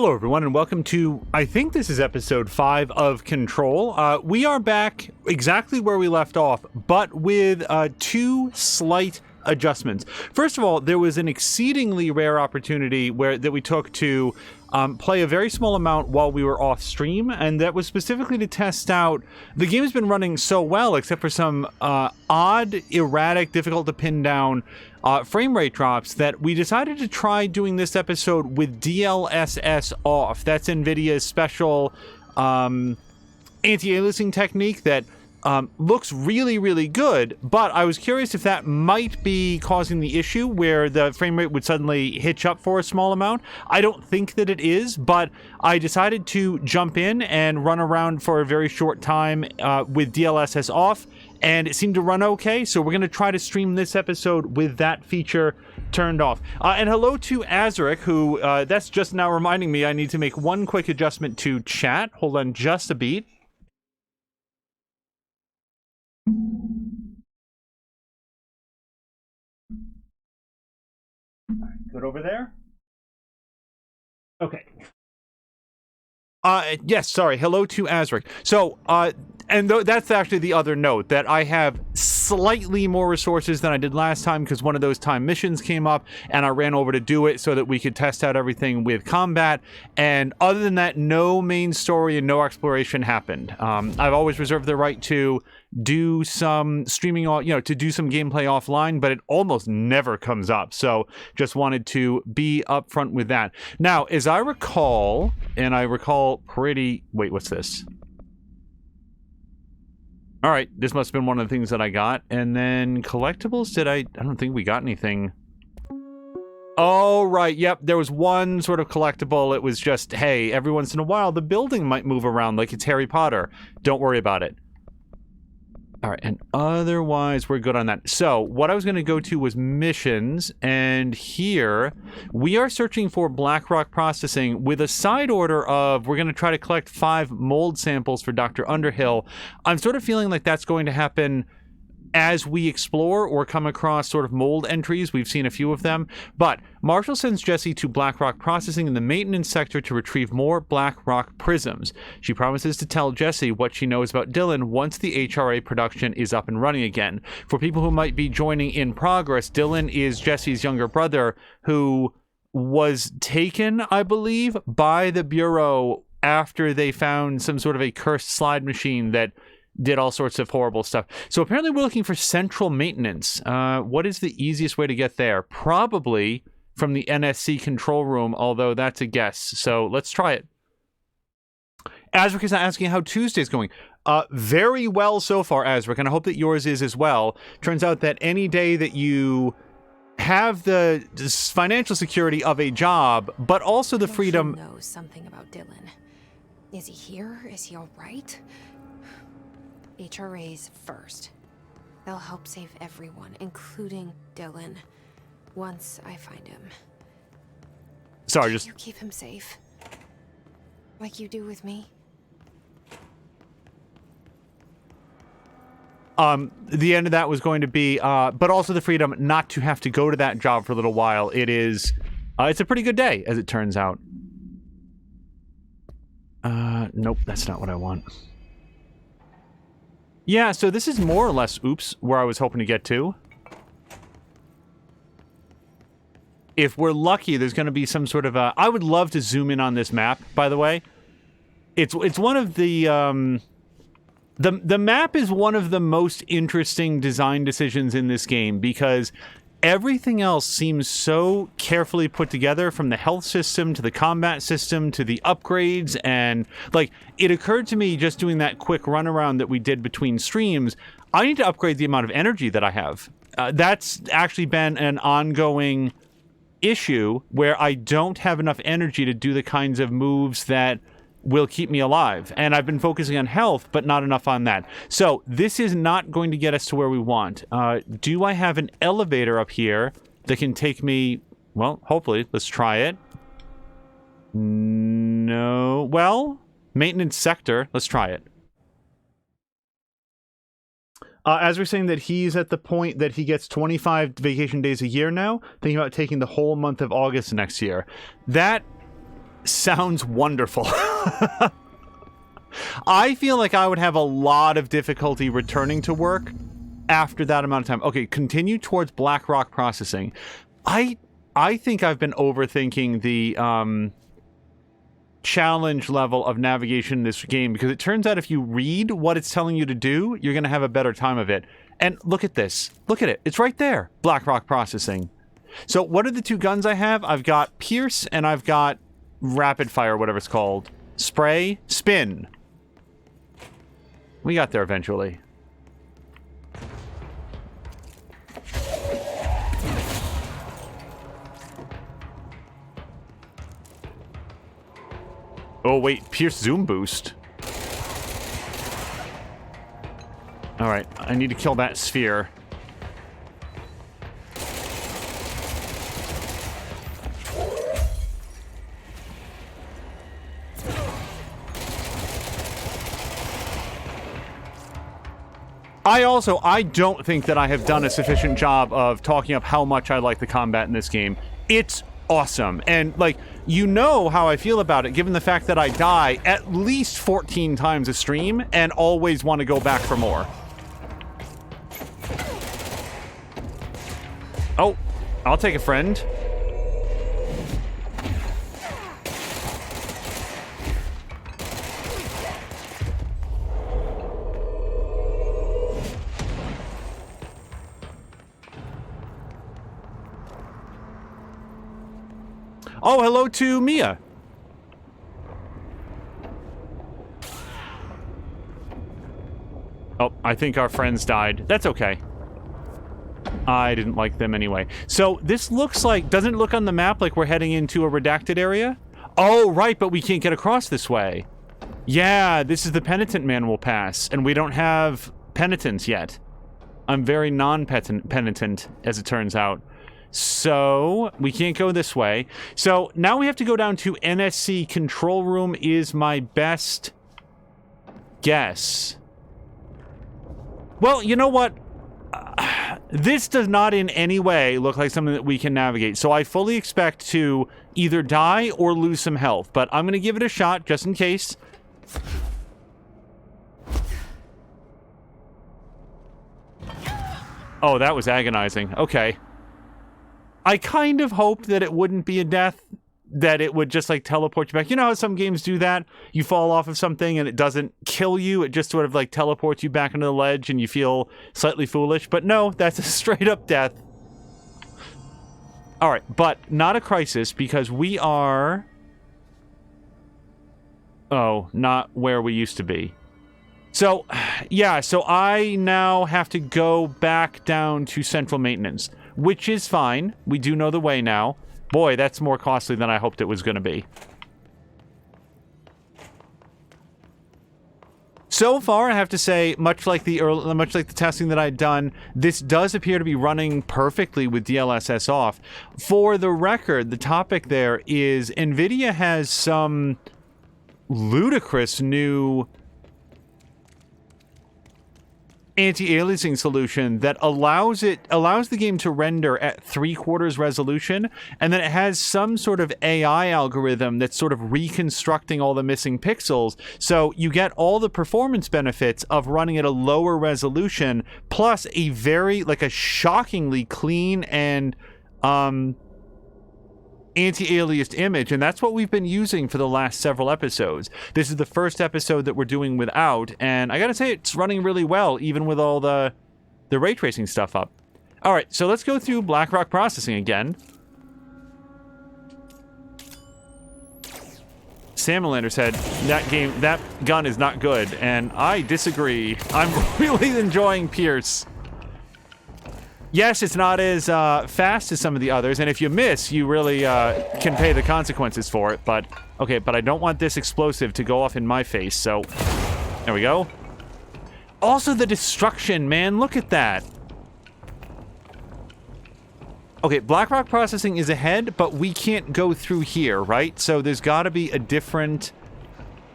Hello, everyone, and welcome to, I think this is episode 5 of Control. We are back exactly where we left off, but with two slight adjustments. First of all, there was an exceedingly rare opportunity that we took to play a very small amount while we were off stream, and that was specifically to test out. The game has been running so well, except for some odd, erratic, difficult to pin down frame rate drops, that we decided to try doing this episode with DLSS off. That's NVIDIA's special anti-aliasing technique that looks really, really good, but I was curious if that might be causing the issue where the frame rate would suddenly hitch up for a small amount. I don't think that it is, but I decided to jump in and run around for a very short time with DLSS off, and it seemed to run okay, so we're going to try to stream this episode with that feature turned off. And hello to Azric, who, that's just now reminding me I need to make one quick adjustment to chat. Hold on just a beat. Good over there? Okay. Yes, sorry. Hello to Azric. So, that's actually the other note, that I have slightly more resources than I did last time because one of those time missions came up and I ran over to do it so that we could test out everything with combat. And other than that, no main story and no exploration happened. I've always reserved the right to do some streaming, to do some gameplay offline, but it almost never comes up. So just wanted to be upfront with that. Now, as I recall, wait, what's this? All right, this must have been one of the things that I got. And then collectibles, I don't think we got anything. Oh, right, yep, there was one sort of collectible. It was just, hey, every once in a while, the building might move around like it's Harry Potter. Don't worry about it. All right, and otherwise, we're good on that. So, what I was going to go to was missions, and here, we are searching for Blackrock Processing with a side order of, we're going to try to collect 5 mold samples for Dr. Underhill. I'm sort of feeling like that's going to happen as we explore or come across sort of mold entries. We've seen a few of them, but Marshall sends Jesse to Blackrock Processing in the maintenance sector to retrieve more Blackrock prisms. She promises to tell Jesse what she knows about Dylan once the HRA production is up and running again. For people who might be joining in progress, Dylan is Jesse's younger brother who was taken, I believe, by the Bureau after they found some sort of a cursed slide machine that did all sorts of horrible stuff. So apparently we're looking for central maintenance. What is the easiest way to get there? Probably from the NSC control room, although that's a guess. So let's try it. Azric is asking how Tuesday's going. Very well so far, Azric, and I hope that yours is as well. Turns out that any day that you have the financial security of a job, but also the freedom... knows something about Dylan. Is he here? Is he all right? HRAs first. They'll help save everyone, including Dylan, once I find him. Sorry, Can you keep him safe? Like you do with me? The end of that was going to be, but also the freedom not to have to go to that job for a little while. It's a pretty good day, as it turns out. Nope, that's not what I want. Yeah, so this is more or less, where I was hoping to get to. If we're lucky, there's going to be some sort of a... I would love to zoom in on this map, by the way. It's one of the... The map is one of the most interesting design decisions in this game, because everything else seems so carefully put together, from the health system to the combat system to the upgrades. And like, it occurred to me just doing that quick run around that we did between streams, I need to upgrade the amount of energy that I have. That's actually been an ongoing issue where I don't have enough energy to do the kinds of moves that will keep me alive. And I've been focusing on health, but not enough on that. So this is not going to get us to where we want. Do I have an elevator up here that can take me... Well, hopefully. Let's try it. No. Well, maintenance sector. Let's try it. As we're saying that he's at the point that he gets 25 vacation days a year now, thinking about taking the whole month of August next year. That sounds wonderful. I feel like I would have a lot of difficulty returning to work after that amount of time. Okay, continue towards black rock processing. I think I've been overthinking the challenge level of navigation in this game, because it turns out if you read what it's telling you to do, you're going to have a better time of it. And look at this. Look at it. It's right there. Black rock processing. So what are the two guns I have? I've got Pierce and I've got rapid fire, whatever it's called. Spray, spin. We got there eventually. Oh, wait. Pierce zoom boost. Alright. I need to kill that sphere. I don't think that I have done a sufficient job of talking up how much I like the combat in this game. It's awesome. And, like, you know how I feel about it, given the fact that I die at least 14 times a stream and always want to go back for more. Oh, I'll take a friend. Oh, hello to Mia. Oh, I think our friends died. That's okay. I didn't like them anyway. So this looks like, doesn't it look on the map like we're heading into a redacted area? Oh, right, but we can't get across this way. Yeah, this is the penitent man we'll pass, and we don't have penitence yet. I'm very non-penitent, as it turns out. So, we can't go this way. So, now we have to go down to NSC control room is my best guess. Well, you know what? This does not in any way look like something that we can navigate. So, I fully expect to either die or lose some health. But I'm going to give it a shot, just in case. Oh, that was agonizing. Okay. I kind of hoped that it wouldn't be a death, that it would just, like, teleport you back. You know how some games do that? You fall off of something and it doesn't kill you, it just sort of, like, teleports you back into the ledge and you feel slightly foolish. But no, that's a straight-up death. Alright, but not a crisis, because we are... Oh, not where we used to be. So, yeah, so I now have to go back down to central maintenance. Which is fine. We do know the way now. Boy, that's more costly than I hoped it was going to be. So far, I have to say, much like the testing that I'd done, this does appear to be running perfectly with DLSS off. For the record, the topic there is NVIDIA has some ludicrous new anti-aliasing solution that allows the game to render at 3/4 resolution, and then it has some sort of AI algorithm that's sort of reconstructing all the missing pixels, so you get all the performance benefits of running at a lower resolution, plus a very, like, a shockingly clean and anti-aliased image, and that's what we've been using for the last several episodes. This is the first episode that we're doing without, and I gotta say, it's running really well, even with all the ray tracing stuff up. Alright, so let's go through black rock processing again. Salmalander said, that gun is not good, and I disagree. I'm really enjoying Pierce. Yes, it's not as fast as some of the others, and if you miss, you really can pay the consequences for it, but... Okay, but I don't want this explosive to go off in my face, so... There we go. Also, the destruction, man, look at that! Okay, black rock processing is ahead, but we can't go through here, right? So there's gotta be a different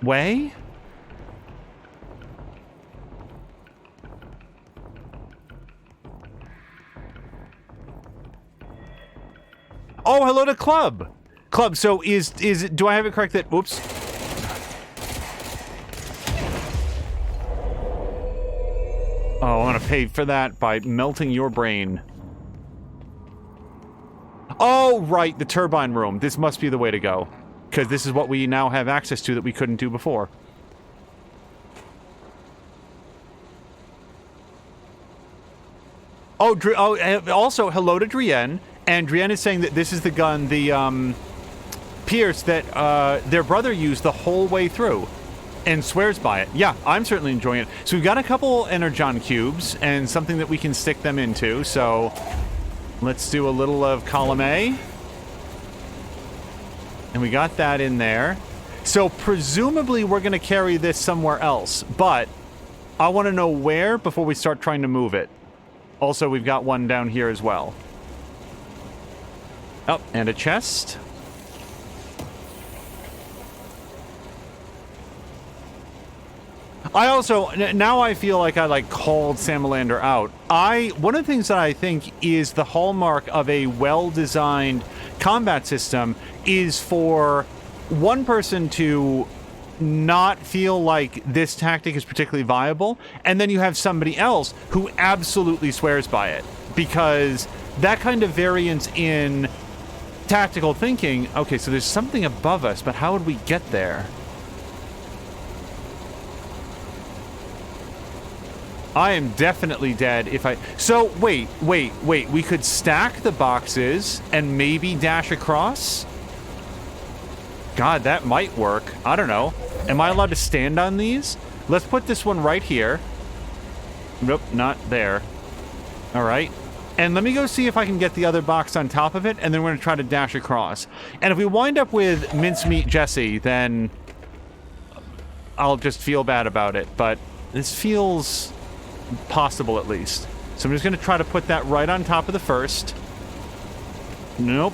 way? Oh, hello to Club! Club, so do I have it correct that, oops. Oh, I want to pay for that by melting your brain. Oh, right, the turbine room. This must be the way to go. Because this is what we now have access to that we couldn't do before. Oh, also, hello to Drienne. And Drienne is saying that this is the gun, the, Pierce, that, their brother used the whole way through. And swears by it. Yeah, I'm certainly enjoying it. So we've got a couple Energon cubes and something that we can stick them into. So let's do a little of column A. And we got that in there. So presumably we're going to carry this somewhere else. But I want to know where before we start trying to move it. Also, we've got one down here as well. Oh, and a chest. I also, now I feel like I called Salamander out. One of the things that I think is the hallmark of a well-designed combat system is for one person to not feel like this tactic is particularly viable, and then you have somebody else who absolutely swears by it. Because that kind of variance in tactical thinking, okay, so there's something above us, but how would we get there? I am definitely dead if I... So, wait. We could stack the boxes and maybe dash across? God, that might work. I don't know. Am I allowed to stand on these? Let's put this one right here. Nope, not there. All right. And let me go see if I can get the other box on top of it, and then we're going to try to dash across. And if we wind up with Mincemeat Jesse, then I'll just feel bad about it. But this feels... possible at least. So I'm just going to try to put that right on top of the first. Nope.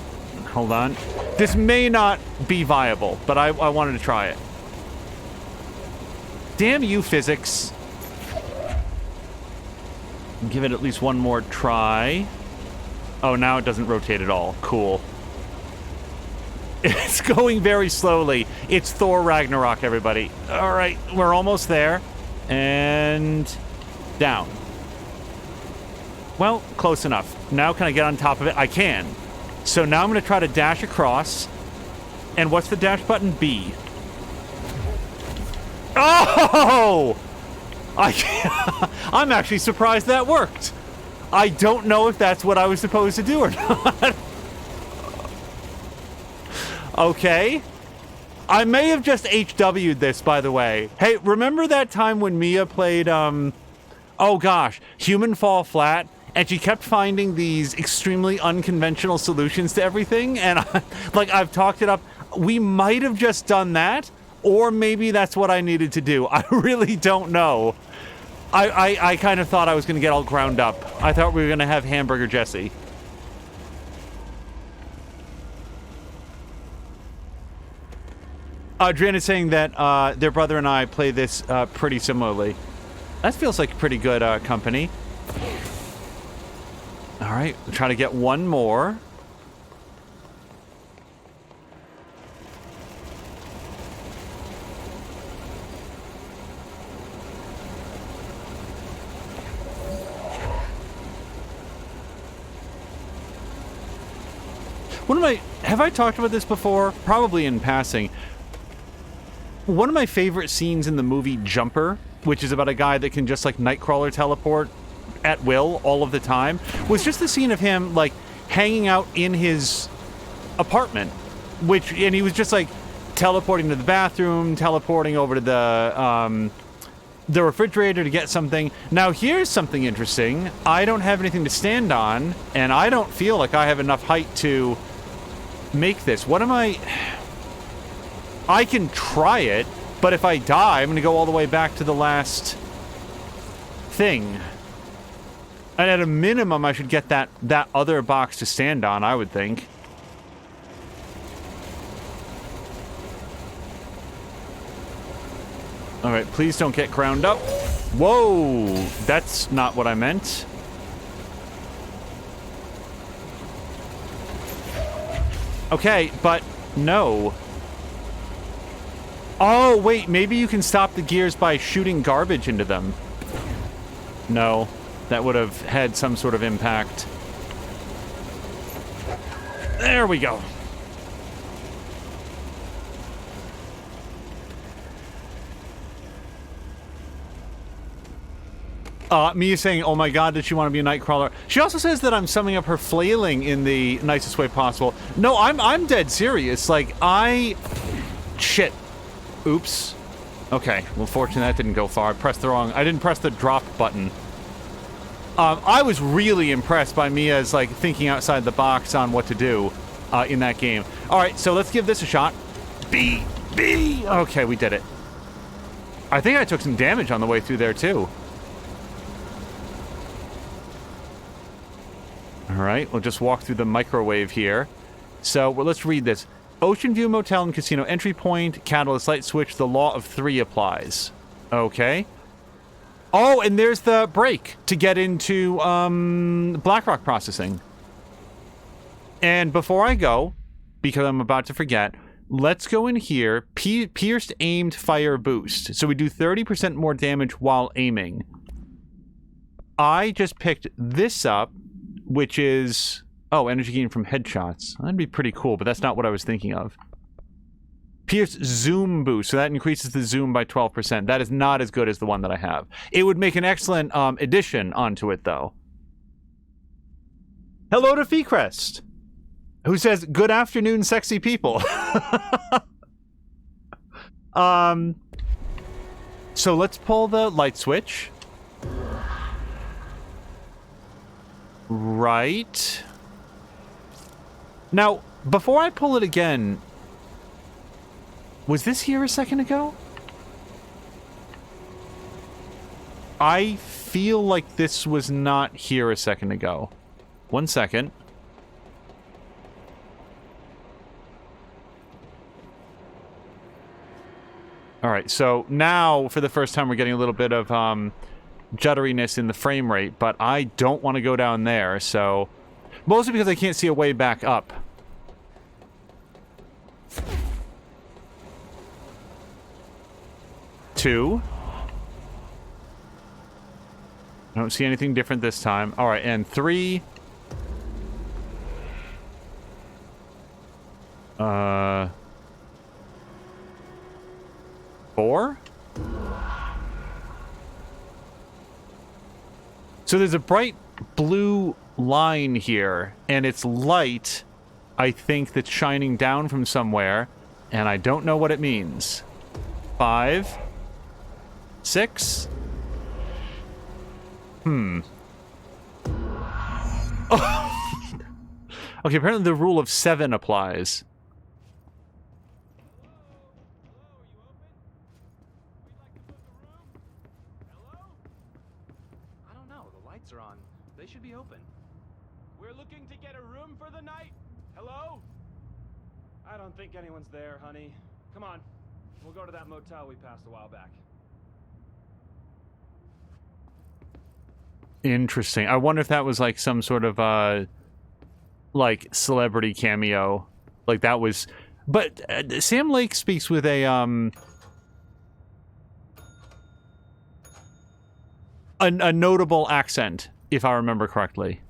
Hold on. This may not be viable, but I wanted to try it. Damn you, physics. Give it at least one more try. Oh, now it doesn't rotate at all. Cool. It's going very slowly. It's Thor Ragnarok, everybody. All right, we're almost there. And... down. Well, close enough. Now can I get on top of it? I can. So now I'm going to try to dash across. And what's the dash button? B. Oh! I'm actually surprised that worked. I don't know if that's what I was supposed to do or not. Okay. I may have just HW'd this, by the way. Hey, remember that time when Mia played, oh gosh, Human Fall Flat, and she kept finding these extremely unconventional solutions to everything, and I've talked it up. We might have just done that, or maybe that's what I needed to do. I really don't know. I kind of thought I was going to get all ground up. I thought we were going to have Hamburger Jesse. Adrian is saying that their brother and I play this pretty similarly. That feels like pretty good company. All right, we'll try to get one more. Have I talked about this before? Probably in passing. One of my favorite scenes in the movie Jumper, which is about a guy that can just like Nightcrawler teleport at will all of the time, was just the scene of him like hanging out in his apartment, and he was just like teleporting to the bathroom, teleporting over to the refrigerator to get something. Now here's something interesting. I don't have anything to stand on, and I don't feel like I have enough height to make this. What am I can try it, but if I die, I'm going to go all the way back to the last thing. And at a minimum, I should get that other box to stand on, I would think. All right, please don't get ground up. Whoa, that's not what I meant. Okay, but No. Oh, wait, maybe you can stop the gears by shooting garbage into them. No, that would have had some sort of impact. There we go. Mia saying, oh my god, did she want to be a Nightcrawler? She also says that I'm summing up her flailing in the nicest way possible. No, I'm dead serious. Like, shit. Oops. Okay, well, fortunately that didn't go far. I didn't press the drop button. I was really impressed by Mia's, like, thinking outside the box on what to do in that game. Alright, so let's give this a shot. B! Okay, we did it. I think I took some damage on the way through there, too. Alright, we'll just walk through the microwave here. So, well, let's read this. Ocean View Motel and Casino entry point, catalyst light switch, the law of 3 applies. Okay. Oh, and there's the break to get into, Blackrock processing. And before I go, because I'm about to forget, let's go in here, pierced aimed fire boost. So we do 30% more damage while aiming. I just picked this up, which is... Oh, energy gain from headshots. That'd be pretty cool, but that's not what I was thinking of. Pierce zoom boost, so that increases the zoom by 12%. That is not as good as the one that I have. It would make an excellent addition onto it, though. Hello to Feecrest, who says, good afternoon, sexy people. So let's pull the light switch. Right. Now, before I pull it again, was this here a second ago? I feel like this was not here a second ago. 1 second. Alright, so now, for the first time, we're getting a little bit of, jutteriness in the frame rate, but I don't want to go down there, so... Mostly because I can't see a way back up. Two. I don't see anything different this time. Alright, and 3. Four? So there's a bright blue line here, and it's light, I think, that's shining down from somewhere, and I don't know what it means. 5. 6. Oh. Okay, apparently the rule of 7 applies. They should be open. We're looking to get a room for the night. Hello? I don't think anyone's there, honey. Come on. We'll go to that motel we passed a while back. Interesting. I wonder if that was like some sort of like celebrity cameo. Like that was... But Sam Lake speaks with a notable accent, if I remember correctly.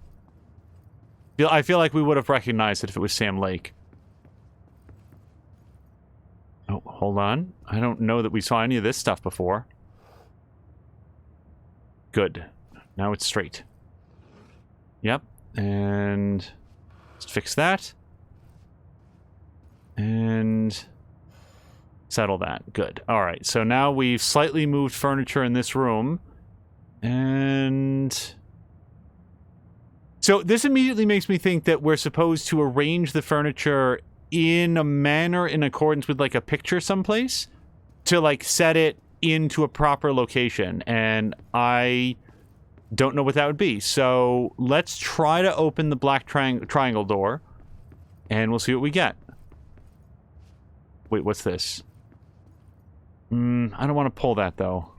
I feel like we would have recognized it if it was Sam Lake. Oh, hold on. I don't know that we saw any of this stuff before. Good. Now it's straight. Yep. And let's fix that. And settle that. Good. Alright, so now we've slightly moved furniture in this room. And... So this immediately makes me think that we're supposed to arrange the furniture in a manner in accordance with like a picture someplace to like set it into a proper location, and I don't know what that would be. So let's try to open the black triangle door, and we'll see what we get. Wait, what's this? I don't want to pull that though.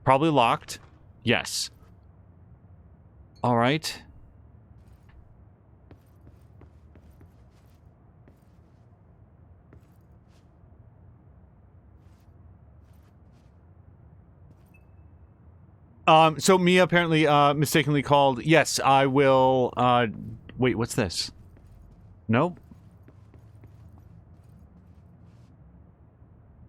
Probably locked. Yes. All right. So Mia apparently mistakenly called. Yes, I will. Wait, what's this? Nope.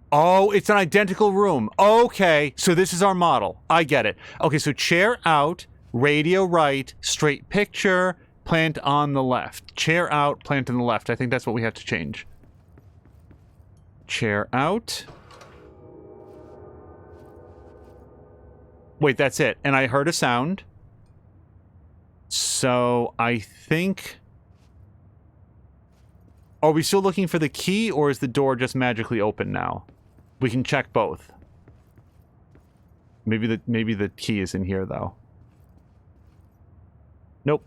Oh, it's an identical room. Okay, so this is our model. I get it. Okay, so chair out, radio right, straight picture, plant on the left. Chair out, plant on the left. I think that's what we have to change. Chair out. Wait, that's it. And I heard a sound. So I think... Are we still looking for the key, or is the door just magically open now? We can check both. Maybe the key is in here, though. Nope.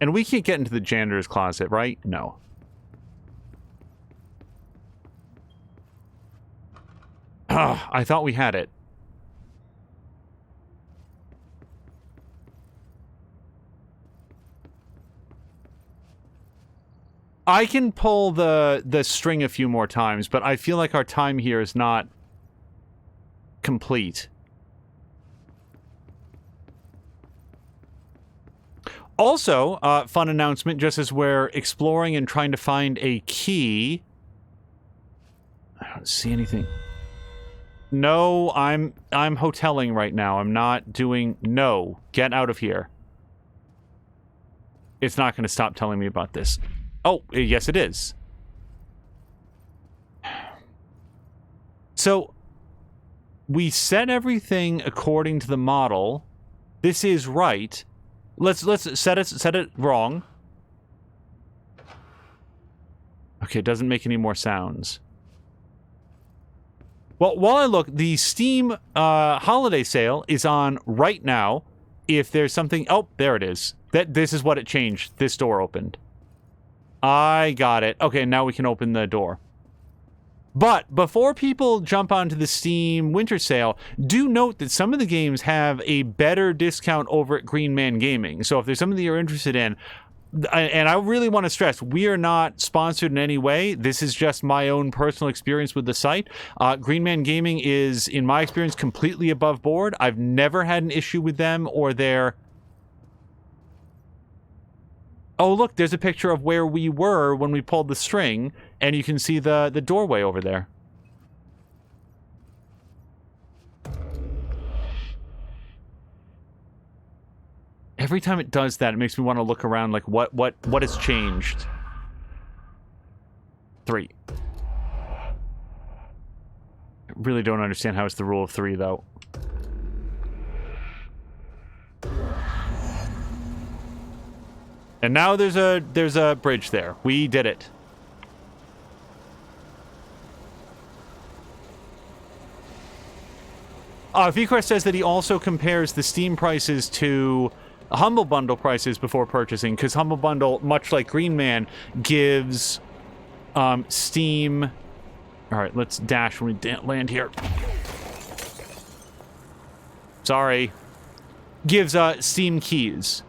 And we can't get into the janitor's closet, right? No. Ugh, I thought we had it. I can pull the string a few more times, but I feel like our time here is not complete. Also, fun announcement, just as we're exploring and trying to find a key. I don't see anything. No, I'm hoteling right now. I'm not doing... No, get out of here. It's not going to stop telling me about this. Oh, yes it is. So, we set everything according to the model. This is right. Let's set it wrong. Okay, it doesn't make any more sounds. Well, while I look, the Steam holiday sale is on right now. If there's something... Oh, there it is. This is what it changed. This door opened. I got it. Okay, now we can open the door. But before people jump onto the Steam winter sale, do note that some of the games have a better discount over at Green Man Gaming. So if there's something that you're interested in, and I really want to stress, we are not sponsored in any way. This is just my own personal experience with the site. Green Man Gaming is, in my experience, completely above board. I've never had an issue with them or their... Oh, look, there's a picture of where we were when we pulled the string, and you can see the doorway over there. Every time it does that, it makes me want to look around like, what has changed? 3. I really don't understand how it's the rule of 3, though. And now there's a bridge there. We did it. VQuest says that he also compares the Steam prices to Humble Bundle prices before purchasing, because Humble Bundle, much like Green Man, gives Steam... Alright, let's dash when we land here. Sorry. Gives Steam keys.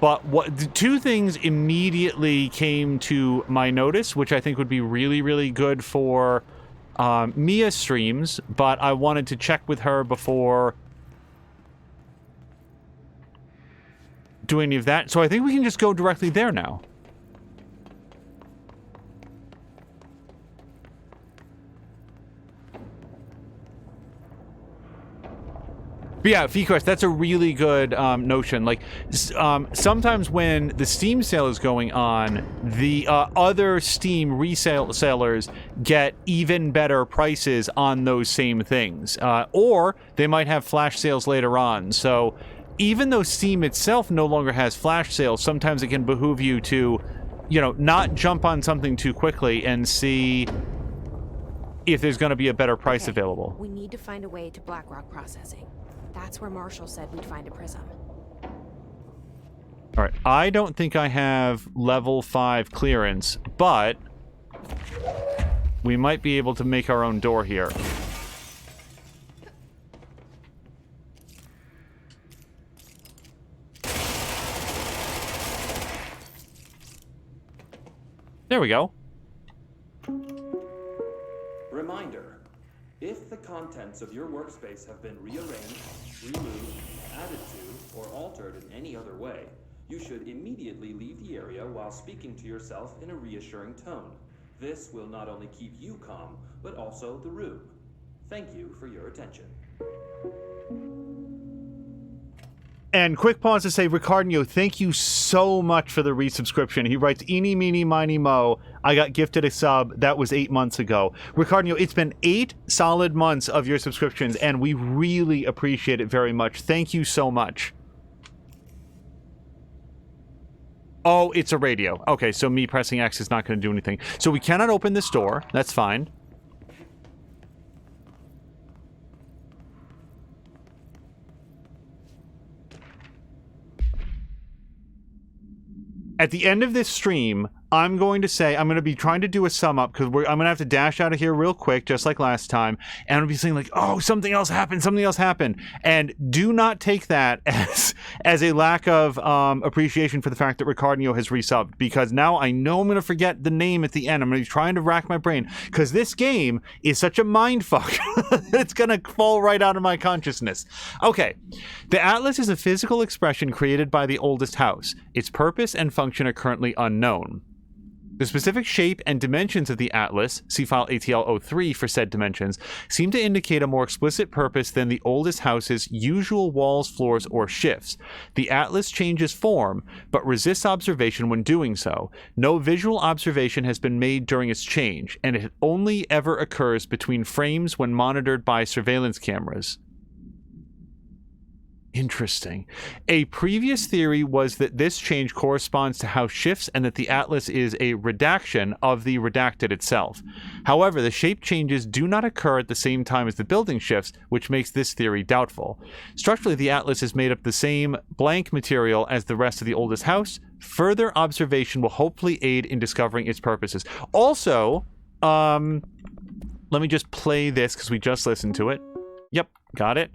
But the 2 things immediately came to my notice, which I think would be really, really good for Mia streams, but I wanted to check with her before doing any of that. So I think we can just go directly there now. But yeah, VQuest, that's a really good notion. Like, sometimes when the Steam sale is going on, the other Steam resellers get even better prices on those same things. Or they might have flash sales later on. So even though Steam itself no longer has flash sales, sometimes it can behoove you to, you know, not jump on something too quickly and see if there's going to be a better price available. We need to find a way to Blackrock processing. That's where Marshall said we'd find a prism. Alright, I don't think I have level 5 clearance, but we might be able to make our own door here. There we go. Reminder. If the contents of your workspace have been rearranged, removed, added to, or altered in any other way, you should immediately leave the area while speaking to yourself in a reassuring tone. This will not only keep you calm, but also the room. Thank you for your attention. And quick pause to say, Ricardio, thank you so much for the resubscription. He writes, eeny, meeny, miny, mo. I got gifted a sub. That was 8 months ago. Ricardio, it's been 8 solid months of your subscriptions, and we really appreciate it very much. Thank you so much. Oh, it's a radio. Okay, so me pressing X is not going to do anything. So we cannot open this door. That's fine. At the end of this stream, I'm going to say, I'm going to be trying to do a sum up because I'm going to have to dash out of here real quick, just like last time. And I'm going to be saying like, oh, something else happened. Something else happened. And do not take that as a lack of appreciation for the fact that Ricardio has resubbed, because now I know I'm going to forget the name at the end. I'm going to be trying to rack my brain because this game is such a mindfuck. It's going to fall right out of my consciousness. Okay. The Atlas is a physical expression created by the oldest house. Its purpose and function are currently unknown. The specific shape and dimensions of the Atlas, see file ATL03 for said dimensions, seem to indicate a more explicit purpose than the oldest house's usual walls, floors, or shifts. The Atlas changes form, but resists observation when doing so. No visual observation has been made during its change, and it only ever occurs between frames when monitored by surveillance cameras. Interesting. A previous theory was that this change corresponds to house shifts and that the Atlas is a redaction of the redacted itself. However, the shape changes do not occur at the same time as the building shifts, which makes this theory doubtful. Structurally, the Atlas is made of the same blank material as the rest of the oldest house. Further observation will hopefully aid in discovering its purposes. Also, let me just play this because we just listened to it. Yep, got it.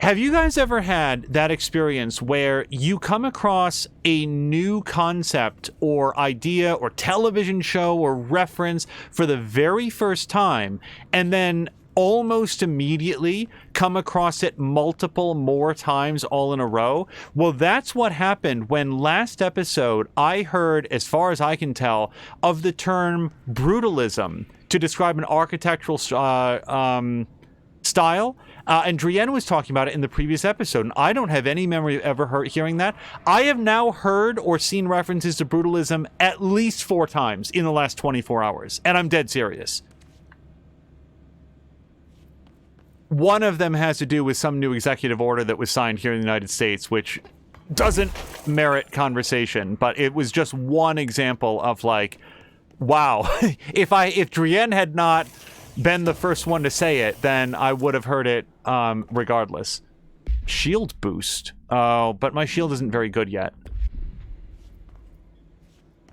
Have you guys ever had that experience where you come across a new concept or idea or television show or reference for the very first time and then almost immediately come across it multiple more times all in a row? Well, that's what happened when last episode I heard, as far as I can tell, of the term brutalism to describe an architectural style. And Drienne was talking about it in the previous episode, and I don't have any memory of ever hearing that. I have now heard or seen references to brutalism at least 4 times in the last 24 hours, and I'm dead serious. One of them has to do with some new executive order that was signed here in the United States, which doesn't merit conversation, but it was just one example of like, wow, if Drienne had not been the first one to say it, then I would have heard it regardless. Shield boost. Oh, but my shield isn't very good yet.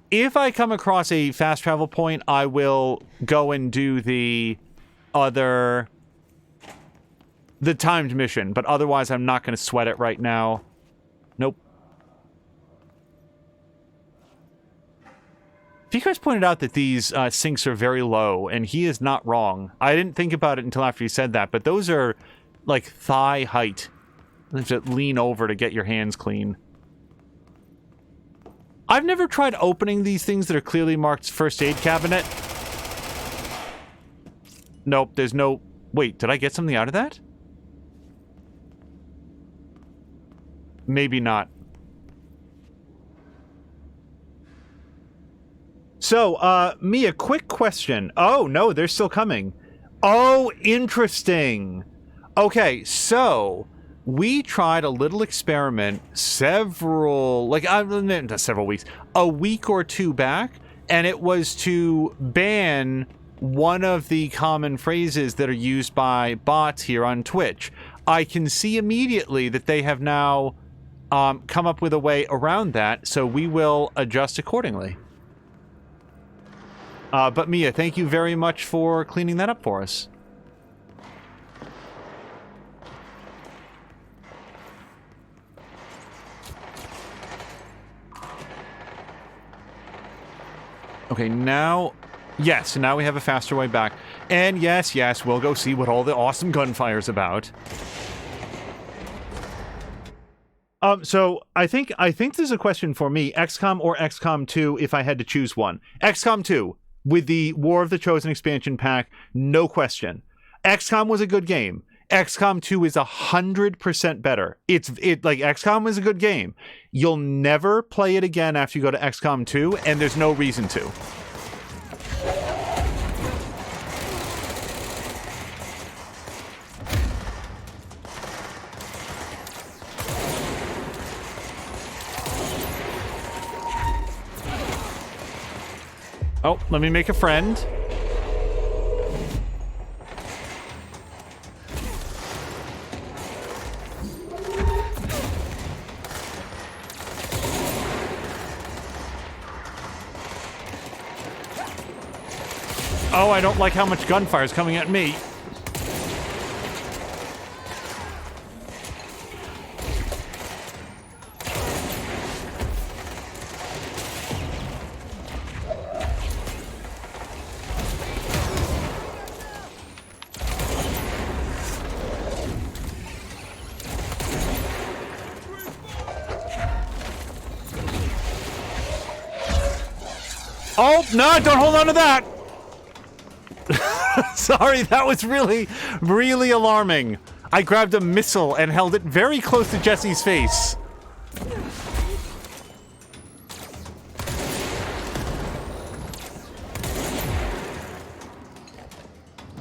If I come across a fast travel point, I will go and do the timed mission, but otherwise I'm not going to sweat it right now. Nope. You guys pointed out that these sinks are very low, and he is not wrong. I didn't think about it until after he said that, but those are like thigh height. You have to lean over to get your hands clean. I've never tried opening these things that are clearly marked first aid cabinet. Nope, there's no... Wait, did I get something out of that? Maybe not. So, Mia, quick question. Oh, no, they're still coming. Oh, interesting. Okay, so we tried a little experiment several weeks, a week or 2 back, and it was to ban one of the common phrases that are used by bots here on Twitch. I can see immediately that they have now come up with a way around that, so we will adjust accordingly. But Mia, thank you very much for cleaning that up for us. Okay, now Yes, so now we have a faster way back. And yes, we'll go see what all the awesome gunfire's about. So I think there's a question for me, XCOM or XCOM 2 if I had to choose one. XCOM 2, with the War of the Chosen expansion pack, no question. XCOM was a good game. XCOM 2 is 100% better. Like XCOM is a good game. You'll never play it again after you go to XCOM 2, and there's no reason to. Oh, let me make a friend. Oh, I don't like how much gunfire is coming at me. Oh, no, don't hold on to that. Sorry, that was really, really alarming. I grabbed a missile and held it very close to Jesse's face.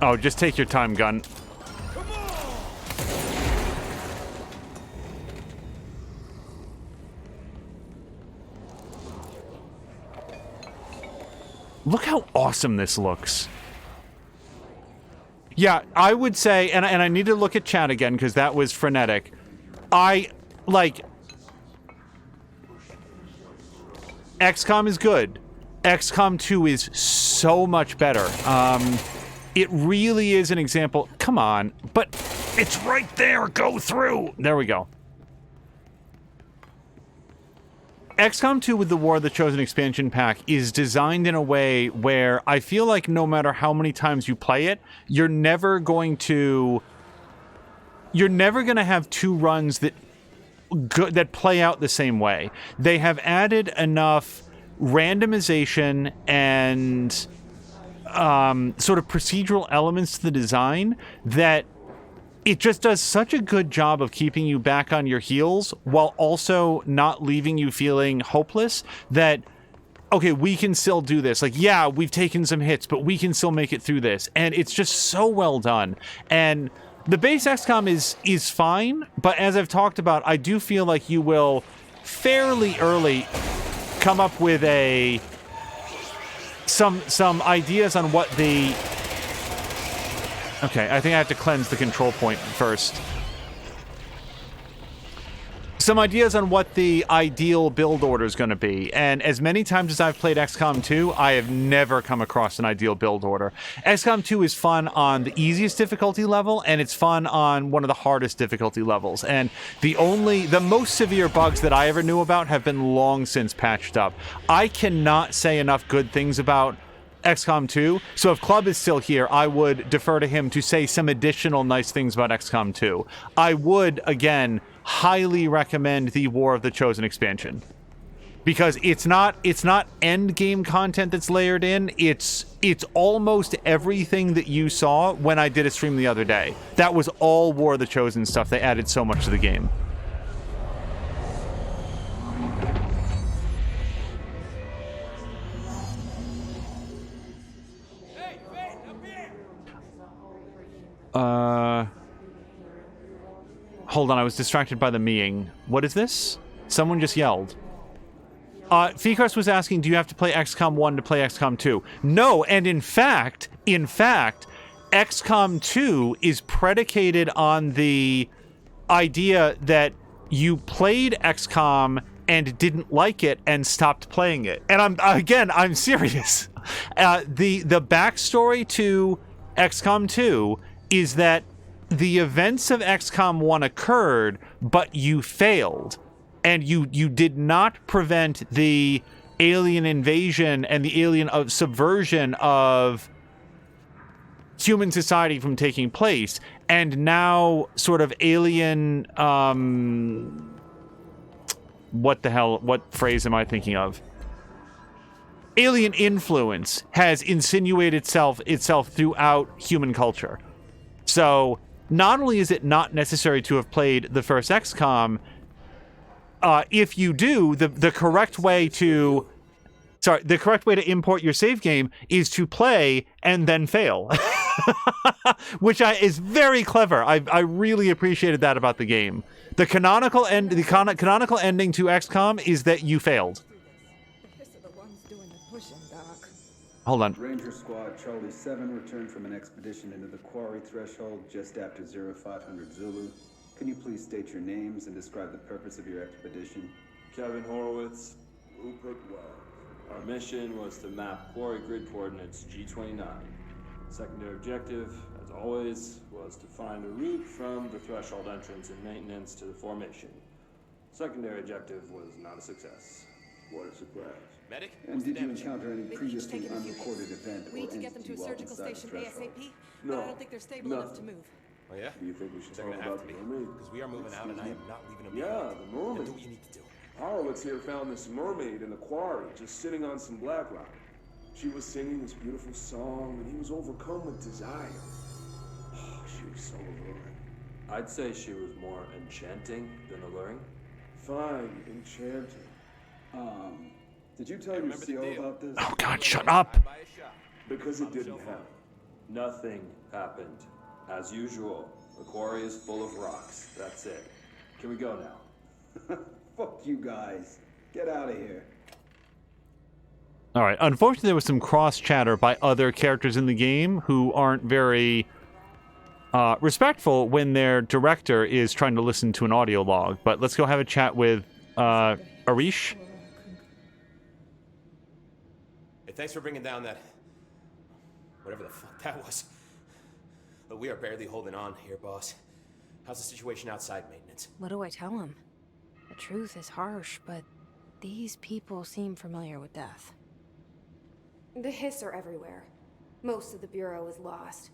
Oh, just take your time, gun. Look how awesome this looks. Yeah, I would say, and I need to look at chat again because that was frenetic. XCOM is good. XCOM 2 is so much better. It really is an example. Come on, but it's right there. Go through. There we go. XCOM 2 with the War of the Chosen expansion pack is designed in a way where I feel like no matter how many times you play it, you're never going to have two runs that play out the same way. They have added enough randomization and sort of procedural elements to the design that it just does such a good job of keeping you back on your heels while also not leaving you feeling hopeless that, okay, we can still do this. Like, yeah, we've taken some hits, but we can still make it through this. And it's just so well done. And the base XCOM is fine, but as I've talked about, I do feel like you will fairly early come up with some ideas on what the... Okay, I think I have to cleanse the control point first. Some ideas on what the ideal build order is going to be. And as many times as I've played XCOM 2, I have never come across an ideal build order. XCOM 2 is fun on the easiest difficulty level, and it's fun on one of the hardest difficulty levels. And the most severe bugs that I ever knew about have been long since patched up. I cannot say enough good things about XCOM 2, so if Club is still here, I would defer to him to say some additional nice things about XCOM 2. I would, again, highly recommend the War of the Chosen expansion. Because it's not end game content that's layered in, it's almost everything that you saw when I did a stream the other day. That was all War of the Chosen stuff. They added so much to the game. Hold on, I was distracted by the meeing. What is this? Someone just yelled. Fikars was asking, do you have to play XCOM 1 to play XCOM 2? No, and in fact, XCOM 2 is predicated on the idea that you played XCOM and didn't like it and stopped playing it. And I'm serious. The backstory to XCOM 2 is that the events of XCOM 1 occurred, but you failed. And you did not prevent the alien invasion and the alien subversion of human society from taking place, and now sort of alien, what phrase am I thinking of? Alien influence has insinuated itself throughout human culture. So not only is it not necessary to have played the first XCOM, if you do, the correct way to import your save game is to play and then fail, which is very clever. I really appreciated that about the game. The canonical ending to XCOM is that you failed. Hold on. Ranger Squad Charlie 7 returned from an expedition into the quarry threshold just after 0500 Zulu. Can you please state your names and describe the purpose of your expedition? Kevin Horowitz, Rupert Wells. Our mission was to map quarry grid coordinates G29. Secondary objective, as always, was to find a route from the threshold entrance and maintenance to the formation. Secondary objective was not a success. What a surprise. Medic? And did you encounter any previously unrecorded event We or need to get them to a entity while surgical inside the station threshold? ASAP, No, but I don't think they're stable enough to move. Oh yeah? Do you think we should They're talk gonna have about to the be, mermaid? because we are moving out and I am not leaving them Yeah, behind. the Now mermaid. do what you need to do. Horowitz here found this mermaid in the quarry, just sitting on some black rock. She was singing this beautiful song, and he was overcome with desire. Oh, she was so alluring. I'd say she was more enchanting than alluring. Fine, enchanting. Did you tell your remember the CO deal. about this? Oh God, shut up! Buy a shot. Because it didn't happen. Nothing happened. As usual, the quarry is full of rocks. That's it. Can we go now? Fuck you guys. Get out of here. All right. Unfortunately, there was some cross chatter by other characters in the game who aren't very respectful when their director is trying to listen to an audio log. But let's go have a chat with Arish. Hey, thanks for bringing down that... whatever the fuck that was. But we are barely holding on here, boss. How's the situation outside maintenance? What do I tell him? The truth is harsh, but these people seem familiar with death. The hiss are everywhere. Most of the Bureau is lost.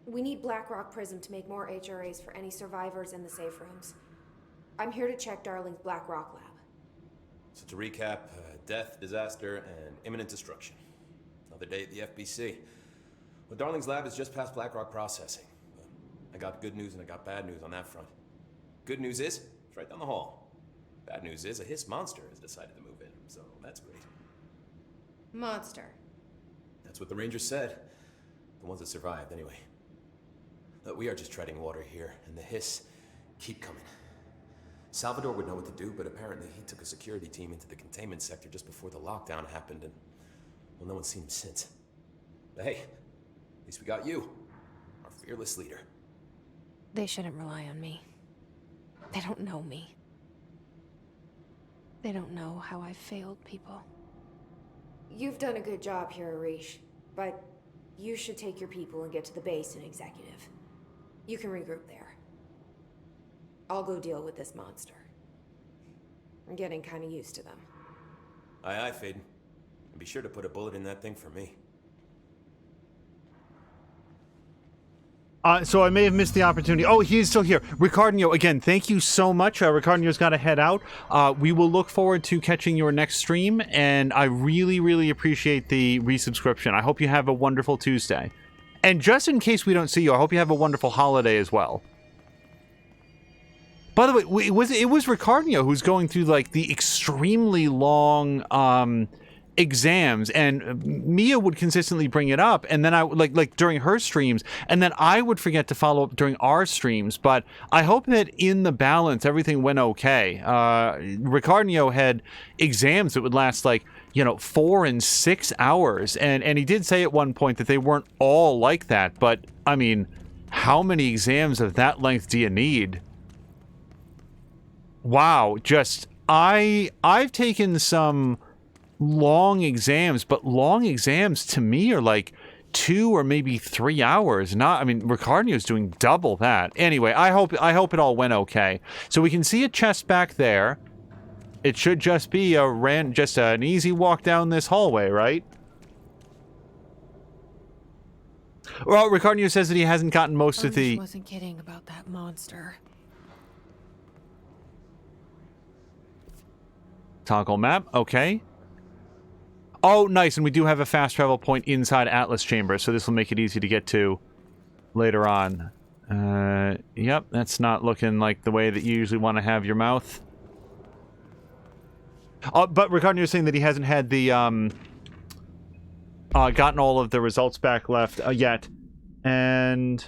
We need Blackrock Prism to make more HRAs for any survivors in the safe rooms. I'm here to check Darling's Blackrock lab. So to recap, death, disaster, and imminent destruction. Another day at the FBC. Well, Darling's lab is just past Blackrock processing. I got good news and I got bad news on that front. Good news is, it's right down the hall. Bad news is, a hiss monster has decided to move in, so that's great. Monster. That's what the Rangers said. The ones that survived, anyway. But we are just treading water here, and the hiss keep coming. Salvador would know what to do, but apparently he took a security team into the containment sector just before the lockdown happened, and, well, no one's seen him since. But hey, at least we got you, our fearless leader. They shouldn't rely on me. They don't know me. They don't know how I've failed people. You've done a good job here, Arish, but you should take your people and get to the base in Executive. You can regroup there. I'll go deal with this monster. I'm getting kind of used to them. Aye, aye, Faden. And be sure to put a bullet in that thing for me. So I may have missed the opportunity. Oh, he is still here. Ricardinho, again, thank you so much. Ricardinho's got to head out. We will look forward to catching your next stream, and I really, really appreciate the resubscription. I hope you have a wonderful Tuesday. And just in case we don't see you, I hope you have a wonderful holiday as well. By the way, it was Ricardinho who's going through, like, the extremely long exams, and Mia would consistently bring it up, and then I like during her streams, and then I would forget to follow up during our streams. But I hope that in the balance everything went okay. Ricardinho had exams that would last 4 and 6 hours, and he did say at one point that they weren't all like that. But I mean, how many exams of that length do you need? Wow, just I've taken some long exams, but long exams to me are like 2 or maybe 3 hours. Ricardinho's doing double that. Anyway, I hope it all went okay. So we can see a chest back there. It should just be just an easy walk down this hallway, right? Well, Ricardo says that he hasn't gotten most of the... wasn't kidding about that monster. Toggle map, okay. Oh, nice, and we do have a fast travel point inside Atlas Chamber, so this will make it easy to get to later on. Yep, that's not looking like the way that you usually want to have your mouth. But Ricardo is saying that he hasn't had the, gotten all of the results back left yet. And...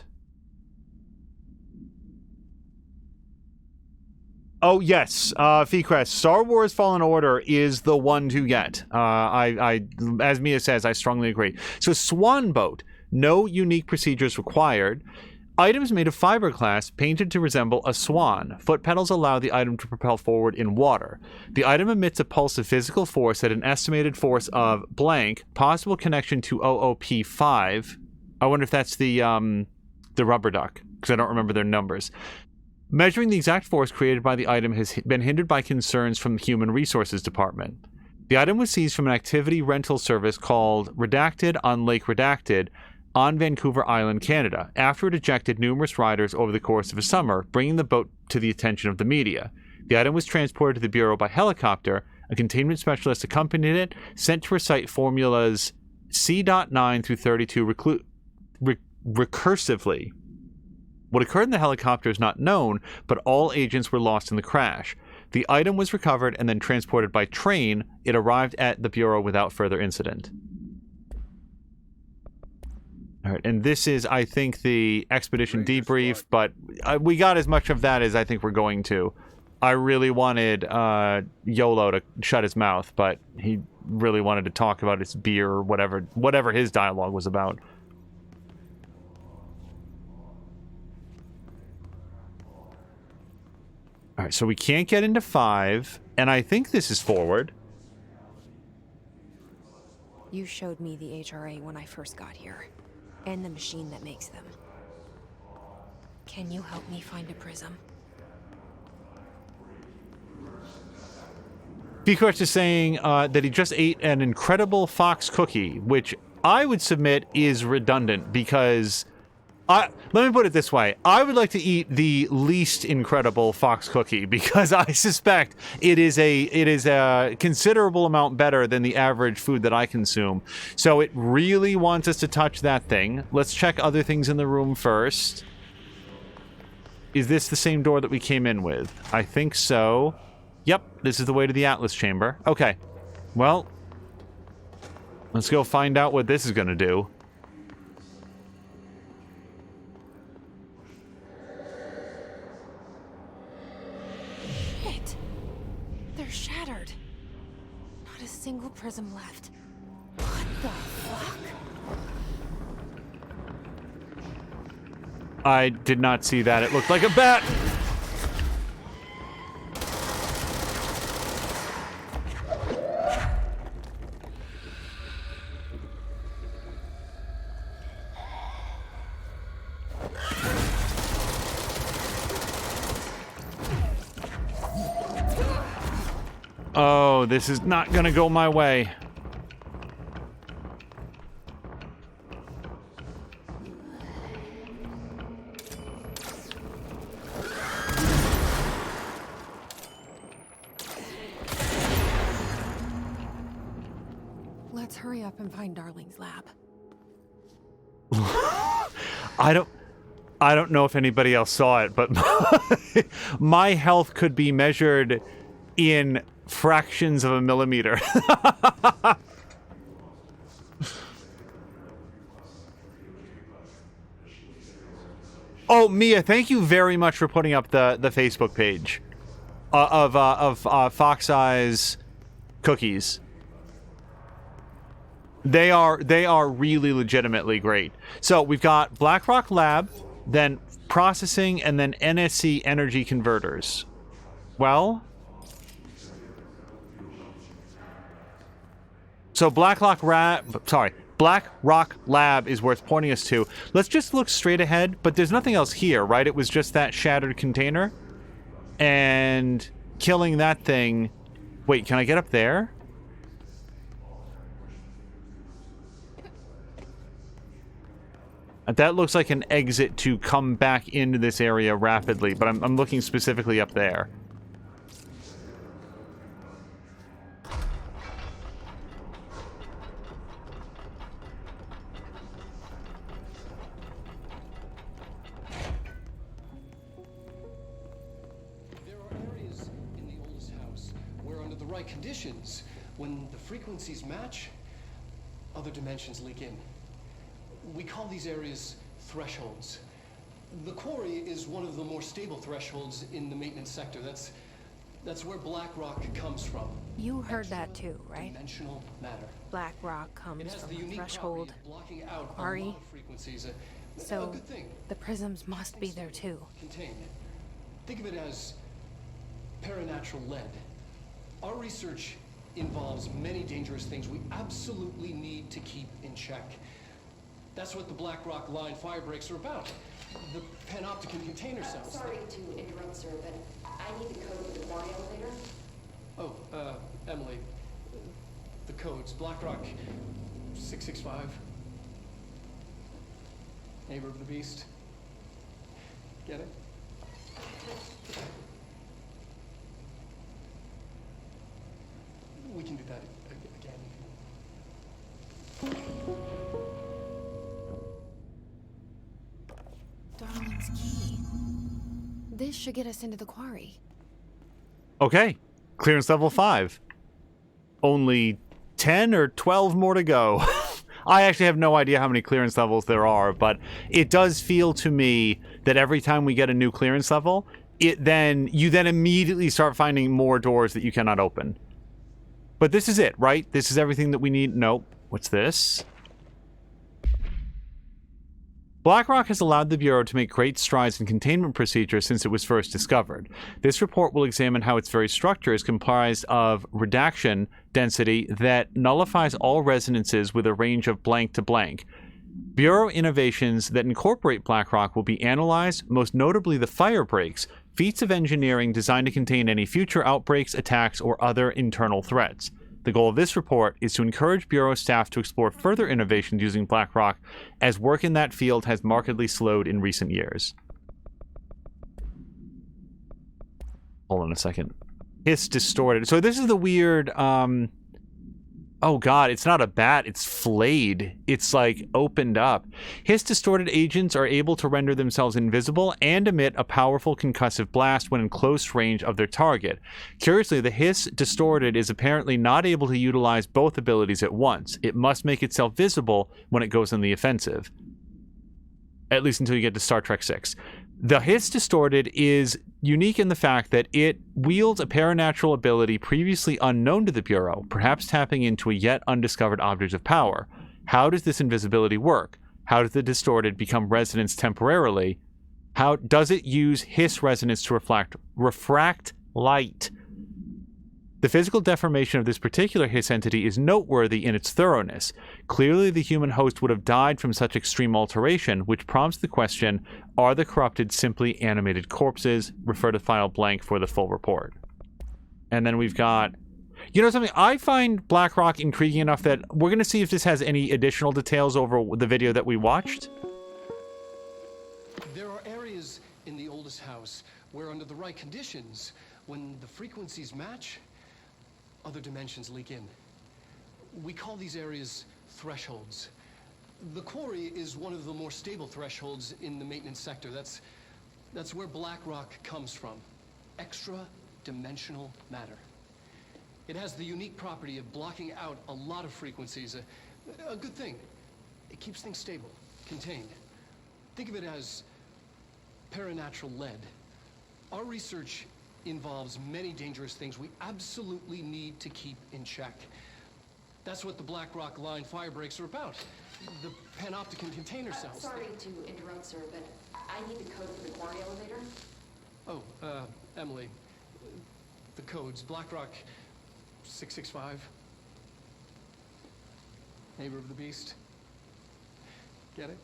Oh, yes, Feecrest. Star Wars Fallen Order is the one to get. As Mia says, I strongly agree. So, Swan Boat. No unique procedures required. Items made of fiberglass painted to resemble a swan. Foot pedals allow the item to propel forward in water. The item emits a pulse of physical force at an estimated force of blank. Possible connection to OOP5. I wonder if that's the rubber duck, because I don't remember their numbers. Measuring the exact force created by the item has been hindered by concerns from the Human Resources Department. The item was seized from an activity rental service called Redacted on Lake Redacted on Vancouver Island, Canada, after it ejected numerous riders over the course of a summer, bringing the boat to the attention of the media. The item was transported to the Bureau by helicopter. A containment specialist accompanied it, sent to recite formulas C.9 through 32 recursively. What occurred in the helicopter is not known, but all agents were lost in the crash. The item was recovered and then transported by train. It arrived at the Bureau without further incident. All right, and this is, I think, the expedition debrief, but we got as much of that as I think we're going to. I really wanted YOLO to shut his mouth, but he really wanted to talk about his beer or whatever his dialogue was about. All right, so we can't get into 5, and I think this is forward. You showed me the HRA when I first got here, and the machine that makes them. Can you help me find a prism? Feecrest is saying that he just ate an incredible fox cookie, which I would submit is redundant because... let me put it this way. I would like to eat the least incredible fox cookie because I suspect it is a considerable amount better than the average food that I consume. So it really wants us to touch that thing. Let's check other things in the room first. Is this the same door that we came in with? I think so. Yep, this is the way to the Atlas Chamber. Okay. Well, let's go find out what this is going to do. Shattered. Not a single prism left. What the fuck? I did not see that. It looked like a bat! Oh, this is not gonna go my way. Let's hurry up and find Darling's lab. I don't know if anybody else saw it, but my health could be measured in fractions of a millimeter. Oh, Mia, thank you very much for putting up the Facebook page of Fox Eyes cookies. They are really legitimately great. So we've got BlackRock Lab, then processing, and then NSC energy converters. Well, so BlackRock Lab is where it's pointing us to. Let's just look straight ahead, but there's nothing else here, right? It was just that shattered container. And killing that thing Wait, can I get up there? That looks like an exit to come back into this area rapidly, but I'm looking specifically up there. There are areas in the oldest house where under the right conditions, when the frequencies match, other dimensions leak in. We call these areas thresholds. The quarry is one of the more stable thresholds in the maintenance sector. That's where black rock comes from. You heard that too, right? Dimensional matter. Black rock It comes has from the a unique threshold. property of blocking out a quarry. lot of frequencies. A So good thing. the prisms must be there too. Contained. Think of it as paranatural lead. Our research involves many dangerous things we absolutely need to keep in check. That's what the Black Rock Line fire breaks are about. The panopticon container cells. Sorry to interrupt, sir, but I need the code for the quarry elevator. Oh, Emily. The codes. Black Rock 665. Neighbor of the Beast. Get it? We can do that again. Darling's key. This should get us into the quarry. Okay. Clearance level 5. Only 10 or 12 more to go. I actually have no idea how many clearance levels there are, but it does feel to me that every time we get a new clearance level, you then immediately start finding more doors that you cannot open. But this is it, right? This is everything that we need. Nope. What's this? BlackRock has allowed the Bureau to make great strides in containment procedures since it was first discovered. This report will examine how its very structure is comprised of redaction density that nullifies all resonances with a range of blank to blank. Bureau innovations that incorporate BlackRock will be analyzed, most notably the fire breaks, feats of engineering designed to contain any future outbreaks, attacks, or other internal threats. The goal of this report is to encourage Bureau staff to explore further innovations using BlackRock, as work in that field has markedly slowed in recent years. Hold on a second. Hiss distorted. So this is the weird, oh god, it's not a bat, it's flayed. It's like opened up. Hiss distorted agents are able to render themselves invisible and emit a powerful concussive blast when in close range of their target. Curiously, the hiss distorted is apparently not able to utilize both abilities at once. It must make itself visible when it goes on the offensive. At least until you get to Star Trek VI. The hiss distorted is unique in the fact that it wields a paranatural ability previously unknown to the Bureau, perhaps tapping into a yet undiscovered object of power. How does this invisibility work? How does the distorted become resonance temporarily? How does it use hiss resonance to refract light? The physical deformation of this particular hiss entity is noteworthy in its thoroughness. Clearly, the human host would have died from such extreme alteration, which prompts the question, are the corrupted simply animated corpses? Refer to file blank for the full report. And then we've got... You know something? I find BlackRock intriguing enough that we're going to see if this has any additional details over the video that we watched. There are areas in the oldest house where under the right conditions, when the frequencies match, other dimensions leak in. We call these areas thresholds. The quarry is one of the more stable thresholds in the maintenance sector. That's where black rock comes from. Extra-dimensional matter. It has the unique property of blocking out a lot of frequencies. A good thing. It keeps things stable, contained. Think of it as paranatural lead. Our research involves many dangerous things we absolutely need to keep in check. That's what the Black Rock Line fire breaks are about. The panopticon container cells. Sorry to interrupt, sir, but I need the code for the quarry elevator. Oh, Emily. The codes. Black Rock 665. Neighbor of the Beast. Get it?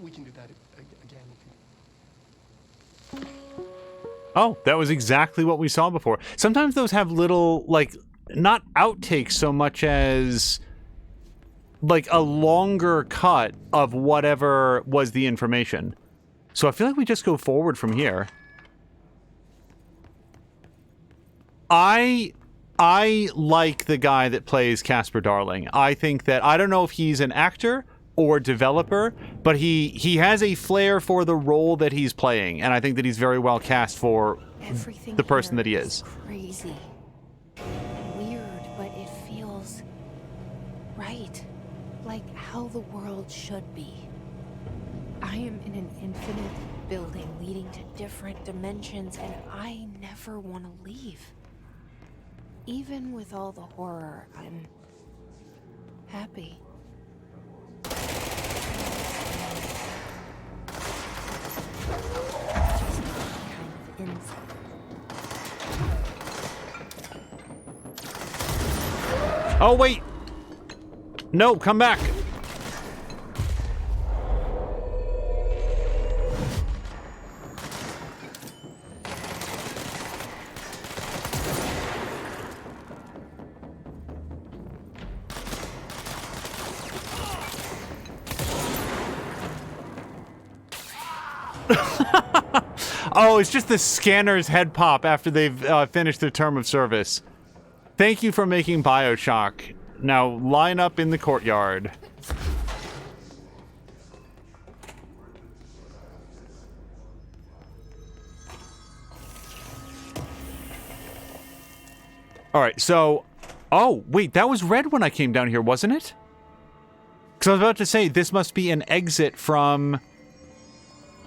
We can do that again. Oh, that was exactly what we saw before. Sometimes those have little, like, not outtakes so much as, like, a longer cut of whatever was the information. So I feel like we just go forward from here. I like the guy that plays Casper Darling. I think that, I don't know if he's an actor or developer, but he has a flair for the role that he's playing, and I think that he's very well cast for Everything the person here that he is. Crazy. Weird, but it feels right. Like how the world should be. I am in an infinite building leading to different dimensions, and I never want to leave. Even with all the horror, I'm happy. Oh, wait! No, come back! Oh, it's just the scanner's head pop after they've finished their term of service. Thank you for making BioShock. Now line up in the courtyard. Alright, so... Oh, wait, that was red when I came down here, wasn't it? Because I was about to say, this must be an exit from...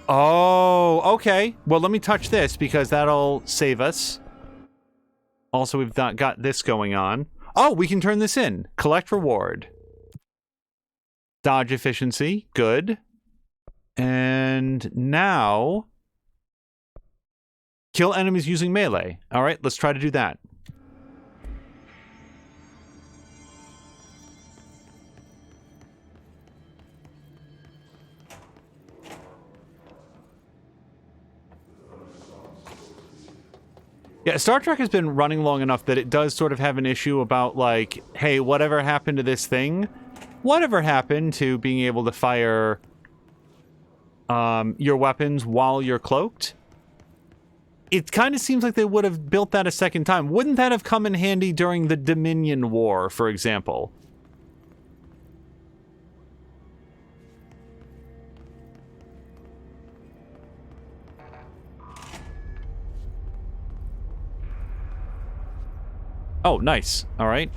Oh, okay. Well, let me touch this, because that'll save us. Also, we've not got this going on. Oh, we can turn this in. Collect reward. Dodge efficiency. Good. And now... Kill enemies using melee. Alright, let's try to do that. Yeah, Star Trek has been running long enough that it does sort of have an issue about, like, hey, whatever happened to this thing? Whatever happened to being able to fire your weapons while you're cloaked? It kind of seems like they would have built that a second time. Wouldn't that have come in handy during the Dominion War, for example? Oh, nice. All right.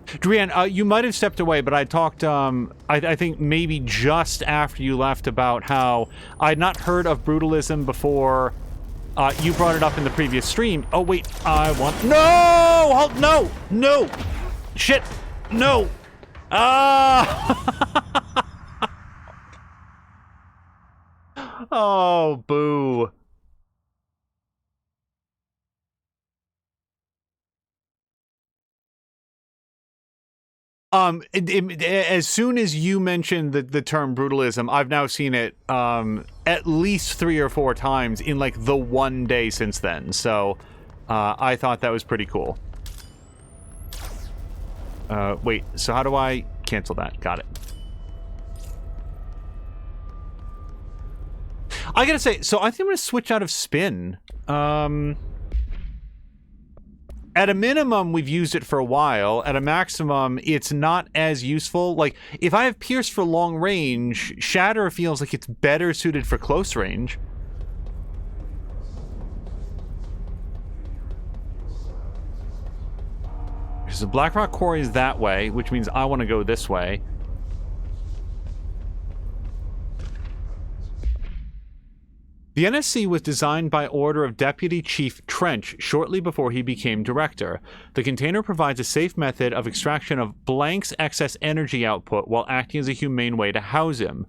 Drian, you might have stepped away, but I talked, I think maybe just after you left about how I'd not heard of brutalism before you brought it up in the previous stream. Oh, wait, I want... No! Halt, no! No! Shit! No! Ah! Oh, boo. As soon as you mentioned the term brutalism, I've now seen it at least 3 or 4 times in like the one day since then. So I thought that was pretty cool. Wait, so how do I cancel that? Got it. I gotta say, so I think I'm gonna switch out of spin. At a minimum, we've used it for a while. At a maximum, it's not as useful. Like, if I have Pierce for long range, Shatter feels like it's better suited for close range. Because the Blackrock Quarry is that way, which means I want to go this way. The NSC was designed by order of Deputy Chief Trench shortly before he became director. The container provides a safe method of extraction of Blank's excess energy output while acting as a humane way to house him.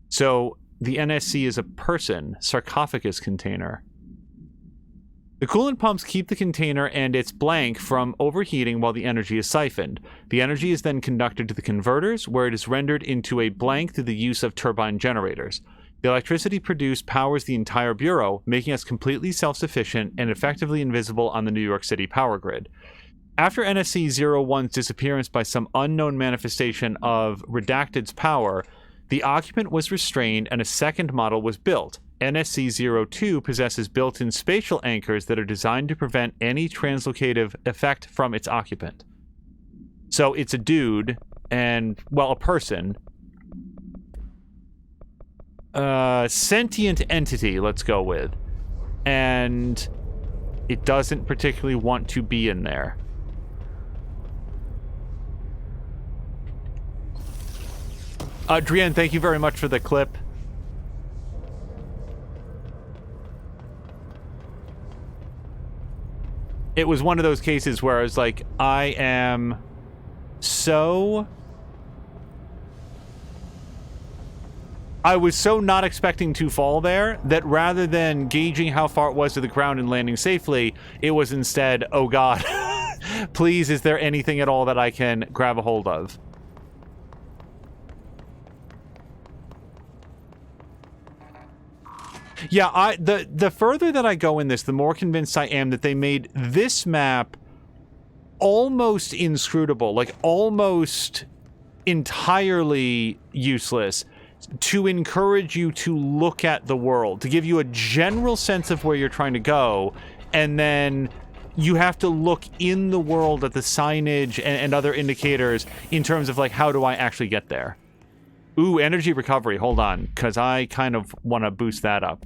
So, the NSC is a person. Sarcophagus container. The coolant pumps keep the container and its blank from overheating while the energy is siphoned. The energy is then conducted to the converters, where it is rendered into a blank through the use of turbine generators. The electricity produced powers the entire bureau, making us completely self-sufficient and effectively invisible on the New York City power grid. After NSC-01's disappearance by some unknown manifestation of Redacted's power, the occupant was restrained and a second model was built. NSC-02 possesses built-in spatial anchors that are designed to prevent any translocative effect from its occupant. So it's a dude and, well, a person. Sentient entity, let's go with. And it doesn't particularly want to be in there. Drian, thank you very much for the clip. It was one of those cases where I was like, I am so... I was so not expecting to fall there that rather than gauging how far it was to the ground and landing safely, it was instead, oh god, please, is there anything at all that I can grab a hold of? Yeah, the further that I go in this, the more convinced I am that they made this map almost inscrutable, like almost entirely useless, to encourage you to look at the world, to give you a general sense of where you're trying to go, and then you have to look in the world at the signage and other indicators in terms of, like, how do I actually get there? Ooh, energy recovery. Hold on, because I kind of want to boost that up.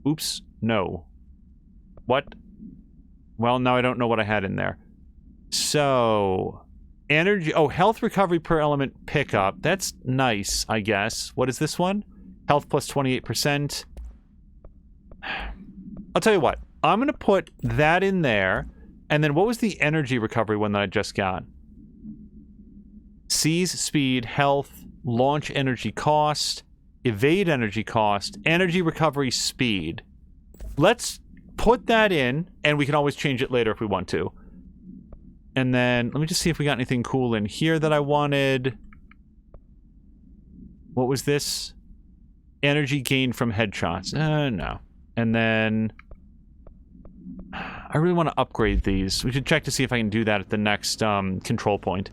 Oops. No. What? Well, now I don't know what I had in there. So, energy... Oh, health recovery per element pickup. That's nice, I guess. What is this one? Health plus 28%. I'll tell you what. I'm going to put that in there. And then what was the energy recovery one that I just got? Seize speed, health, launch energy cost, evade energy cost, energy recovery speed. Let's put that in, and we can always change it later if we want to. And then, let me just see if we got anything cool in here that I wanted. What was this? Energy gained from headshots. No. And then... I really want to upgrade these. We should check to see if I can do that at the next control point.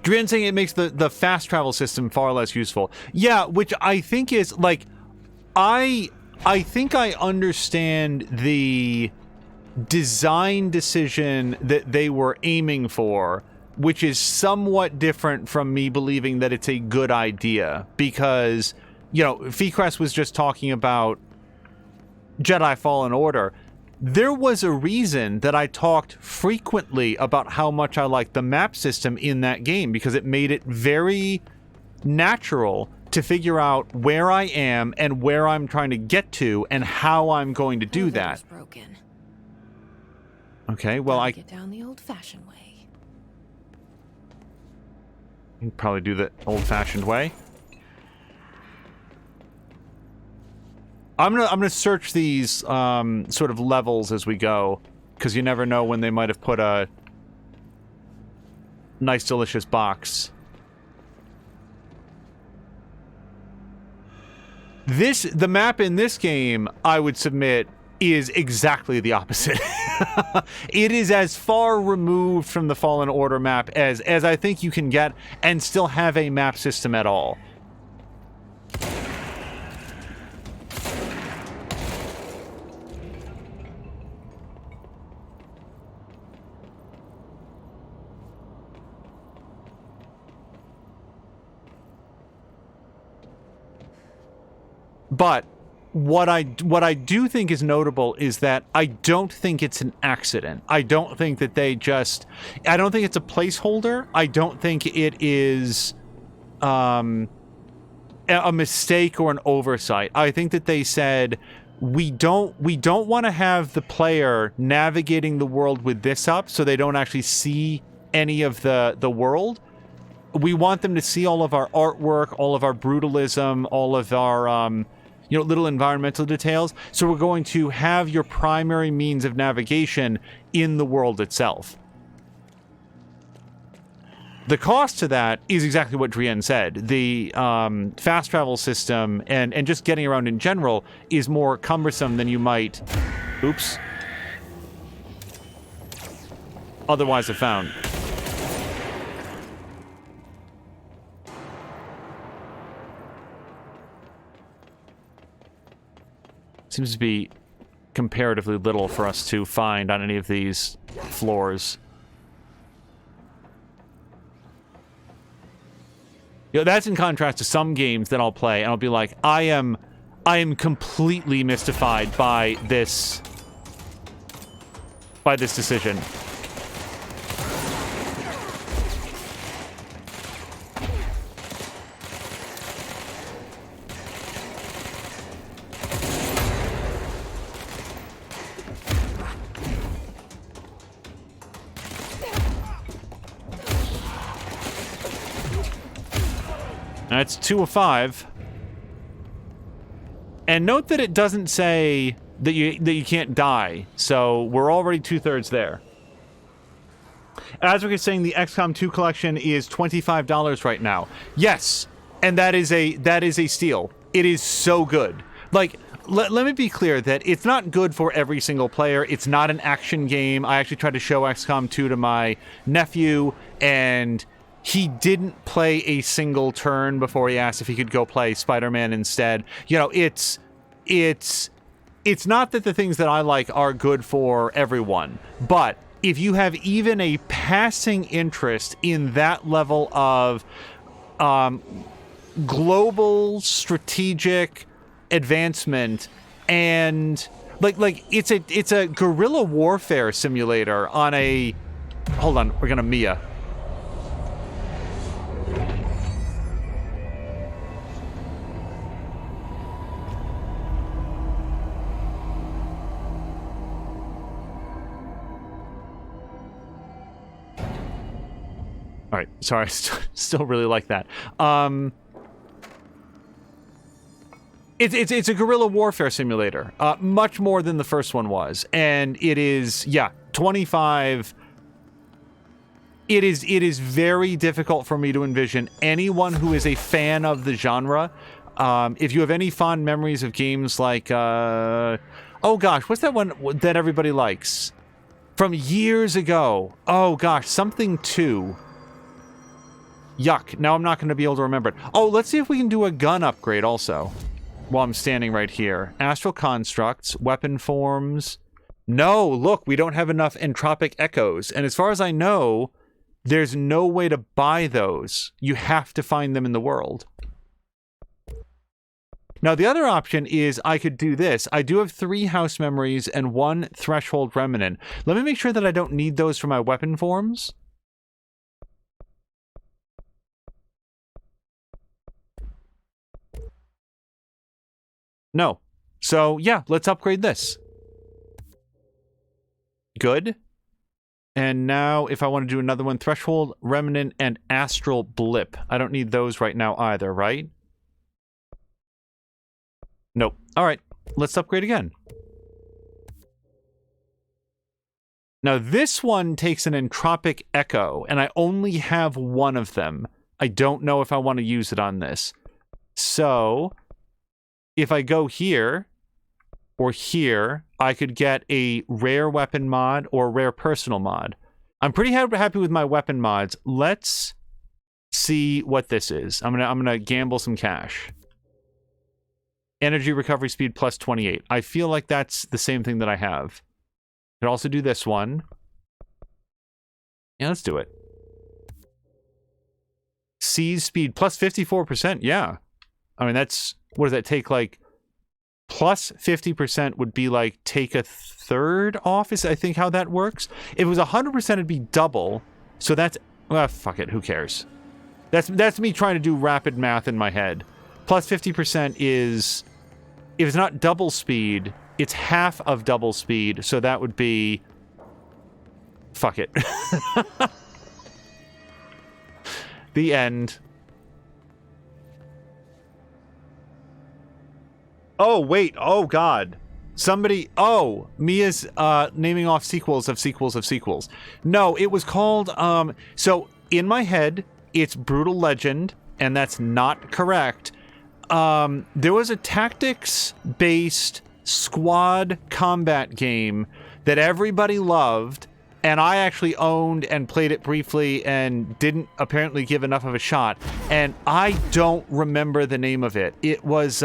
Drian saying it makes the fast travel system far less useful. Yeah, which I think is, like, I think I understand the design decision that they were aiming for, which is somewhat different from me believing that it's a good idea. Because, you know, Feecrest was just talking about Jedi Fallen Order. There was a reason that I talked frequently about how much I liked the map system in that game, because it made it very natural to figure out where I am and where I'm trying to get to and how I'm going to do that. Broken. Okay, well, I get down the old-fashioned way. can probably do the old-fashioned way. I'm gonna search these sort of levels as we go, because you never know when they might have put a nice, delicious box. The map in this game, I would submit, is exactly the opposite. It is as far removed from the Fallen Order map as I think you can get, and still have a map system at all. But what I do think is notable is that I don't think it's an accident. I don't think that they just... I don't think it's a placeholder. I don't think it is a mistake or an oversight. I think that they said, we don't want to have the player navigating the world with this up so they don't actually see any of the world. we want them to see all of our artwork, all of our brutalism, all of our, little environmental details. So we're going to have your primary means of navigation in the world itself. The cost to that is exactly what Drienne said. The fast travel system and just getting around in general is more cumbersome than you might... Oops. Otherwise have found. Seems to be comparatively little for us to find on any of these floors. That's in contrast to some games that I'll play, and I'll be like, I am completely mystified by this decision. That's 2 of 5. And note that it doesn't say that you can't die, so we're already 2/3 there. As we're saying, the XCOM 2 collection is $25 right now. Yes, and that is a steal. It is so good. Like, let me be clear that it's not good for every single player. It's not an action game. I actually tried to show XCOM 2 to my nephew, and he didn't play a single turn before he asked if he could go play Spider-Man instead. It's not that the things that I like are good for everyone, but if you have even a passing interest in that level of global strategic advancement, and like it's a guerrilla warfare simulator on a... Hold on, we're gonna Mia. All right, sorry, I still really like that. It's a guerrilla warfare simulator, much more than the first one was, and it is 25. It is very difficult for me to envision anyone who is a fan of the genre. If you have any fond memories of games like, oh gosh, what's that one that everybody likes from years ago? Oh gosh, something 2. Yuck, now I'm not going to be able to remember it. Oh, let's see if we can do a gun upgrade also while I'm standing right here. Astral constructs, weapon forms. No, look, we don't have enough entropic echoes. And as far as I know, there's no way to buy those. You have to find them in the world. Now, the other option is I could do this. I do have 3 house memories and 1 threshold remnant. Let me make sure that I don't need those for my weapon forms. No. So, yeah, let's upgrade this. Good. And now, if I want to do another one, Threshold, Remnant, and Astral Blip. I don't need those right now either, right? Nope. All right, let's upgrade again. Now, this one takes an entropic echo, and I only have 1 of them. I don't know if I want to use it on this. So, if I go here, or here, I could get a rare weapon mod or rare personal mod. I'm pretty happy with my weapon mods. Let's see what this is. I'm gonna gamble some cash. Energy recovery speed plus 28. I feel like that's the same thing that I have. Could also do this one. Yeah, let's do it. Seize speed plus 54%. Yeah. I mean, that's... What does that take, like... Plus 50% would be, like, take a third off, is I think how that works. If it was 100%, it'd be double. So that's... Well, fuck it. Who cares? That's me trying to do rapid math in my head. Plus 50% is... If it's not double speed, it's half of double speed. So that would be... Fuck it. The end. Oh, wait. Oh, God. Somebody... Oh, Mia's naming off sequels of sequels of sequels. No, it was called... So, in my head, it's Brutal Legend, and that's not correct. There was a tactics-based squad combat game that everybody loved, and I actually owned and played it briefly and didn't apparently give enough of a shot. And I don't remember the name of it. It was,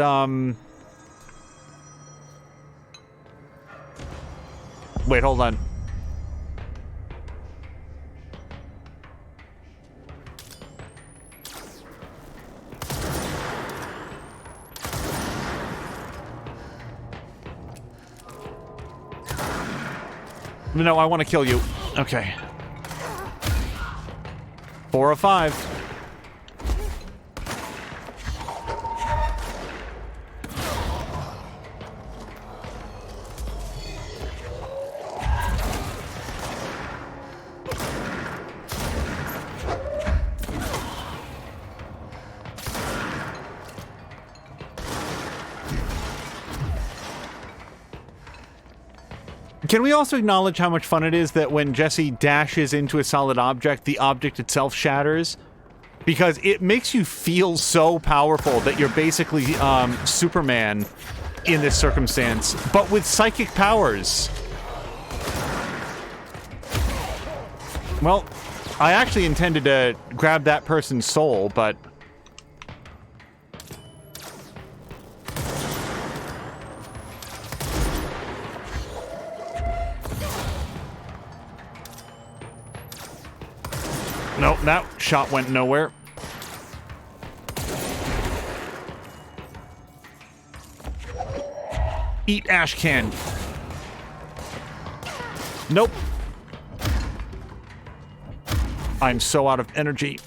Wait, hold on. No, I want to kill you. Okay. 4 of 5. Can we also acknowledge how much fun it is that when Jesse dashes into a solid object, the object itself shatters? Because it makes you feel so powerful that you're basically Superman in this circumstance, but with psychic powers. Well, I actually intended to grab that person's soul, but... Nope, that shot went nowhere. Eat ash can. Nope. I'm so out of energy.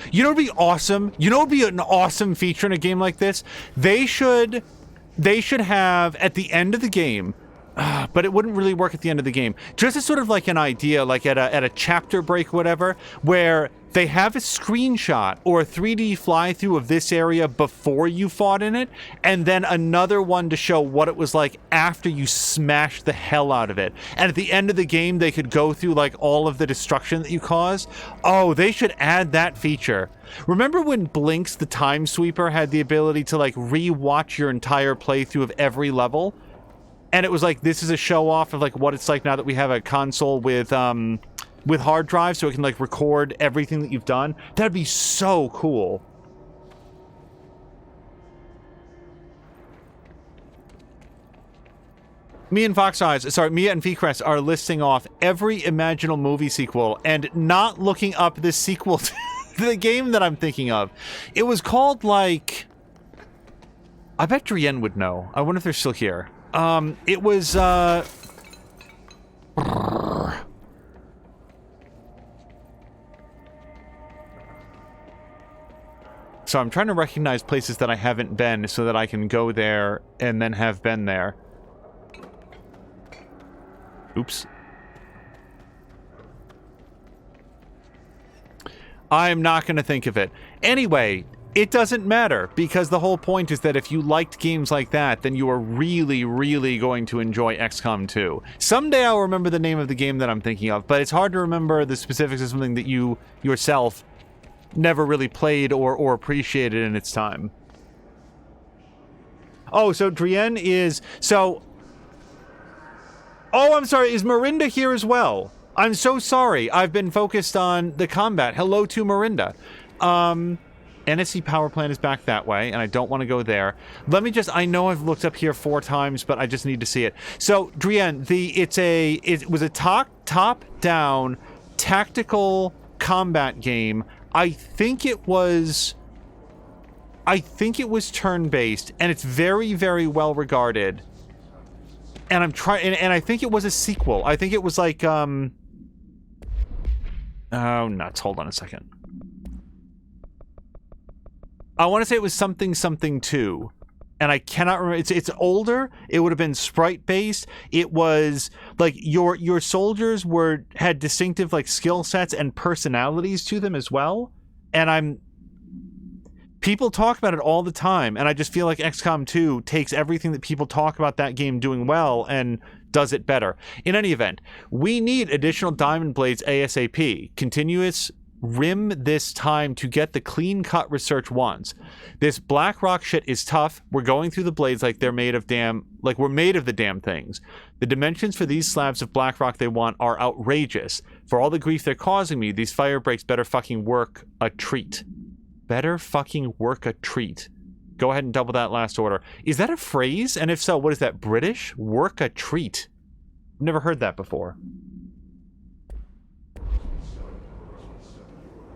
You know what'd be awesome? You know what'd be an awesome feature in a game like this? They should have, at the end of the game, but it wouldn't really work at the end of the game, just as sort of like an idea, like at a chapter break, whatever, where they have a screenshot or a 3D fly-through of this area before you fought in it, and then another one to show what it was like after you smashed the hell out of it. And at the end of the game, they could go through like all of the destruction that you caused. Oh, they should add that feature. Remember when Blinks the Time Sweeper had the ability to like re-watch your entire playthrough of every level? And it was like, this is a show off of like what it's like now that we have a console with hard drives, so it can like record everything that you've done. That'd be so cool. Mia and Feecrest are listing off every imaginable movie sequel and not looking up this sequel to the game that I'm thinking of. It was called like... I bet Drienne would know. I wonder if they're still here. It was, So I'm trying to recognize places that I haven't been so that I can go there and then have been there. Oops. I'm not going to think of it. Anyway, it doesn't matter, because the whole point is that if you liked games like that, then you are really, really going to enjoy XCOM 2. Someday I'll remember the name of the game that I'm thinking of, but it's hard to remember the specifics of something that you yourself never really played or appreciated in its time. Oh, so Drienne is... So... Oh, I'm sorry, is Marinda here as well? I'm so sorry. I've been focused on the combat. Hello to Marinda. NSC power plant is back that way, and I don't want to go there. Let me just... I know I've looked up here 4 times, but I just need to see it. So, Drienne, it was a top-down tactical combat game. I think it was turn-based, and it's very, very well regarded. And I'm trying, and I think it was a sequel. I think it was like, oh, nuts. Hold on a second. I want to say it was something 2. And I cannot remember. It's older. It would have been sprite based. It was like your soldiers had distinctive like skill sets and personalities to them as well. And people talk about it all the time, and I just feel like XCOM 2 takes everything that people talk about that game doing well and does it better. In any event, we need additional diamond blades ASAP. Continuous rim this time to get the clean-cut research ones. This black rock shit is tough. We're going through the blades like we're made of the damn things. The dimensions for these slabs of black rock they want are outrageous. For all the grief they're causing me, these fire breaks better fucking work a treat. Better fucking work a treat. Go ahead and double that last order. Is that a phrase? And if so, what is that, British? Work a treat. Never heard that before.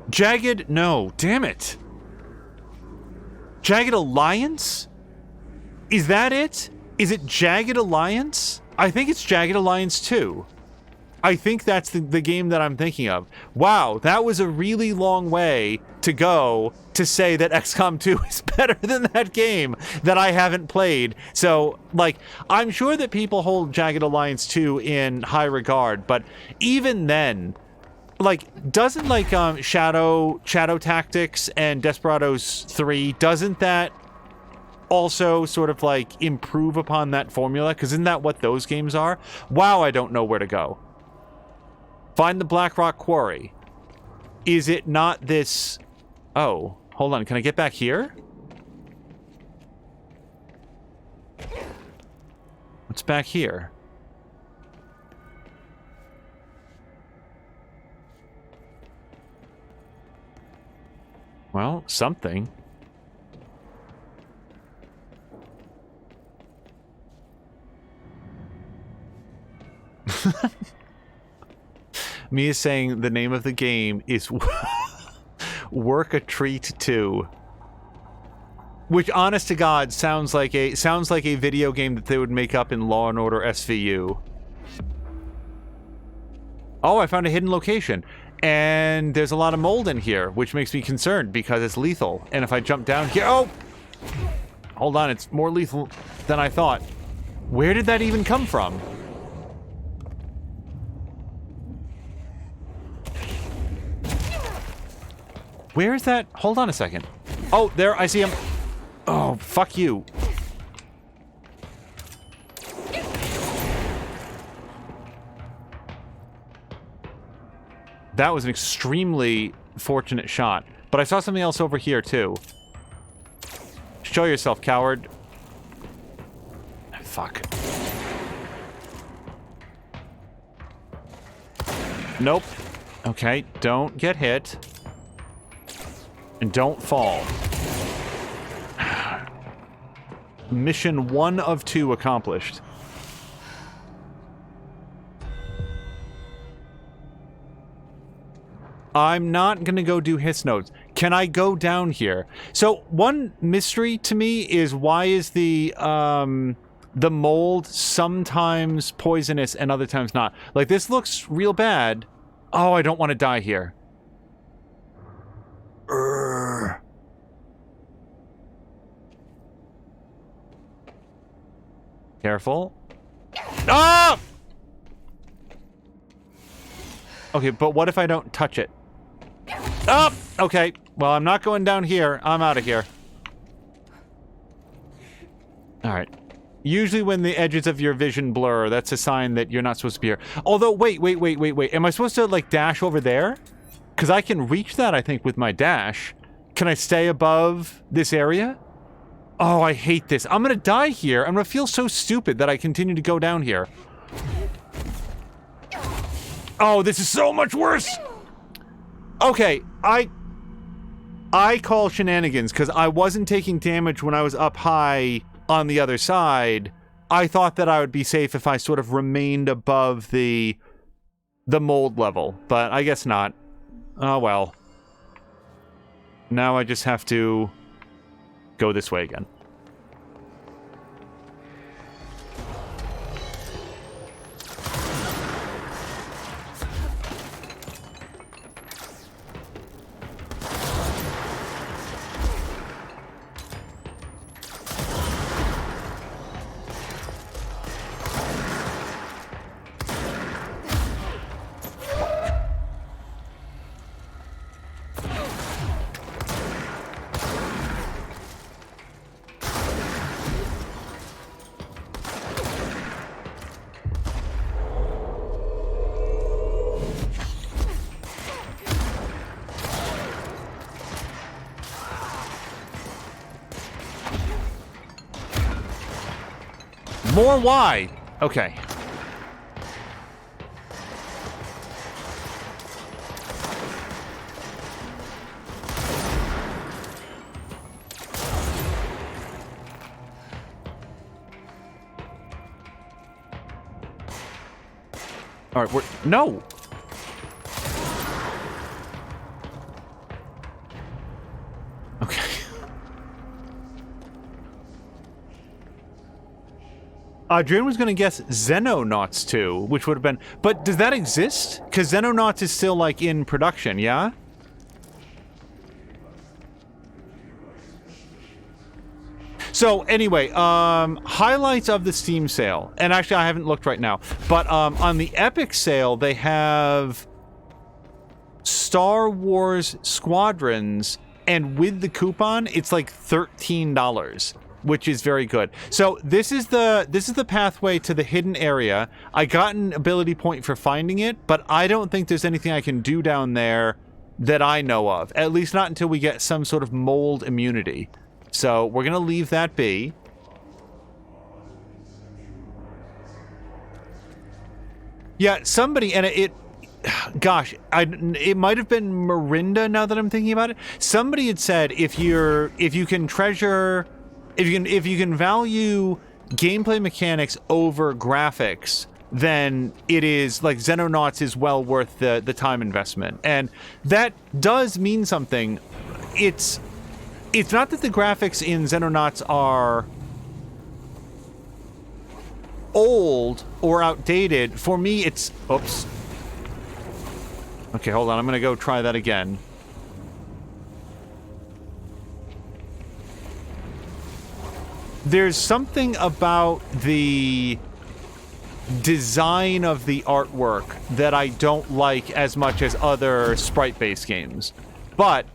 Jagged? No. Damn it. Jagged Alliance? Is that it? Is it Jagged Alliance? I think it's Jagged Alliance 2. I think that's the game that I'm thinking of. Wow, that was a really long way to go to say that XCOM 2 is better than that game that I haven't played. So, like, I'm sure that people hold Jagged Alliance 2 in high regard, but even then, like, doesn't, like, Shadow Tactics and Desperados 3, doesn't that also sort of, like, improve upon that formula? Because isn't that what those games are? Wow, I don't know where to go. Find the Black Rock Quarry. Is it not this... Oh, hold on. Can I get back here? What's back here? Well, something. Mia saying the name of the game is Work a Treat 2. Which, honest to God, sounds like a video game that they would make up in Law & Order SVU. Oh, I found a hidden location. And there's a lot of mold in here, which makes me concerned because it's lethal. And if I jump down here... Oh! Hold on, it's more lethal than I thought. Where did that even come from? Where is that? Hold on a second. Oh, there, I see him. Oh, fuck you. That was an extremely fortunate shot. But I saw something else over here, too. Show yourself, coward. Fuck. Nope. Okay, don't get hit. And don't fall. Mission 1 of 2 accomplished. I'm not gonna go do hiss notes. Can I go down here? So one mystery to me is why is the mold sometimes poisonous and other times not? Like, this looks real bad. Oh, I don't want to die here. Careful. Ah! Okay, but what if I don't touch it? Oh! Okay. Well, I'm not going down here. I'm out of here. Alright. Usually when the edges of your vision blur, that's a sign that you're not supposed to be here. Although, wait. Am I supposed to, like, dash over there? Because I can reach that, I think, with my dash. Can I stay above this area? Oh, I hate this. I'm gonna die here. I'm gonna feel so stupid that I continue to go down here. Oh, this is so much worse! Okay, I call shenanigans, because I wasn't taking damage when I was up high on the other side. I thought that I would be safe if I sort of remained above the mold level, but I guess not. Oh, well. Now I just have to go this way again. More wide. Okay. All right, no. Okay. Adrian was going to guess Xenonauts 2, which would have been... But does that exist? Because Xenonauts is still, like, in production, yeah? So, anyway, highlights of the Steam sale. And actually, I haven't looked right now. But on the Epic sale, they have Star Wars Squadrons, and with the coupon, it's like $13. Which is very good. So this is the pathway to the hidden area. I got an ability point for finding it, but I don't think there's anything I can do down there that I know of. At least not until we get some sort of mold immunity. So we're gonna leave that be. Yeah, somebody, and gosh, it might have been Mirinda now that I'm thinking about it. Somebody had said if you can value gameplay mechanics over graphics, then it is like Xenonauts is well worth the time investment. And that does mean something. It's not that the graphics in Xenonauts are old or outdated. For me, it's... Oops. Okay, hold on. I'm going to go try that again. There's something about the design of the artwork that I don't like as much as other sprite-based games. But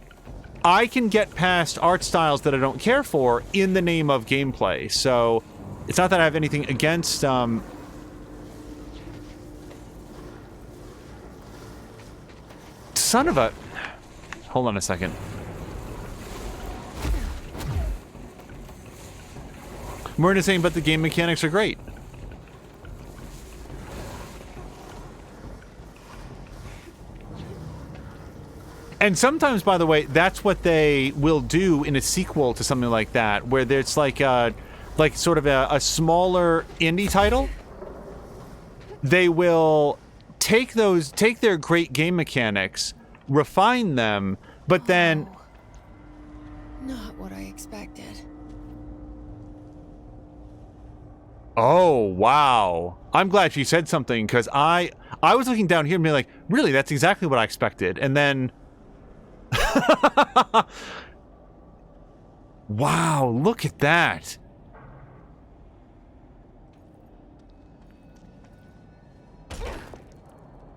I can get past art styles that I don't care for in the name of gameplay. So it's not that I have anything against... Son of a... Hold on a second. Myrna's saying, but the game mechanics are great. And sometimes, by the way, that's what they will do in a sequel to something like that, where there's like sort of a smaller indie title. They will take their great game mechanics, refine them, but then... Not what I expected. Oh, wow. I'm glad she said something, because I was looking down here and being like, really, that's exactly what I expected. And then... Wow, look at that.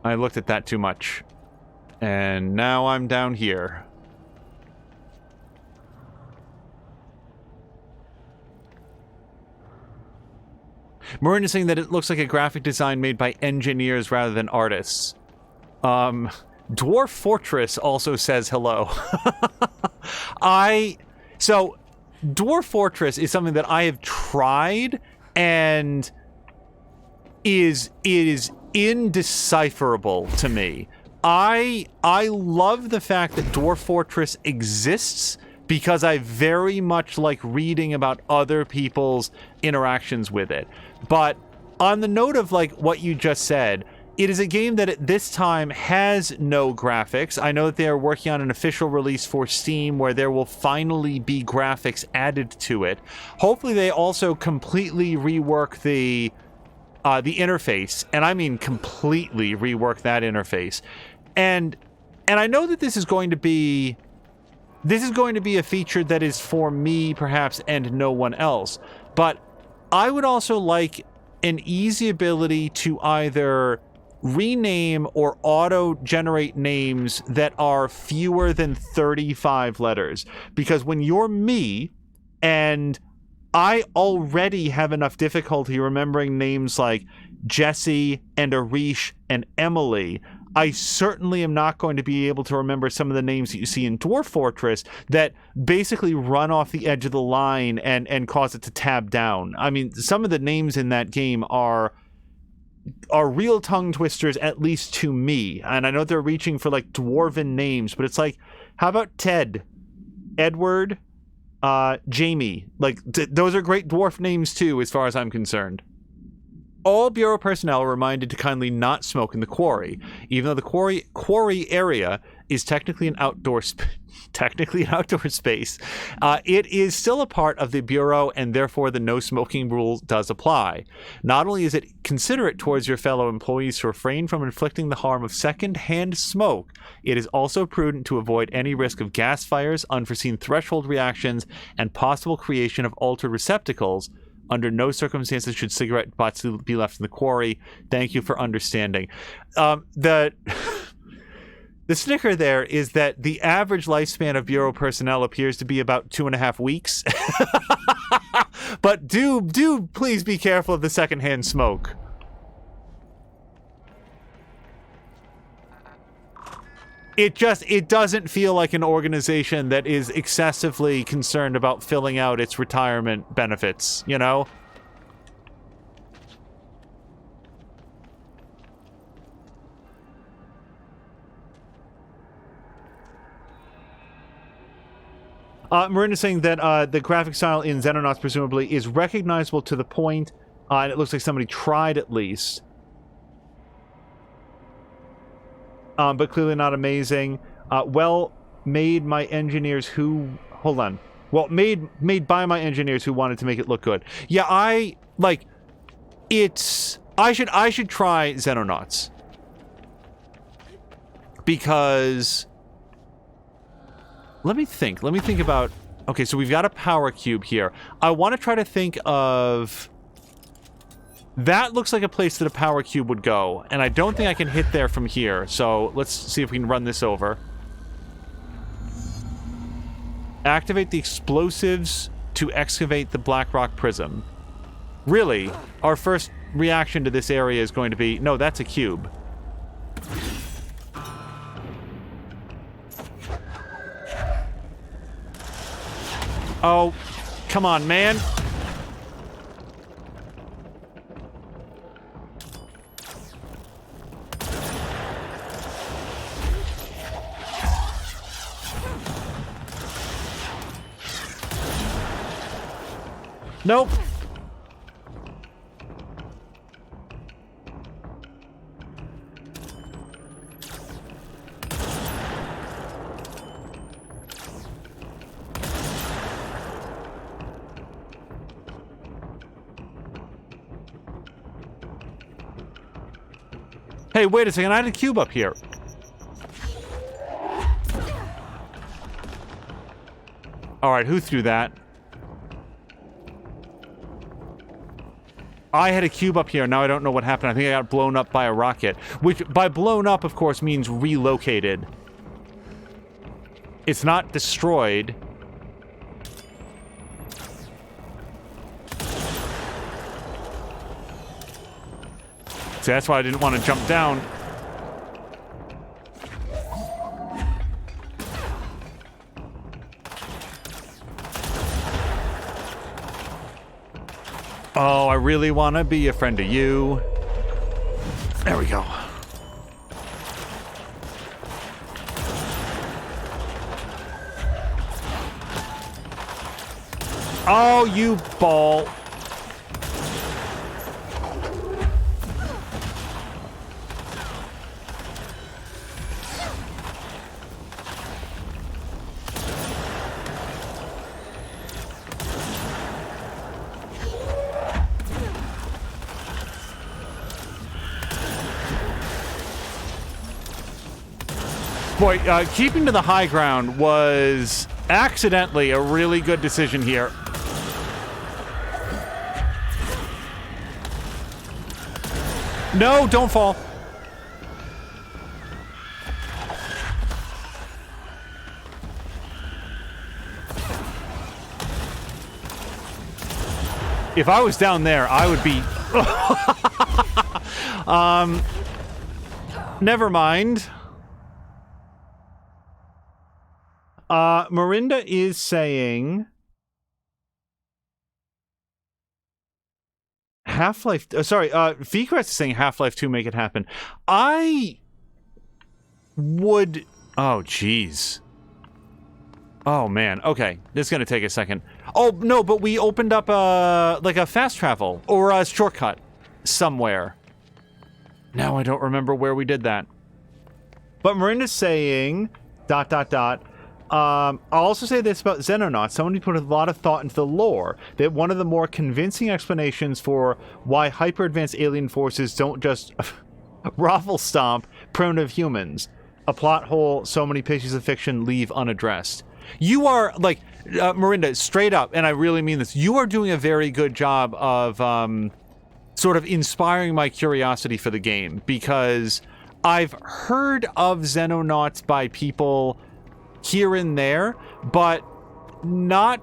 I looked at that too much. And now I'm down here. Marin is saying that it looks like a graphic design made by engineers rather than artists. Dwarf Fortress also says hello. So, Dwarf Fortress is something that I have tried and is indecipherable to me. I love the fact that Dwarf Fortress exists because I very much like reading about other people's interactions with it. But on the note of like what you just said, it is a game that at this time has no graphics. I know that they are working on an official release for Steam where there will finally be graphics added to it. Hopefully they also completely rework the interface, and I mean completely rework that interface. And I know that this is going to be a feature that is for me perhaps and no one else. But I would also like an easy ability to either rename or auto-generate names that are fewer than 35 letters. Because when you're me, and I already have enough difficulty remembering names like Jesse and Arish and Emily, I certainly am not going to be able to remember some of the names that you see in Dwarf Fortress that basically run off the edge of the line and cause it to tab down. I mean, some of the names in that game are real tongue twisters, at least to me. And I know they're reaching for like dwarven names, but it's like, how about Ted, Edward, Jamie? Like, those are great dwarf names too, as far as I'm concerned. All Bureau personnel are reminded to kindly not smoke in the quarry, even though the quarry area is technically an outdoor space. It is still a part of the Bureau, and therefore the no smoking rule does apply. Not only is it considerate towards your fellow employees to refrain from inflicting the harm of second-hand smoke, it is also prudent to avoid any risk of gas fires, unforeseen threshold reactions, and possible creation of altered receptacles. Under no circumstances should cigarette butts be left in the quarry. Thank you for understanding. The sticker there is that the average lifespan of Bureau personnel appears to be about 2.5 weeks. But do please be careful of the secondhand smoke. It doesn't feel like an organization that is excessively concerned about filling out its retirement benefits, you know? Marinda's saying that the graphic style in Xenonauts presumably is recognizable to the point, and it looks like somebody tried at least. But clearly not amazing. Well made by my engineers who made by my engineers who wanted to make it look good. Yeah, I should try Xenonauts. Because let me think about, okay, so we've got a power cube here. I want to try to think of, that looks like a place that a power cube would go, and I don't think I can hit there from here, so let's see if we can run this over. Activate the explosives to excavate the black rock prism. Really? Our first reaction to this area is going to be, no, that's a cube. Oh, come on, man. Nope. Hey, wait a second, I had a cube up here. Alright, who threw that? I had a cube up here, now I don't know what happened. I think I got blown up by a rocket. Which, by blown up, of course, means relocated. It's not destroyed. See, that's why I didn't want to jump down. Oh, I really want to be a friend to you. There we go. Oh, you ball. Boy, keeping to the high ground was accidentally a really good decision here. No, don't fall. If I was down there, I would be... Never mind. Marinda is saying Half-Life... sorry, VCrest is saying Half-Life 2 make it happen. I would... Oh, jeez. Oh, man. Okay, this is going to take a second. Oh, no, but we opened up, like a fast travel or a shortcut somewhere. Now I don't remember where we did that. But Marinda's saying... ... I'll also say this about Xenonauts. Someone who put a lot of thought into the lore. That one of the more convincing explanations for why hyper-advanced alien forces don't just raffle stomp primitive humans. A plot hole so many pieces of fiction leave unaddressed. You are, like, Marinda, straight up, and I really mean this, you are doing a very good job of, sort of inspiring my curiosity for the game. Because I've heard of Xenonauts by people... here and there, but not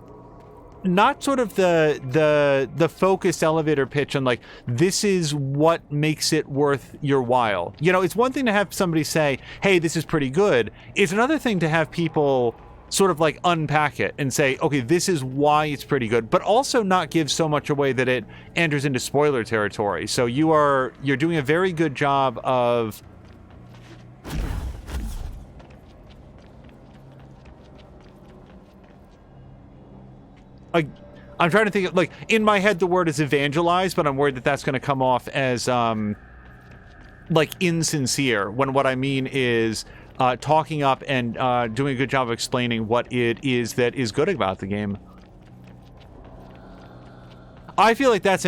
sort of the focused elevator pitch on like, this is what makes it worth your while. You know, it's one thing to have somebody say, hey, this is pretty good. It's another thing to have people sort of like unpack it and say, okay, this is why it's pretty good, but also not give so much away that it enters into spoiler territory. So you're doing a very good job of I'm trying to think of, like, in my head the word is evangelize, but I'm worried that that's going to come off as, like, insincere, when what I mean is talking up and doing a good job of explaining what it is that is good about the game. I feel like that's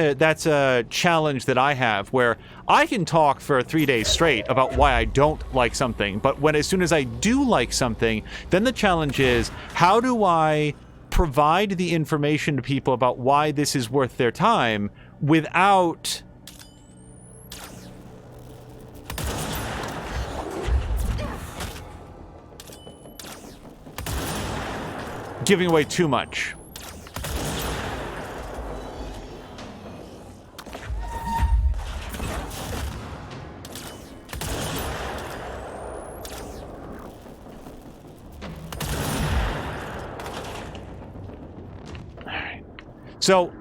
a challenge that I have, where I can talk for 3 days straight about why I don't like something, but as soon as I do like something, then the challenge is, how do I provide the information to people about why this is worth their time without giving away too much. So,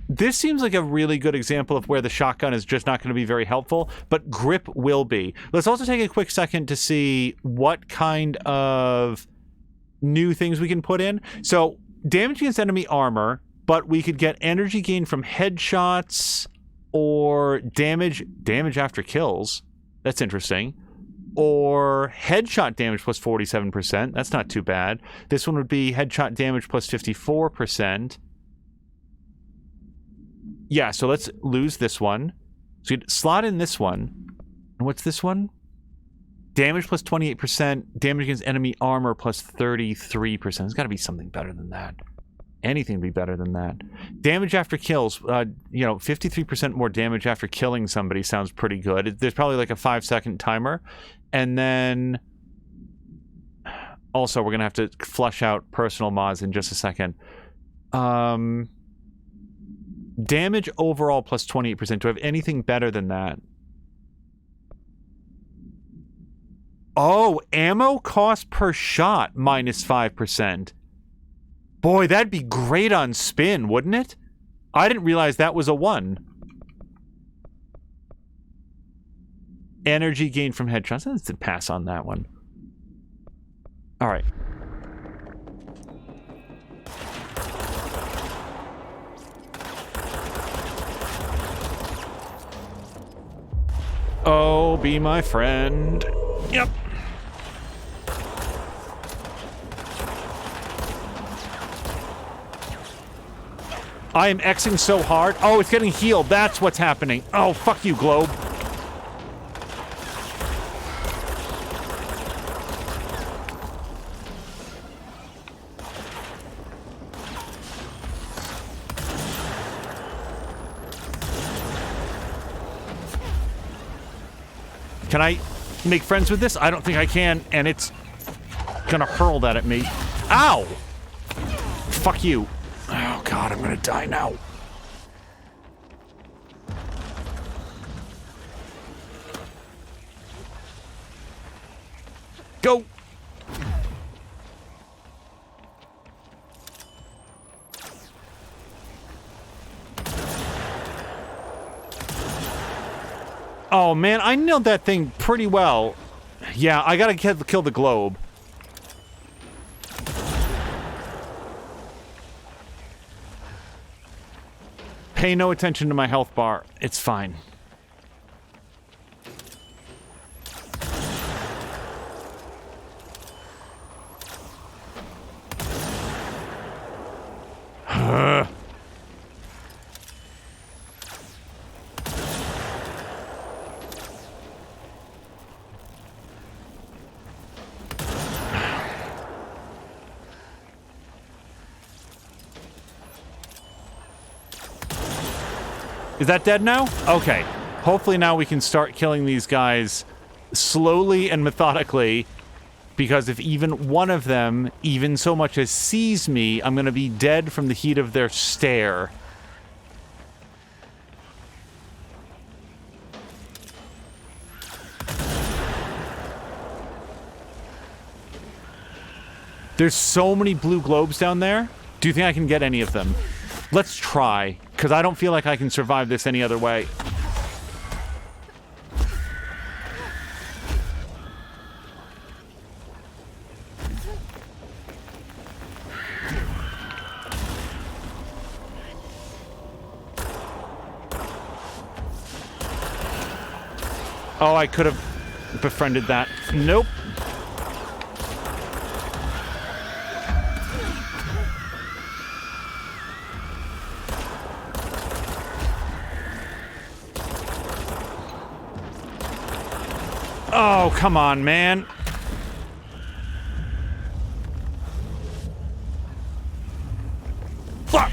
this seems like a really good example of where the shotgun is just not going to be very helpful, but grip will be. Let's also take a quick second to see what kind of new things we can put in. So, damage against enemy armor, but we could get energy gain from headshots or damage after kills. That's interesting. Or headshot damage plus 47%. That's not too bad. This one would be headshot damage plus 54%. Yeah, so let's lose this one. So you'd slot in this one. And what's this one? Damage plus 28%. Damage against enemy armor plus 33%. There's got to be something better than that. Anything would be better than that. Damage after kills. 53% more damage after killing somebody sounds pretty good. There's probably like a 5-second timer. And then... also, we're going to have to flush out personal mods in just a second. Damage overall plus 28%. Do I have anything better than that? Oh, ammo cost per shot minus 5%. Boy, that'd be great on spin, wouldn't it? I didn't realize that was a 1. Energy gain from headshots. Let's pass on that one. All right. Oh, be my friend. Yep. I am Xing so hard. Oh, it's getting healed. That's what's happening. Oh, fuck you, Globe. Can I make friends with this? I don't think I can, and it's gonna hurl that at me. Ow! Fuck you. Oh god, I'm gonna die now. Go! Oh, man, I nailed that thing pretty well. Yeah, I gotta kill the globe. Pay no attention to my health bar. It's fine. Is that dead now? Okay. Hopefully now we can start killing these guys slowly and methodically, because if even one of them even so much as sees me, I'm gonna be dead from the heat of their stare. There's so many blue globes down there. Do you think I can get any of them? Let's try, because I don't feel like I can survive this any other way. Oh, I could have befriended that. Nope. Oh, come on, man. Fuck!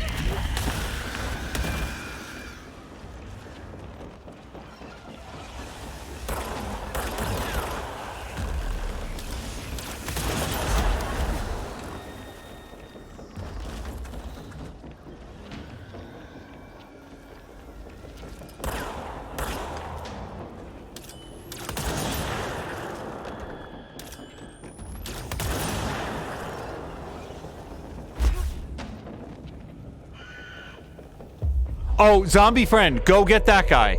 Oh, zombie friend, go get that guy.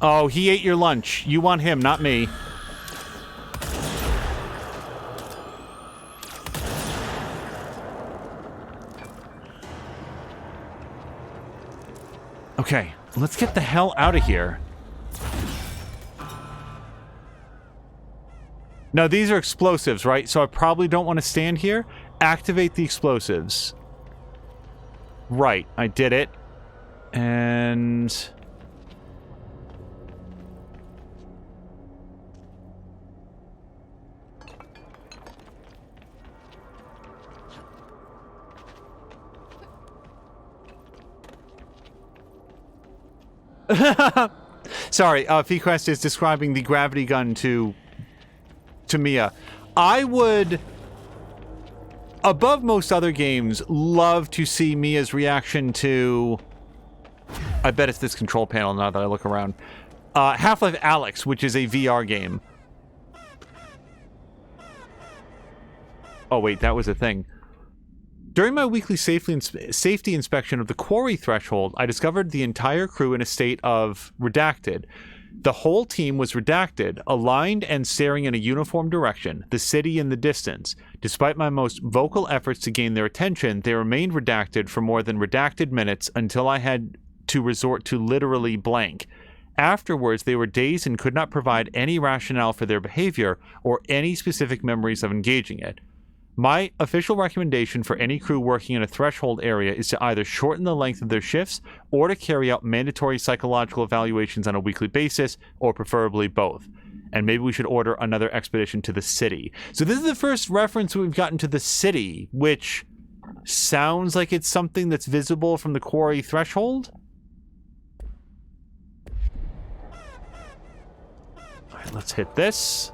Oh, he ate your lunch. You want him, not me. Okay, let's get the hell out of here. Now, these are explosives, right? So I probably don't want to stand here. Activate the explosives. Right, I did it. And... Sorry, Fequest is describing the gravity gun to Mia. I would, above most other games, love to see Mia's reaction to... I bet it's this control panel now that I look around. Half-Life Alyx, which is a VR game. Oh, wait, that was a thing. During my weekly safety inspection of the quarry threshold, I discovered the entire crew in a state of redacted. The whole team was redacted, aligned and staring in a uniform direction, the city in the distance. Despite my most vocal efforts to gain their attention, they remained redacted for more than redacted minutes until I had to resort to literally blank. Afterwards, they were dazed and could not provide any rationale for their behavior or any specific memories of engaging it. My official recommendation for any crew working in a threshold area is to either shorten the length of their shifts or to carry out mandatory psychological evaluations on a weekly basis, or preferably both. And maybe we should order another expedition to the city. So this is the first reference we've gotten to the city, which sounds like it's something that's visible from the quarry threshold. All right, let's hit this.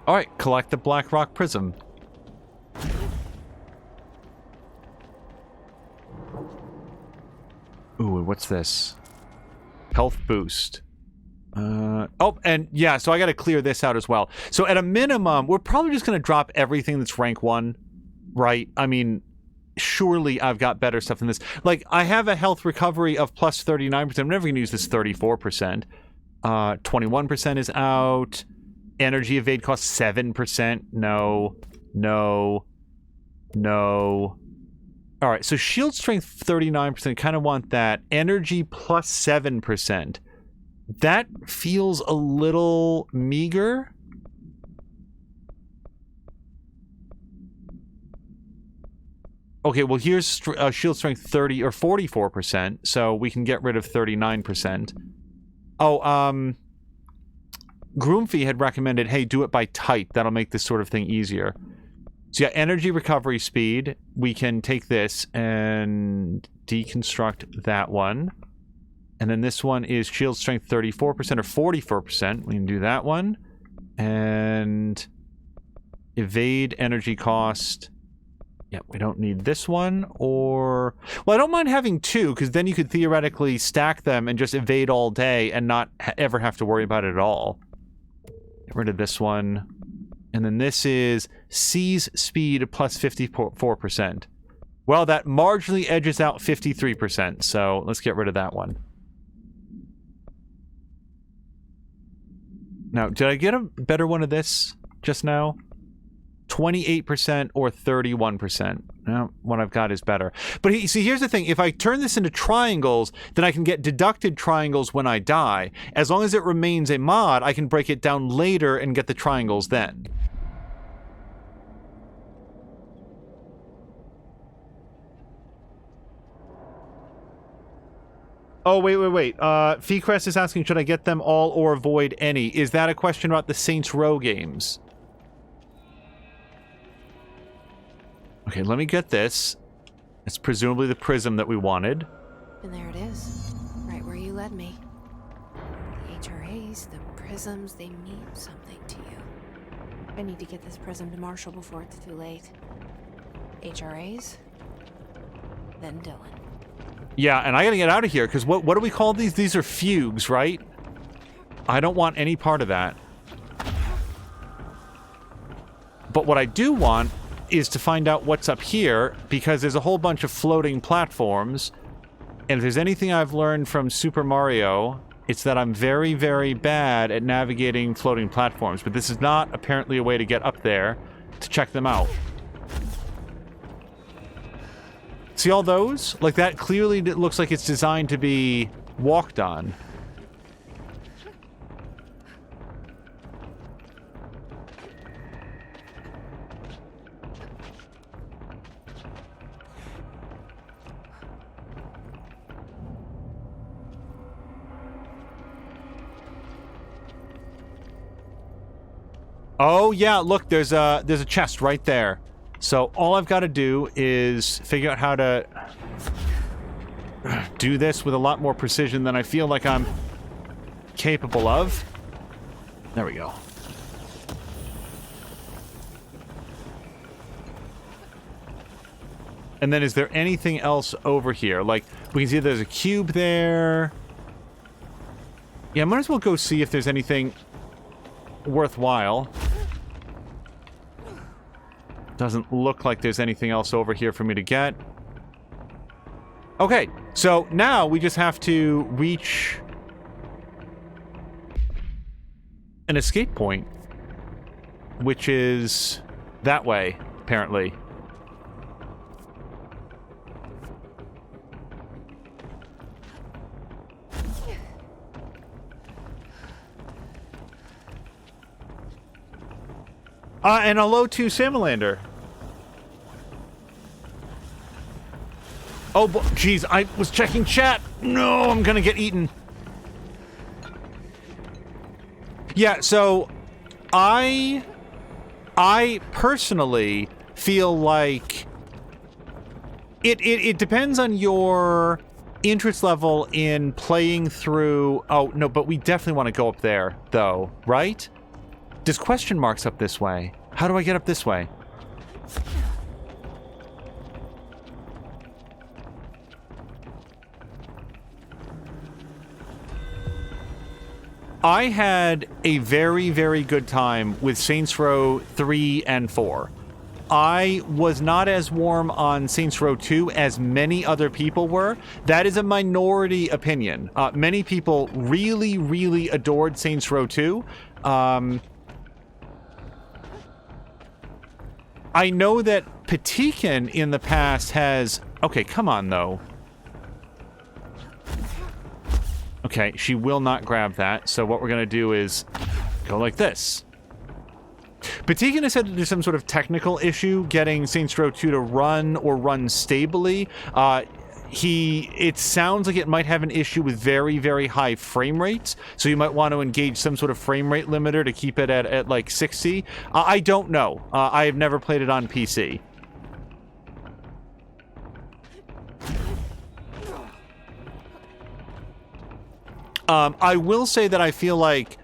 All right, collect the Black Rock Prism. what's this? Health boost. Oh, and yeah, so I got to clear this out as well. So at a minimum, we're probably just going to drop everything that's rank 1, right? I mean, surely I've got better stuff than this. Like, I have a health recovery of plus 39%. I'm never going to use this 34%. 21% is out. Energy evade cost 7%. No. No. No. All right, so shield strength 39%. Kind of want that. Energy plus 7%. That feels a little meager. Okay, well, here's shield strength 30 or 44%, so we can get rid of 39%. Oh, Groomfee had recommended, hey, do it by type. That'll make this sort of thing easier. So yeah, energy recovery speed. We can take this and deconstruct that one. And then this one is shield strength 34% or 44%. We can do that one. And evade energy cost. Yeah, we don't need this one. Or... well, I don't mind having 2, because then you could theoretically stack them and just evade all day and not ever have to worry about it at all. Get rid of this one. And then this is seize speed plus 54%. Well, that marginally edges out 53%, so let's get rid of that one. Now, did I get a better one of this just now? 28% or 31%. No, what I've got is better. But see, here's the thing. If I turn this into triangles, then I can get deducted triangles when I die. As long as it remains a mod, I can break it down later and get the triangles then. Oh, wait. Feecrest is asking, should I get them all or avoid any? Is that a question about the Saints Row games? Okay, let me get this. It's presumably the prism that we wanted. And there it is. Right where you led me. The HRAs, the prisms, they mean something to you. I need to get this prism to Marshall before it's too late. HRAs, then Dylan. Yeah, and I gotta get out of here, because what do we call these? These are fugues, right? I don't want any part of that. But what I do want is to find out what's up here, because there's a whole bunch of floating platforms, and if there's anything I've learned from Super Mario, it's that I'm very, very bad at navigating floating platforms, but this is not apparently a way to get up there to check them out. See all those? Like, that clearly looks like it's designed to be walked on. Oh, yeah, look, there's a chest right there. So all I've got to do is figure out how to do this with a lot more precision than I feel like I'm capable of. There we go. And then is there anything else over here? Like, we can see there's a cube there. Yeah, I might as well go see if there's anything worthwhile. Doesn't look like there's anything else over here for me to get. Okay, so now we just have to reach an escape point, which is that way, apparently. And hello to Salamander. Oh, jeez, I was checking chat. No, I'm gonna get eaten. Yeah, so I personally feel like it depends on your interest level in playing through. Oh, no, but we definitely want to go up there, though, right? There's question marks up this way. How do I get up this way? I had a very, very good time with Saints Row 3 and 4. I was not as warm on Saints Row 2 as many other people were. That is a minority opinion. Many people really, really adored Saints Row 2. I know that Patikin in the past has... Okay, come on, though. Okay, she will not grab that, so what we're going to do is go like this. Patikin has said that there's some sort of technical issue getting Saints Row 2 to run or run stably. It sounds like it might have an issue with very, very high frame rates, so you might want to engage some sort of frame rate limiter to keep it at like 60. I don't know. I have never played it on PC. I will say that I feel like,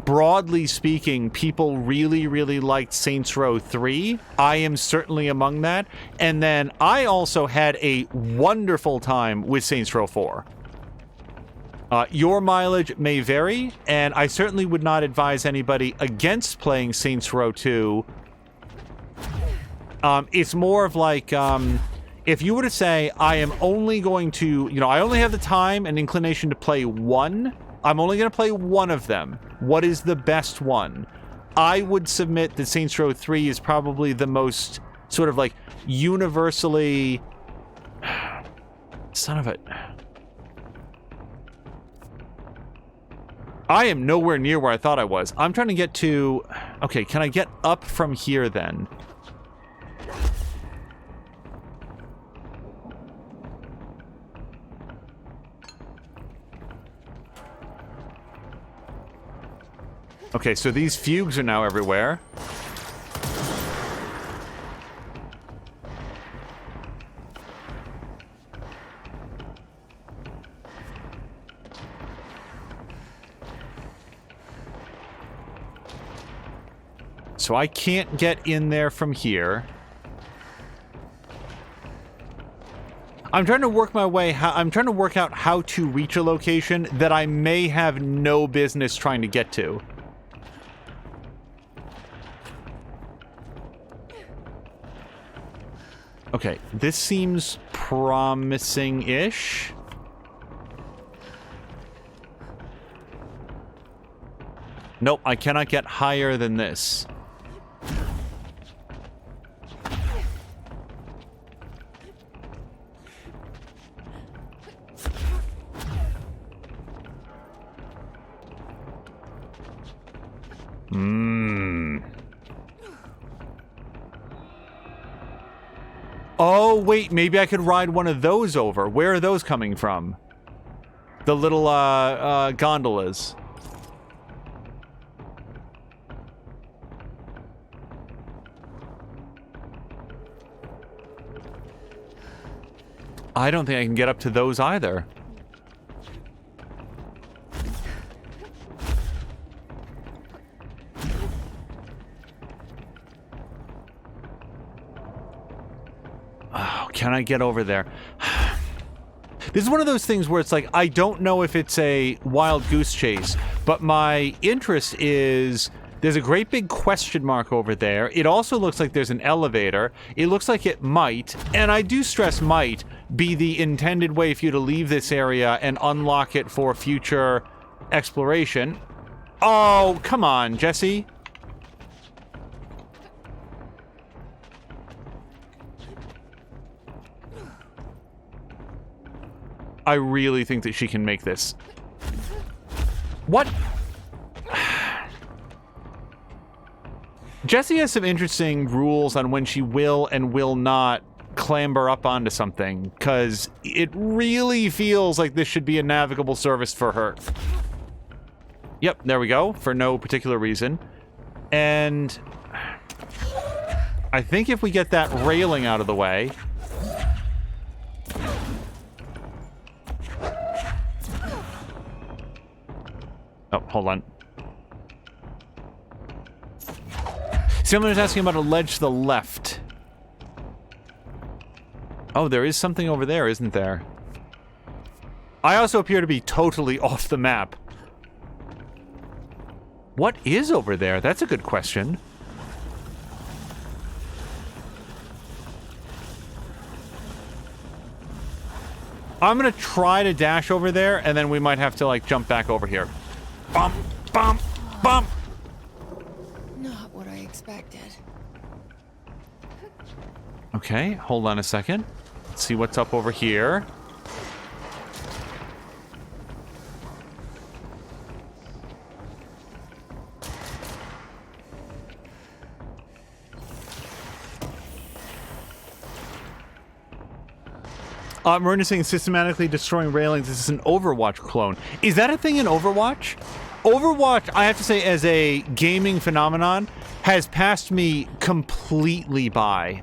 broadly speaking, people really, really liked Saints Row 3. I am certainly among that. And then I also had a wonderful time with Saints Row 4. Your mileage may vary, and I certainly would not advise anybody against playing Saints Row 2. It's more of like, if you were to say, I am only going to, I only have the time and inclination to play one, I'm only going to play one of them. What is the best one? I would submit that Saints Row 3 is probably the most sort of like universally... Son of it. I am nowhere near where I thought I was. I'm trying to get to... Okay, can I get up from here then? Okay, so these fugues are now everywhere. So I can't get in there from here. I'm trying to work my way. I'm trying to work out how to reach a location that I may have no business trying to get to. Okay, this seems promising-ish. Nope, I cannot get higher than this. Oh, wait, maybe I could ride one of those over. Where are those coming from? The little, gondolas. I don't think I can get up to those either. Can I get over there? This is one of those things where it's like, I don't know if it's a wild goose chase, but my interest is... There's a great big question mark over there. It also looks like there's an elevator. It looks like it might, and I do stress might, be the intended way for you to leave this area and unlock it for future exploration. Oh, come on, Jesse. I really think that she can make this. What? Jessie has some interesting rules on when she will and will not clamber up onto something, because it really feels like this should be a navigable service for her. Yep, there we go, for no particular reason. And I think if we get that railing out of the way... Oh, hold on. Someone's asking about a ledge to the left. Oh, there is something over there, isn't there? I also appear to be totally off the map. What is over there? That's a good question. I'm gonna try to dash over there, and then we might have to, like, jump back over here. Bump, bump, bump! Not what I expected. Okay, hold on a second. Let's see what's up over here. Marina saying systematically destroying railings. This is an Overwatch clone. Is that a thing in Overwatch? Overwatch, I have to say, as a gaming phenomenon, has passed me completely by.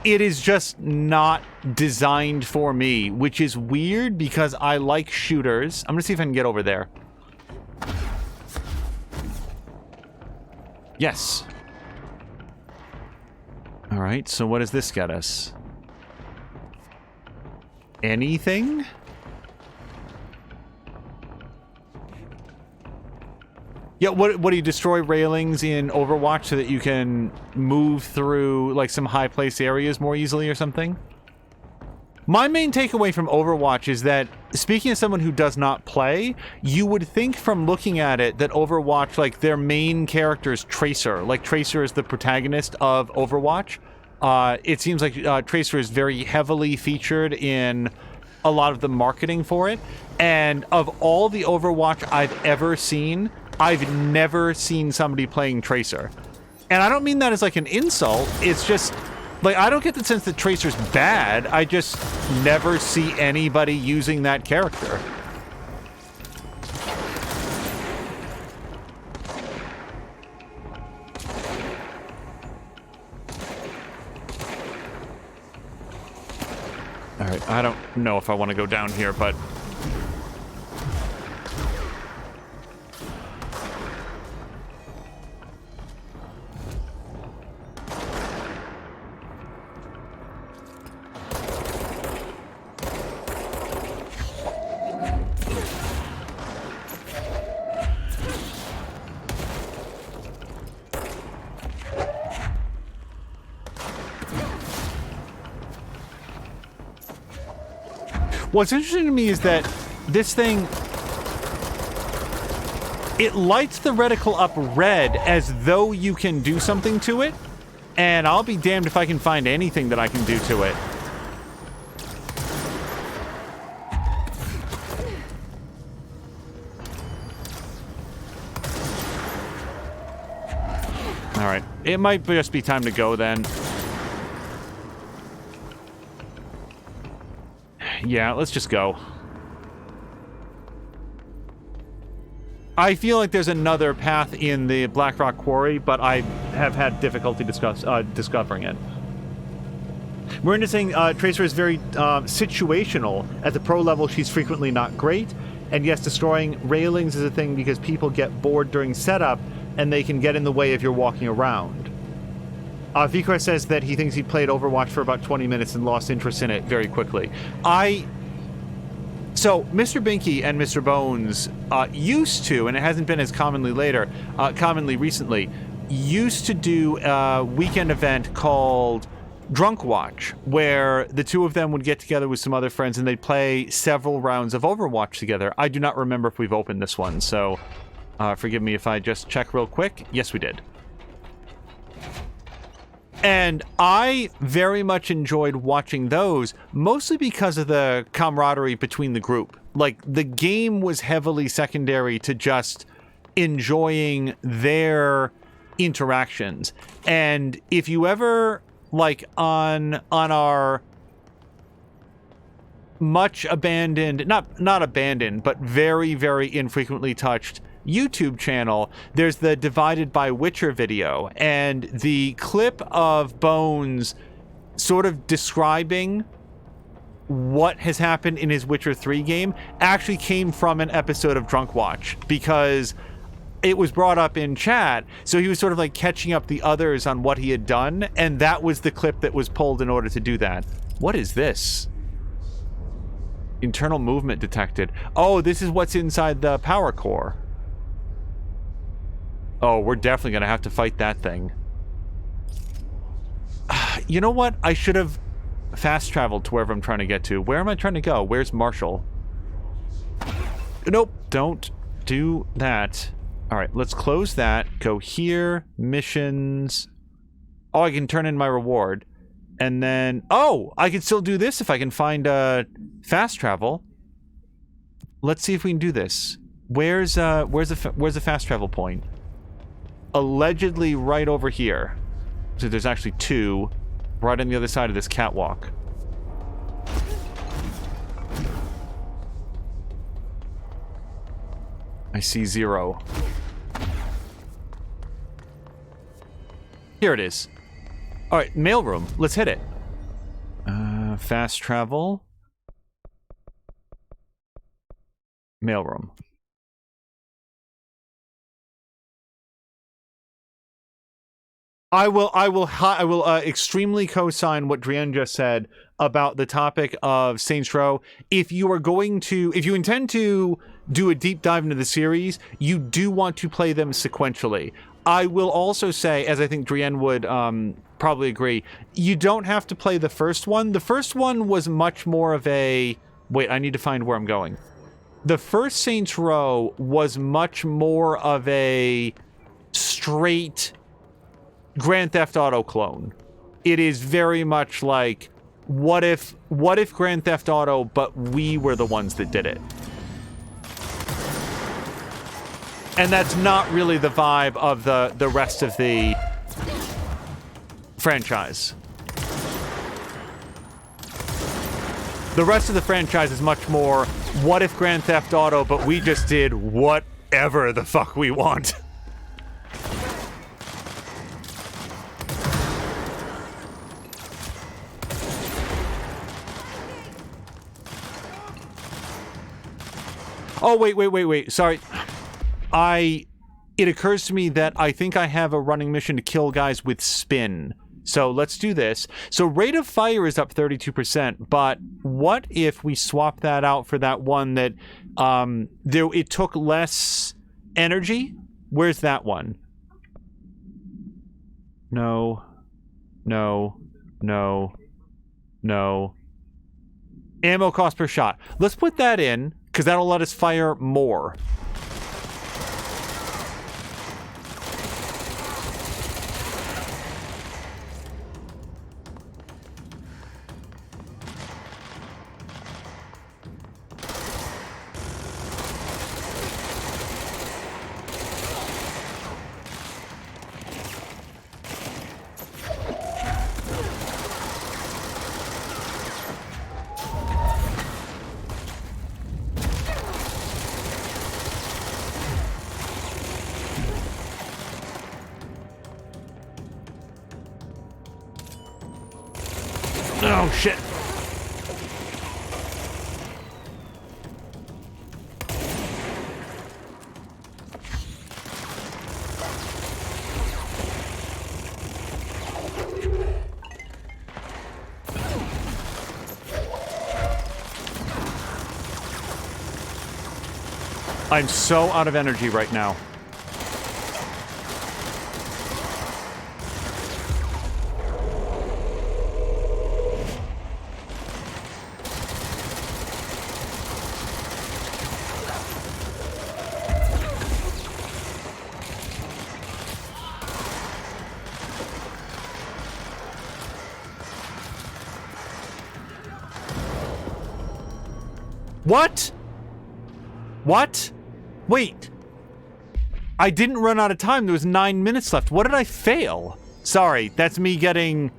It is just not designed for me, which is weird because I like shooters. I'm gonna see if I can get over there. Yes. All right, so what does this get us? Anything? Yeah, what do you destroy railings in Overwatch so that you can move through like some high place areas more easily or something? My main takeaway from Overwatch is that, speaking as someone who does not play, you would think from looking at it that Overwatch, like, their main character is Tracer. Like, Tracer is the protagonist of Overwatch. It seems like Tracer is very heavily featured in a lot of the marketing for it. And of all the Overwatch I've ever seen, I've never seen somebody playing Tracer. And I don't mean that as, like, an insult. It's just... like, I don't get the sense that Tracer's bad. I just never see anybody using that character. Alright, I don't know if I want to go down here, but... what's interesting to me is that this thing, it lights the reticle up red as though you can do something to it, and I'll be damned if I can find anything that I can do to it. Alright, it might just be time to go then. Yeah, let's just go. I feel like there's another path in the Blackrock Quarry, but I have had difficulty discovering it. Miranda saying Tracer is very situational. At the pro level, she's frequently not great. And yes, destroying railings is a thing because people get bored during setup and they can get in the way if you're walking around. Vikor says that he thinks he played Overwatch for about 20 minutes and lost interest in it very quickly. So, Mr. Binky and Mr. Bones used to, and it hasn't been as commonly recently, used to do a weekend event called Drunk Watch, where the two of them would get together with some other friends and they'd play several rounds of Overwatch together. I do not remember if we've opened this one, so forgive me if I just check real quick. Yes, we did. And I very much enjoyed watching those, mostly because of the camaraderie between the group. Like, the game was heavily secondary to just enjoying their interactions. And if you ever, like, on our much abandoned, not abandoned, but very, very infrequently touched YouTube channel, there's the Divided by Witcher video, and the clip of Bones sort of describing what has happened in his Witcher 3 game actually came from an episode of Drunk Watch, because it was brought up in chat, so he was sort of like catching up the others on what he had done, and that was the clip that was pulled in order to do that. What is this? Internal movement detected. Oh, this is what's inside the power core. Oh, we're definitely gonna have to fight that thing. You know what? I should have fast traveled to wherever I'm trying to get to. Where am I trying to go? Where's Marshall? Nope, don't do that. Alright, let's close that. Go here. Missions. Oh, I can turn in my reward. And then... Oh! I can still do this if I can find fast travel. Let's see if we can do this. Where's the fast travel point? Allegedly right over here. So there's actually two right on the other side of this catwalk. I see 0. Here it is. Alright, mailroom. Let's hit it. Fast travel. Mailroom. I will extremely co-sign what Drienne just said about the topic of Saints Row. If you intend to do a deep dive into the series, you do want to play them sequentially. I will also say, as I think Drienne would probably agree, you don't have to play the first one. The first one was much more of a... Wait, I need to find where I'm going. The first Saints Row was much more of a straight Grand Theft Auto clone. It is very much like, what if Grand Theft Auto, but we were the ones that did it? And that's not really the vibe of the rest of the franchise. The rest of the franchise is much more, what if Grand Theft Auto, but we just did whatever the fuck we want? Oh, wait. Sorry. It occurs to me that I think I have a running mission to kill guys with spin. So let's do this. So rate of fire is up 32%, but what if we swap that out for that one that it took less energy? Where's that one? No. Ammo cost per shot. Let's put that in, because that'll let us fire more. Oh, shit. I'm so out of energy right now. What? What? Wait. I didn't run out of time. There was 9 minutes left. What did I fail? Sorry, that's me getting...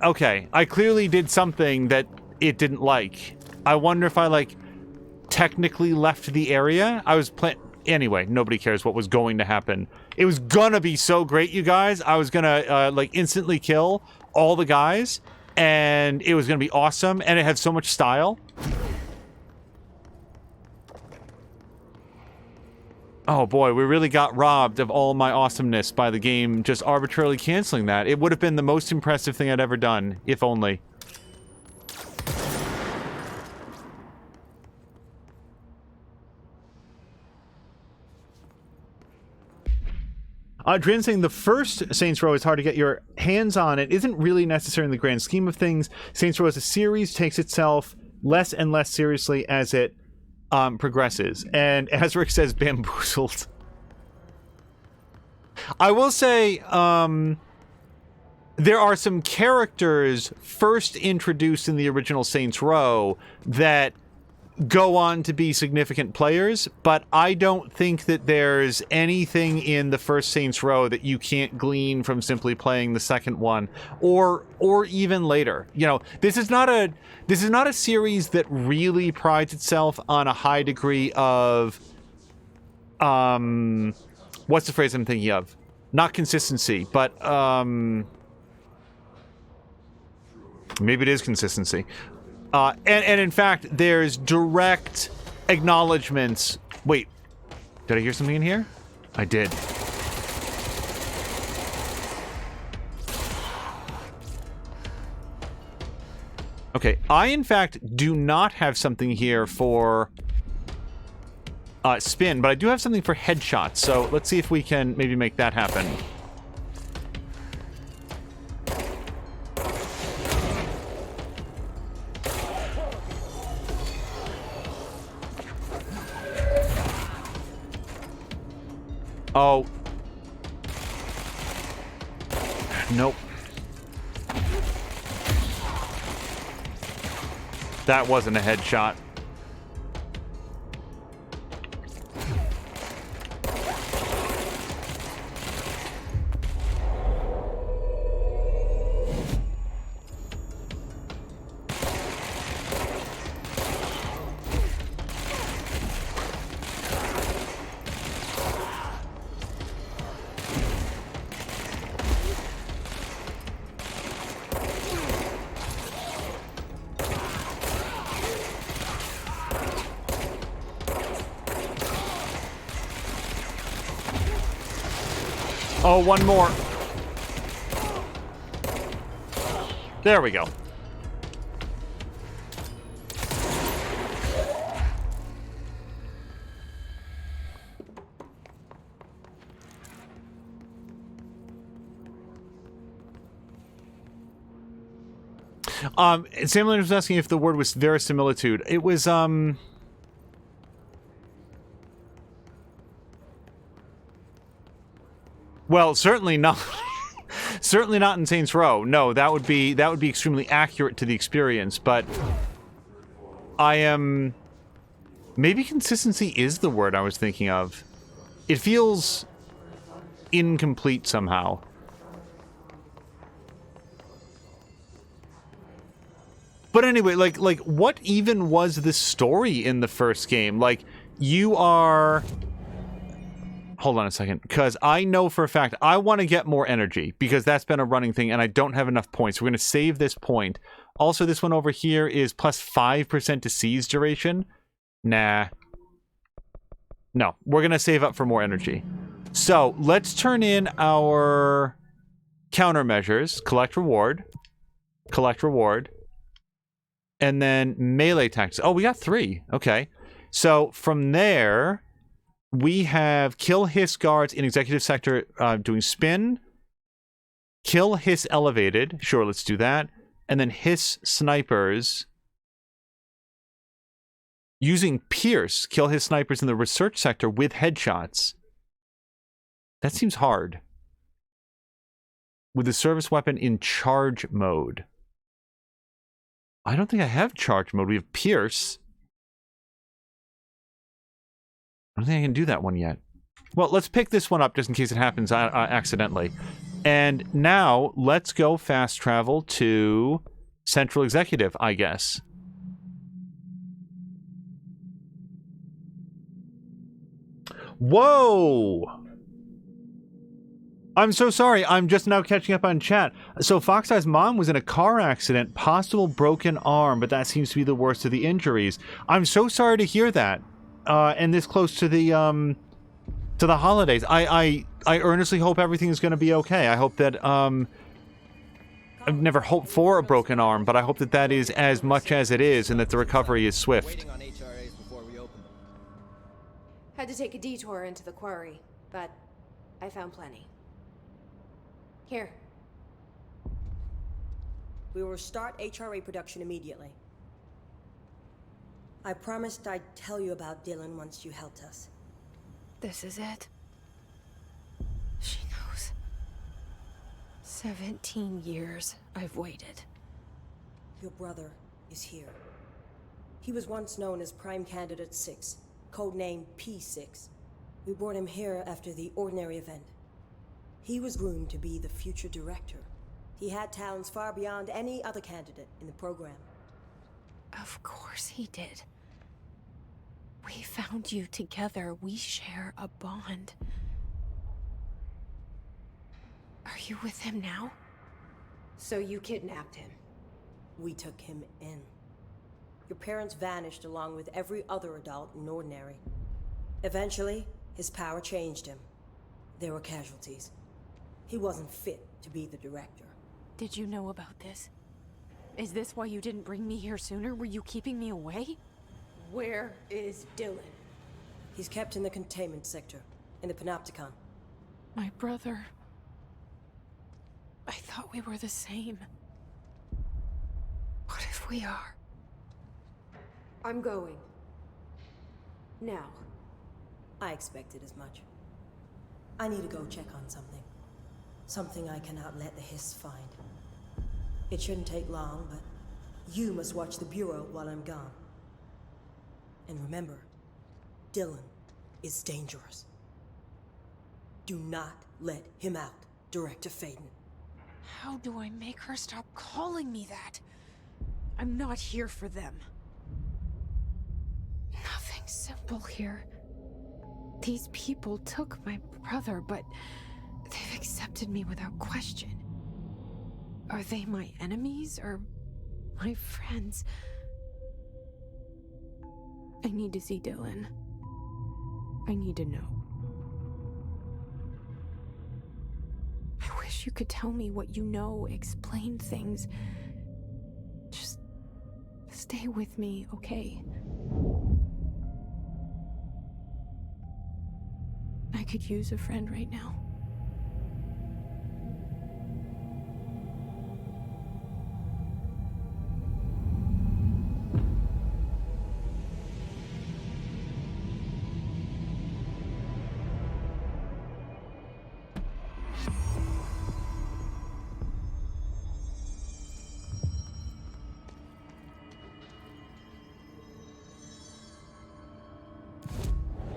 Okay, I clearly did something that it didn't like. I wonder if I, technically left the area? I was Anyway, nobody cares what was going to happen. It was gonna be so great, you guys. I was gonna, instantly kill all the guys, and it was gonna be awesome, and it had so much style. Oh boy, we really got robbed of all my awesomeness by the game just arbitrarily canceling that. It would have been the most impressive thing I'd ever done, if only. Drin saying the first Saints Row is hard to get your hands on. It isn't really necessary in the grand scheme of things. Saints Row as a series takes itself less and less seriously as it progresses. And as Rick says, bamboozled. I will say, there are some characters first introduced in the original Saints Row that go on to be significant players, but I don't think that there's anything in the first Saints Row that you can't glean from simply playing the second one, or even later. You know, this is not a series that really prides itself on a high degree of what's the phrase I'm thinking of? Not consistency, but maybe it is consistency. And in fact, there's direct acknowledgments. Wait, did I hear something in here? I did. Okay, I in fact do not have something here for spin, but I do have something for headshots. So let's see if we can maybe make that happen. Oh. Nope. That wasn't a headshot. Oh, one more. There we go. Sam Leonard was asking if the word was verisimilitude. It was, well, certainly not. Certainly not in Saints Row. No, that would be extremely accurate to the experience. But I am. Maybe consistency is the word I was thinking of. It feels incomplete somehow. But anyway, like, what even was the story in the first game? Like, you are. Hold on a second, because I know for a fact I want to get more energy, because that's been a running thing, and I don't have enough points. We're going to save this point. Also, this one over here is plus 5% to siege duration. Nah. No, we're going to save up for more energy. So, let's turn in our countermeasures. Collect reward. Collect reward. And then melee tactics. Oh, we got 3. Okay. So, from there, we have kill hiss guards in executive sector doing spin. Kill hiss elevated. Sure, let's do that. And then hiss snipers using pierce. Kill hiss snipers in the research sector with headshots. That seems hard. With the service weapon in charge mode. I don't think I have charge mode. We have pierce. I don't think I can do that one yet. Well, let's pick this one up just in case it happens accidentally. And now, let's go fast travel to Central Executive, I guess. Whoa! I'm so sorry, I'm just now catching up on chat. So Fox-Eye's mom was in a car accident, possible broken arm, but that seems to be the worst of the injuries. I'm so sorry to hear that. And this close to the holidays. I earnestly hope everything is going to be okay. I hope that, I've never hoped for a broken arm, but I hope that that is as much as it is and that the recovery is swift. Had to take a detour into the quarry, but I found plenty. Here. We will start HRA production immediately. I promised I'd tell you about Dylan once you helped us. This is it. She knows. 17 years I've waited. Your brother is here. He was once known as Prime Candidate 6, codenamed P6. We brought him here after the Ordinary event. He was groomed to be the future director. He had talents far beyond any other candidate in the program. Of course he did. We found you together. We share a bond. Are you with him now? So you kidnapped him? We took him in. Your parents vanished along with every other adult in Ordinary. Eventually, his power changed him. There were casualties. He wasn't fit to be the director. Did you know about this? Is this why you didn't bring me here sooner? Were you keeping me away? Where is Dylan? He's kept in the containment sector, in the Panopticon. My brother. I thought we were the same. What if we are? I'm going. Now. I expected as much. I need to go check on something. Something I cannot let the Hiss find. It shouldn't take long, but you must watch the Bureau while I'm gone. And remember, Dylan is dangerous. Do not let him out, Director Faden. How do I make her stop calling me that? I'm not here for them. Nothing simple here. These people took my brother, but they've accepted me without question. Are they my enemies or my friends? I need to see Dylan. I need to know. I wish you could tell me what you know, explain things. Just stay with me, okay? I could use a friend right now.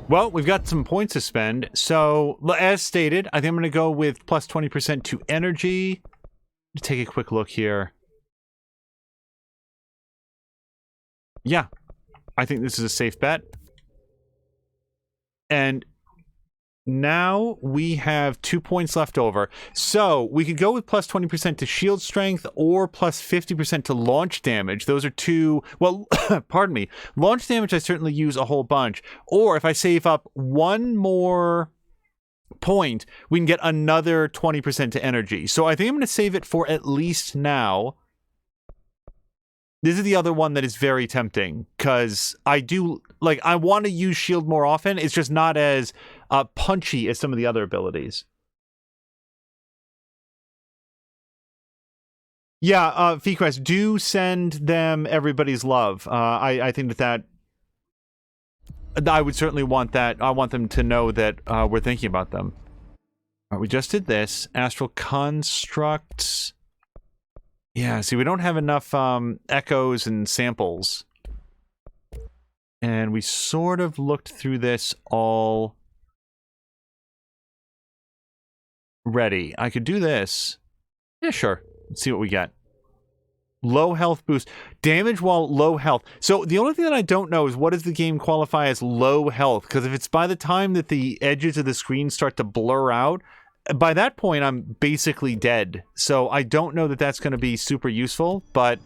Well, we've got some points to spend. So, as stated, I think I'm going to go with plus 20% to energy. Take a quick look here. Yeah, I think this is a safe bet. And now we have 2 points left over. So we could go with plus 20% to shield strength or plus 50% to launch damage. Those are two, well, pardon me. Launch damage I certainly use a whole bunch. Or if I save up one more point, we can get another 20% to energy. So I think I'm going to save it for at least now. This is the other one that is very tempting, because I do, like, I want to use shield more often. It's just not as punchy as some of the other abilities. Yeah, Feecrest, do send them everybody's love. I think that I would certainly want that. I want them to know that we're thinking about them. All right, we just did this. Astral constructs. Yeah, see, we don't have enough echoes and samples. And we sort of looked through this all ready. I could do this. Yeah, sure. Let's see what we get. Low health boost. Damage while low health. So the only thing that I don't know is what does the game qualify as low health? Because if it's by the time that the edges of the screen start to blur out, by that point, I'm basically dead. So I don't know that that's going to be super useful, but,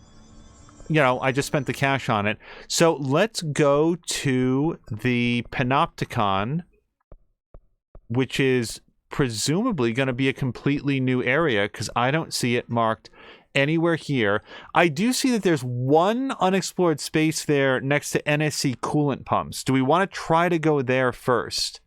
you know, I just spent the cash on it. So let's go to the Panopticon, which is presumably going to be a completely new area, because I don't see it marked anywhere here. I do see that there's one unexplored space there next to NSC coolant pumps. Do we want to try to go there first?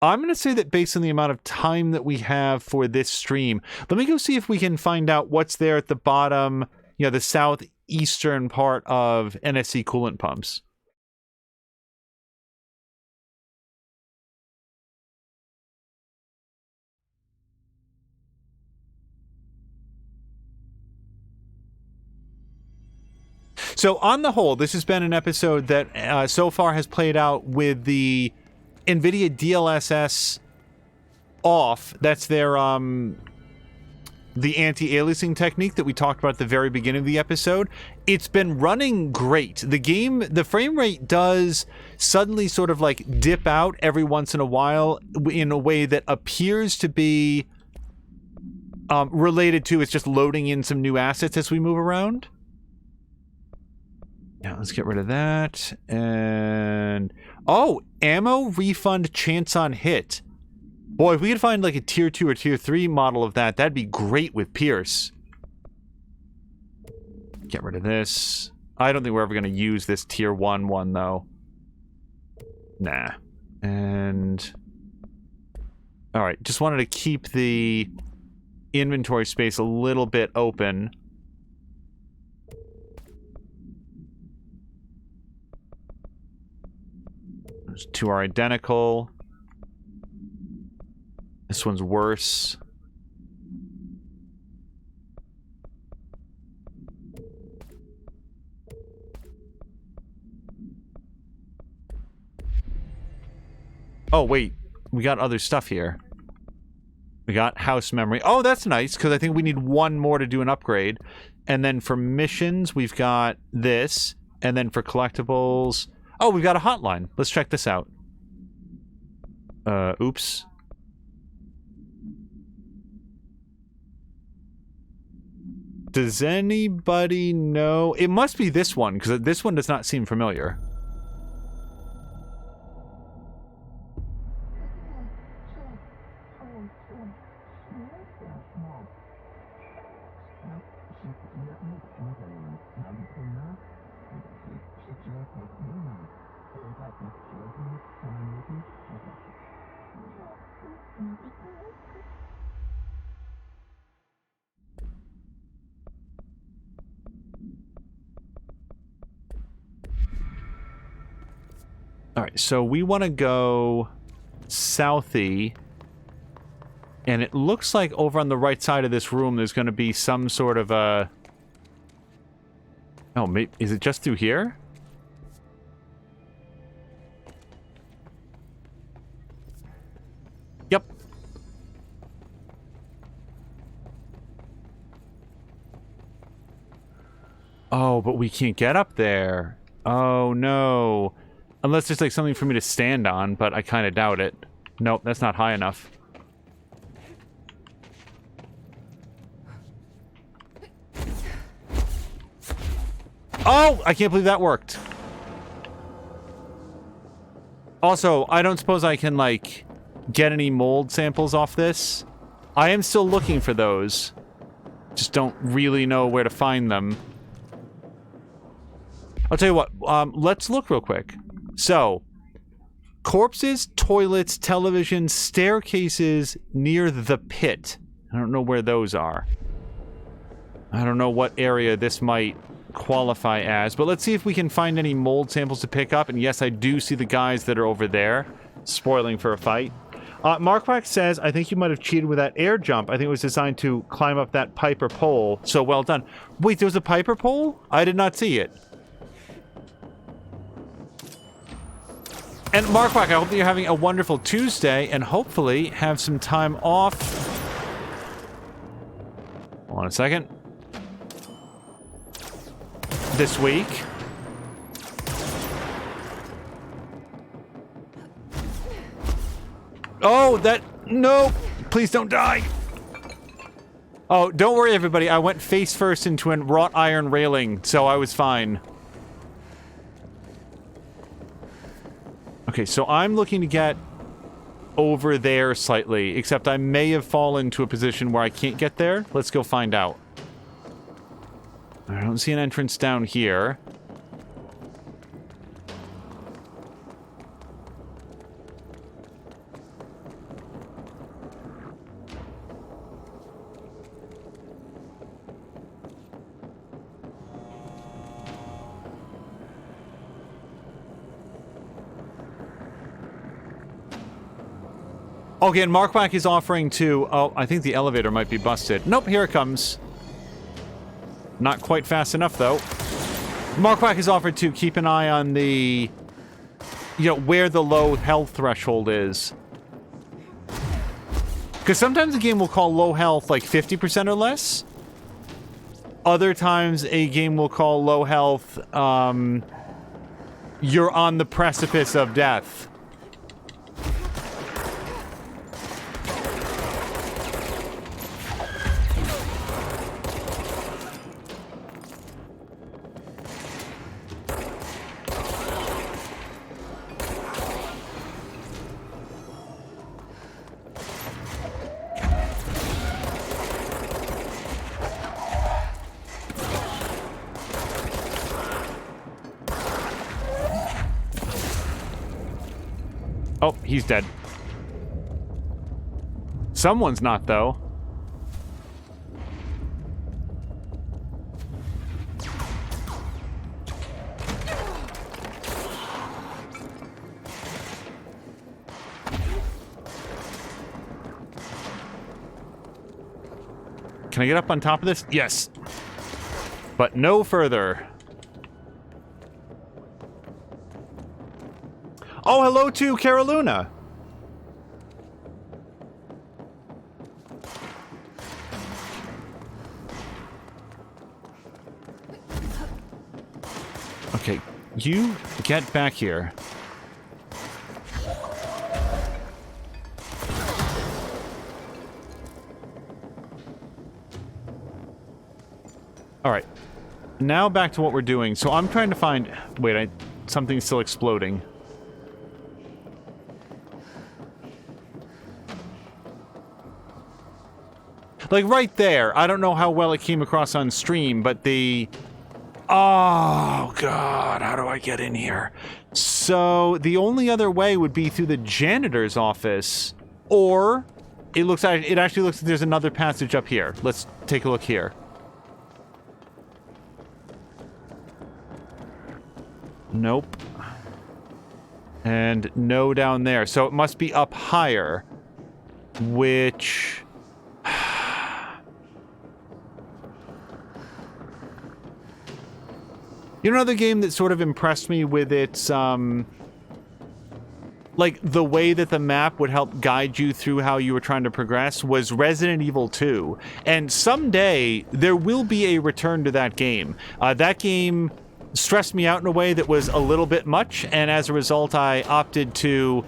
I'm going to say that based on the amount of time that we have for this stream, let me go see if we can find out what's there at the bottom, you know, the southeastern part of NSC coolant pumps. So on the whole, this has been an episode that so far has played out with the NVIDIA DLSS off. That's their the anti-aliasing technique that we talked about at the very beginning of the episode. It's been running great. The frame rate does suddenly sort of like dip out every once in a while in a way that appears to be related to it's just loading in some new assets as we move around. Now let's get rid of that. And oh, ammo refund chance on hit. Boy, if we could find like a tier 2 or tier 3 model of that, that'd be great with Pierce. Get rid of this. I don't think we're ever going to use this tier 1 one though. Nah. And alright, just wanted to keep the inventory space a little bit open. Those two are identical. This one's worse. Oh, wait. We got other stuff here. We got house memory. Oh, that's nice, because I think we need one more to do an upgrade. And then for missions, we've got this. And then for collectibles... Oh, we've got a hotline. Let's check this out. Oops. Does anybody know? It must be this one, because this one does not seem familiar. Alright, so we want to go southy. And it looks like over on the right side of this room there's going to be some sort of a... Oh, maybe... Is it just through here? Yep. Oh, but we can't get up there. Oh, no. Unless there's like something for me to stand on, but I kind of doubt it. Nope, that's not high enough. Oh, I can't believe that worked. Also, I don't suppose I can, like, get any mold samples off this. I am still looking for those. Just don't really know where to find them. I'll tell you what, let's look real quick. So, corpses, toilets, television, staircases near the pit. I don't know where those are. I don't know what area this might qualify as, but let's see if we can find any mold samples to pick up. And yes, I do see the guys that are over there, spoiling for a fight. Markwack says, I think you might have cheated with that air jump. I think it was designed to climb up that pipe or pole. So well done. Wait, there was a pipe or pole? I did not see it. And Markwack, I hope that you're having a wonderful Tuesday and hopefully have some time off. Hold on a second. This week. Oh, that... No! Please don't die! Oh, don't worry, everybody. I went face first into a wrought iron railing, so I was fine. Okay, so I'm looking to get over there slightly, except I may have fallen to a position where I can't get there. Let's go find out. I don't see an entrance down here. Okay, and Markback is offering to... Oh, I think the elevator might be busted. Nope, here it comes. Not quite fast enough, though. Markback has offered to keep an eye on the... You know, where the low health threshold is. Because sometimes a game will call low health like 50% or less. Other times a game will call low health, you're on the precipice of death. Oh, he's dead. Someone's not, though. Can I get up on top of this? Yes. But no further. Oh, hello to Caroluna. Okay, you get back here. All right. Now back to what we're doing. So I'm trying to find... Wait, something's still exploding. Like, right there. I don't know how well it came across on stream, but the... Oh, God. How do I get in here? So, the only other way would be through the janitor's office. Or, it actually looks like there's another passage up here. Let's take a look here. Nope. And no down there. So, it must be up higher. Which... You know, another game that sort of impressed me with its, like, the way that the map would help guide you through how you were trying to progress was Resident Evil 2. And someday, there will be a return to that game. That game stressed me out in a way that was a little bit much, and as a result, I opted to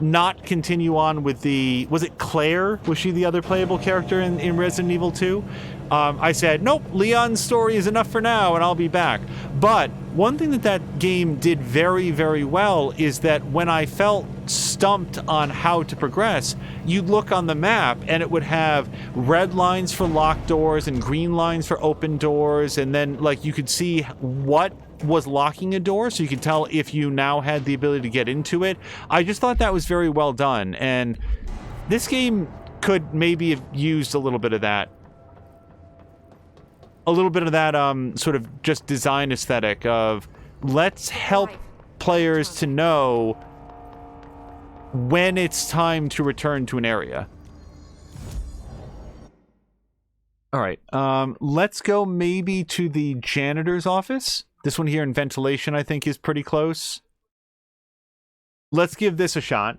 not continue on with the... Was it Claire? Was she the other playable character in Resident Evil 2? I said, nope, Leon's story is enough for now, and I'll be back. But one thing that game did very, very well is that when I felt stumped on how to progress, you'd look on the map, and it would have red lines for locked doors and green lines for open doors, and then, like, you could see what was locking a door, so you could tell if you now had the ability to get into it. I just thought that was very well done, and this game could maybe have used a little bit of that. A little bit of that sort of just design aesthetic of let's help players to know when it's time to return to an area. All right, let's go maybe to the janitor's office. This one here in ventilation, I think, is pretty close. Let's give this a shot.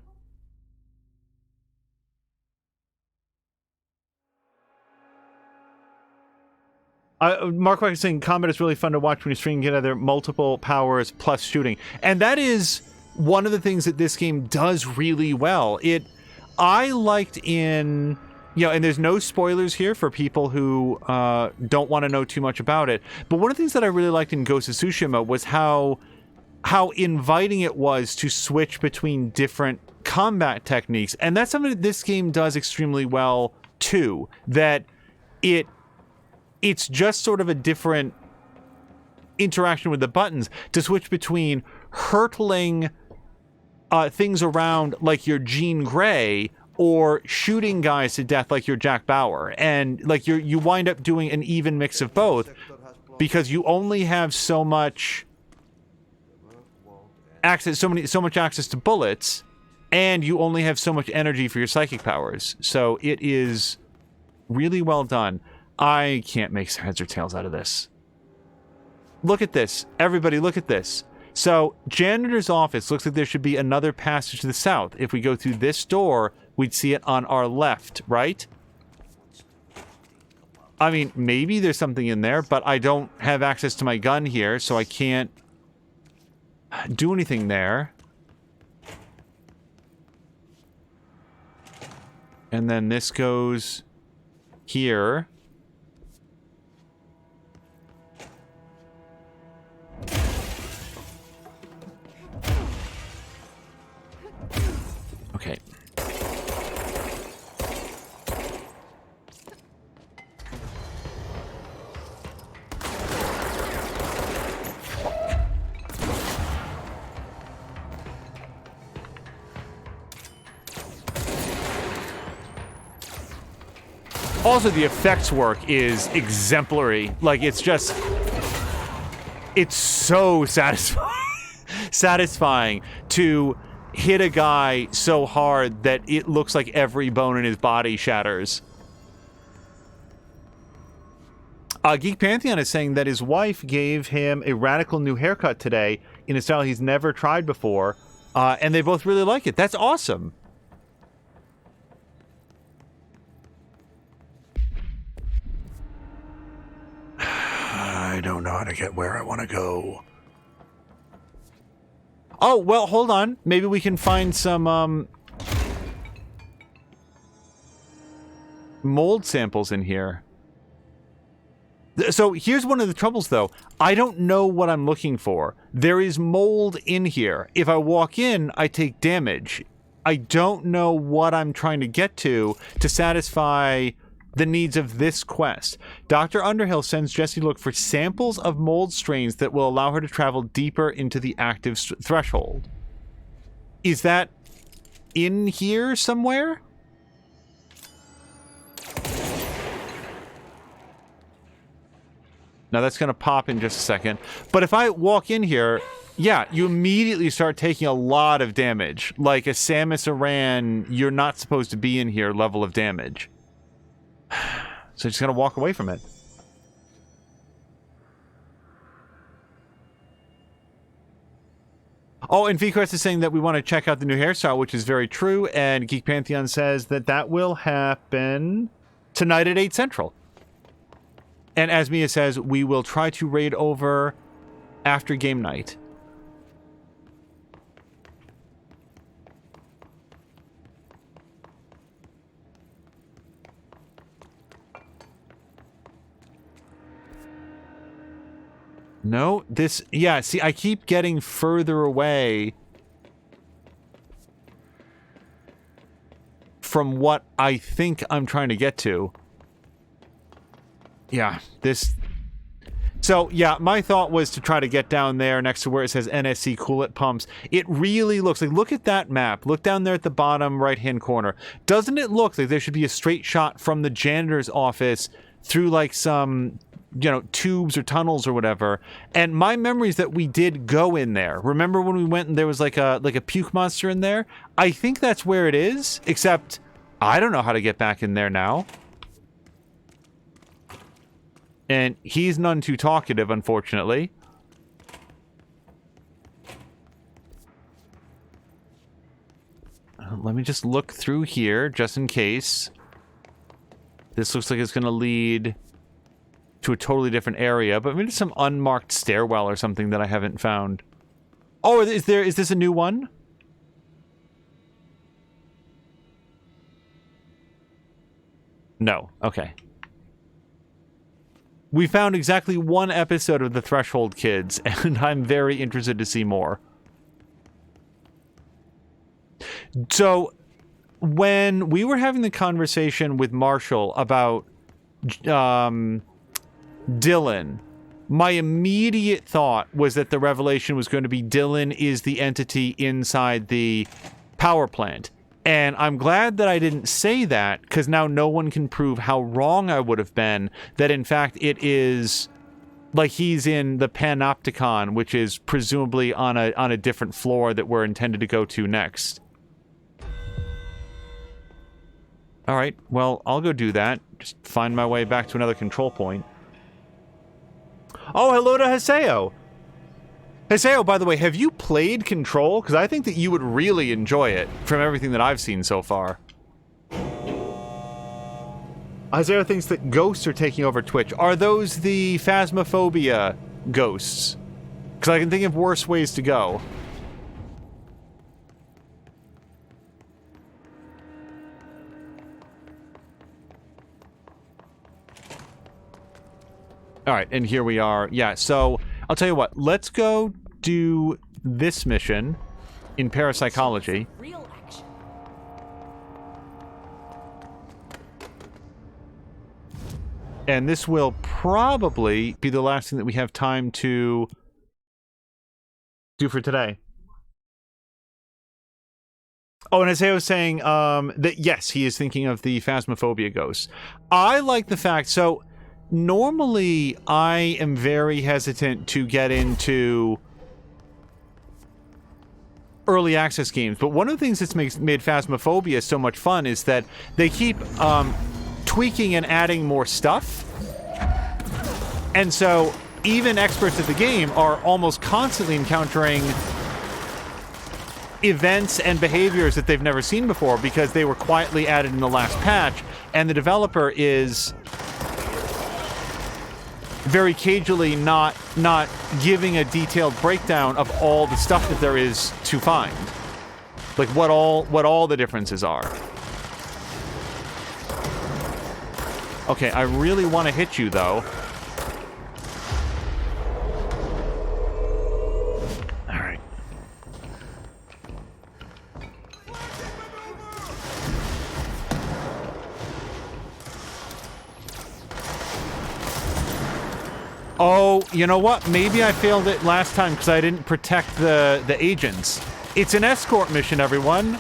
Mark is saying combat is really fun to watch when you string together multiple powers plus shooting. And that is one of the things that this game does really well. I liked in... You know, and there's no spoilers here for people who don't want to know too much about it. But one of the things that I really liked in Ghost of Tsushima was how inviting it was to switch between different combat techniques. And that's something that this game does extremely well, too. That it's just sort of a different interaction with the buttons to switch between hurtling things around like you're Jean Grey or shooting guys to death like you're Jack Bauer. And like you wind up doing an even mix of both because you only have so much access, so much access to bullets And you only have so much energy for your psychic powers. So it is really well done. I can't make heads or tails out of this. Look at this. Everybody, look at this. So, janitor's office looks like there should be another passage to the south. If we go through this door, we'd see it on our left, right? I mean, maybe there's something in there, but I don't have access to my gun here, so I can't do anything there. And then this goes here. Okay. Also, the effects work is exemplary. Like, it's just... It's so satisfying to hit a guy so hard that it looks like every bone in his body shatters. Geek Pantheon is saying that his wife gave him a radical new haircut today in a style he's never tried before, and they both really like it. That's awesome. I don't know how to get where I want to go. Oh, well, hold on. Maybe we can find some, mold samples in here. So here's one of the troubles, though. I don't know what I'm looking for. There is mold in here. If I walk in, I take damage. I don't know what I'm trying to get to satisfy the needs of this quest. Dr. Underhill sends Jessie to look for samples of mold strains that will allow her to travel deeper into the active threshold. Is that in here somewhere? Now that's going to pop in just a second. But if I walk in here, yeah, you immediately start taking a lot of damage. Like a Samus Aran, you're not supposed to be in here level of damage. So just gonna walk away from it. Oh, and VQuest is saying that we want to check out the new hairstyle, which is very true, and Geek Pantheon says that that will happen tonight at 8 Central. And as Mia says, we will try to raid over after game night. No, this... Yeah, see, I keep getting further away from what I think I'm trying to get to. Yeah, this... So, yeah, my thought was to try to get down there next to where it says NSC coolant pumps. It really looks like... Look at that map. Look down there at the bottom right-hand corner. Doesn't it look like there should be a straight shot from the janitor's office through, like, some... you know, tubes or tunnels or whatever. And my memory is that we did go in there. Remember when we went and there was like a puke monster in there? I think that's where it is, except I don't know how to get back in there now. And he's none too talkative, unfortunately. Let me just look through here, just in case. This looks like it's going to lead to a totally different area, but maybe some unmarked stairwell or something that I haven't found. Oh, is this a new one? No. Okay. We found exactly one episode of the Threshold Kids, and I'm very interested to see more. So, when we were having the conversation with Marshall about Dylan, my immediate thought was that the revelation was going to be Dylan is the entity inside the power plant. And I'm glad that I didn't say that, because now no one can prove how wrong I would have been, that in fact it is, like, he's in the Panopticon, which is presumably on a different floor that we're intended to go to next. All right, well, I'll go do that. Just find my way back to another control point. Oh, hello to Haseo. Haseo, by the way, have you played Control? Because I think that you would really enjoy it from everything that I've seen so far. Haseo thinks that ghosts are taking over Twitch. Are those the Phasmophobia ghosts? Because I can think of worse ways to go. Alright, and here we are. Yeah, so, I'll tell you what. Let's go do this mission in parapsychology. Real action. And this will probably be the last thing that we have time to do for today. Oh, and as I was saying, that yes, he is thinking of the Phasmophobia ghosts. I like the fact, so... Normally, I am very hesitant to get into early access games, but one of the things that's made Phasmophobia so much fun is that they keep tweaking and adding more stuff. And so, even experts at the game are almost constantly encountering events and behaviors that they've never seen before because they were quietly added in the last patch, and the developer is... very cagely not giving a detailed breakdown of all the stuff that there is to find. Like what all the differences are. Okay, I really want to hit you though. Alright. Oh, you know what? Maybe I failed it last time because I didn't protect the agents. It's an escort mission, everyone.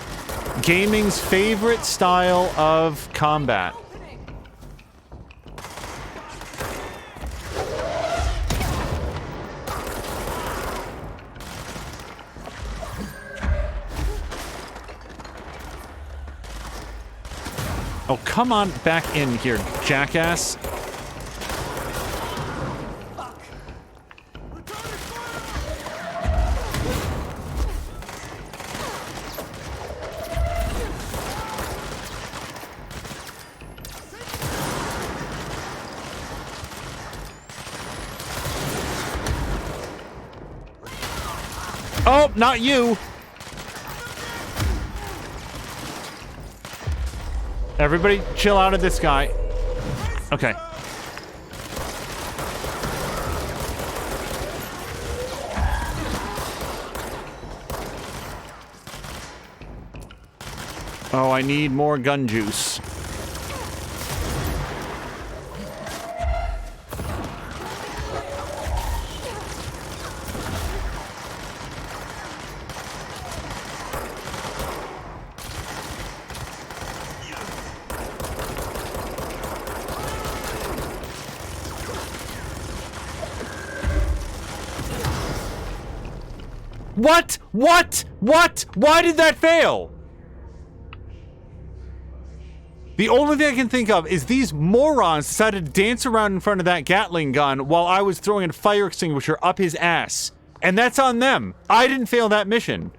Gaming's favorite style of combat. Oh, come on back in here, jackass. Oh, not you! Everybody chill out of this guy. Okay. Oh, I need more gun juice. What? What? What? Why did that fail? The only thing I can think of is these morons decided to dance around in front of that Gatling gun while I was throwing a fire extinguisher up his ass. And that's on them. I didn't fail that mission.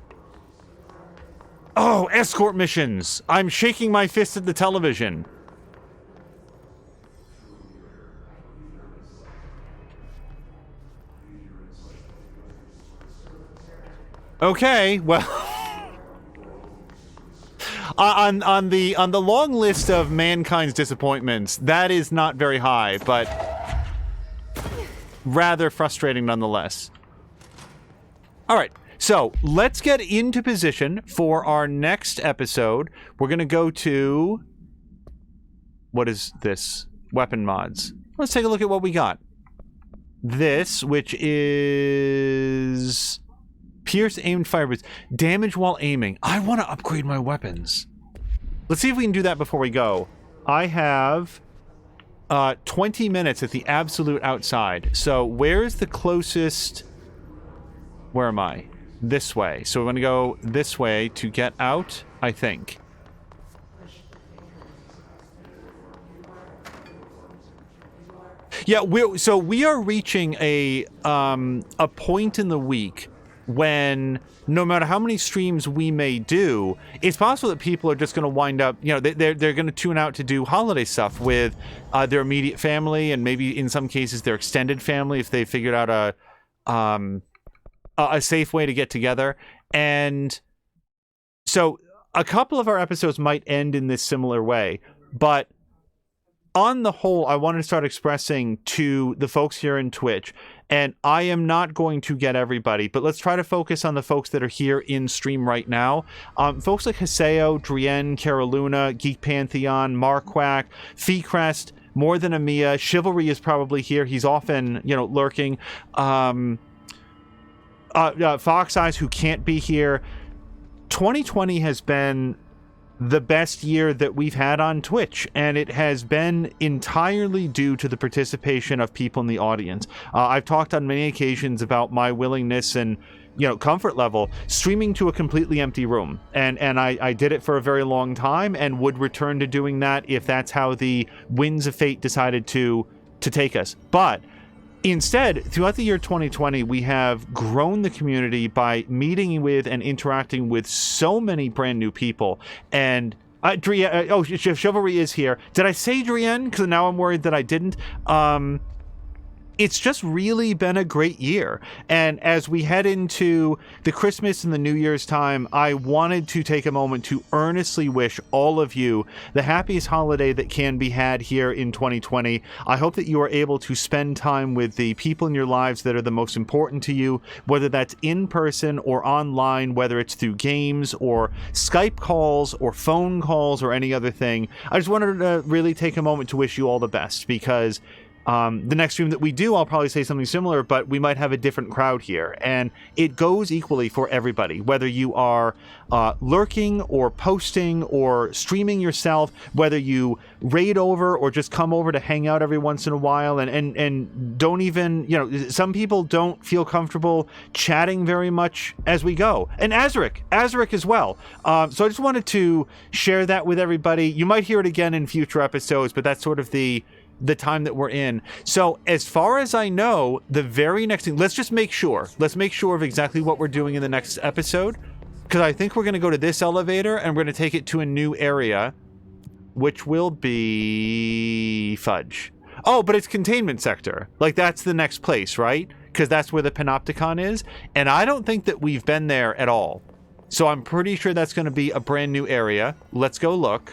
Oh, escort missions. I'm shaking my fist at the television. Okay, well, on the long list of mankind's disappointments, that is not very high, but rather frustrating nonetheless. All right, so let's get into position for our next episode. We're gonna go to what is this? Weapon mods. Let's take a look at what we got. This, which is pierce aimed firebirds. Damage while aiming. I want to upgrade my weapons. Let's see if we can do that before we go. I have 20 minutes at the absolute outside. So where's the closest... Where am I? This way. So we're going to go this way to get out, I think. Yeah, we are reaching a point in the week when no matter how many streams we may do, it's possible that people are just going to wind up, they're going to tune out to do holiday stuff with their immediate family, and maybe in some cases their extended family if they figured out a safe way to get together. And so a couple of our episodes might end in this similar way, but on the whole, I wanted to start expressing to the folks here in Twitch, and I am not going to get everybody, but let's try to focus on the folks that are here in stream right now. Folks like Haseo, Drienne, Caroluna, Geek Pantheon, Marquack, Feecrest, More Than a Mia, Chivalry is probably here. He's often, lurking. Fox Eyes, who can't be here. 2020 has been the best year that we've had on Twitch, and it has been entirely due to the participation of people in the audience. I've talked on many occasions about my willingness and comfort level streaming to a completely empty room, and I did it for a very long time and would return to doing that if that's how the winds of fate decided to take us. But instead, throughout the year 2020, we have grown the community by meeting with and interacting with so many brand new people. And Chivalry is here. Did I say Drienne? Because now I'm worried that I didn't. It's just really been a great year. And as we head into the Christmas and the New Year's time, I wanted to take a moment to earnestly wish all of you the happiest holiday that can be had here in 2020. I hope that you are able to spend time with the people in your lives that are the most important to you, whether that's in person or online, whether it's through games or Skype calls or phone calls or any other thing. I just wanted to really take a moment to wish you all the best, because the next stream that we do, I'll probably say something similar, but we might have a different crowd here. And it goes equally for everybody, whether you are lurking or posting or streaming yourself, whether you raid over or just come over to hang out every once in a while, and don't even, some people don't feel comfortable chatting very much as we go. And Azric as well. So I just wanted to share that with everybody. You might hear it again in future episodes, but that's sort of the time that we're in. So as far as I know, the very next thing, let's make sure of exactly what we're doing in the next episode, because I think we're going to go to this elevator and we're going to take it to a new area, which will be Fudge. Oh, but it's containment sector. Like, that's the next place, right? Because that's where the Panopticon is, and I don't think that we've been there at all. So I'm pretty sure that's going to be a brand new area. Let's go look.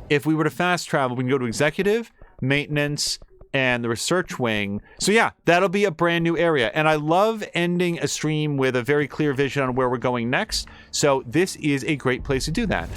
If we were to fast travel, we can go to executive, maintenance, and the research wing. So yeah, that'll be a brand new area. And I love ending a stream with a very clear vision on where we're going next. So this is a great place to do that.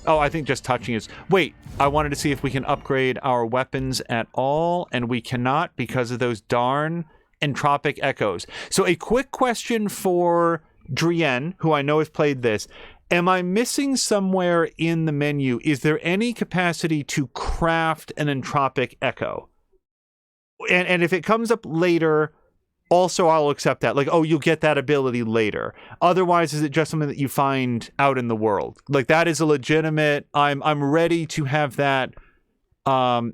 I think just touching is... Wait, I wanted to see if we can upgrade our weapons at all, and we cannot because of those darn entropic echoes. So a quick question for Drienne, who I know has played this. Am I missing somewhere in the menu? Is there any capacity to craft an entropic echo? And if it comes up later, also I'll accept that. Like, oh, you'll get that ability later. Otherwise, is it just something that you find out in the world? Like, that is a legitimate... I'm ready to have that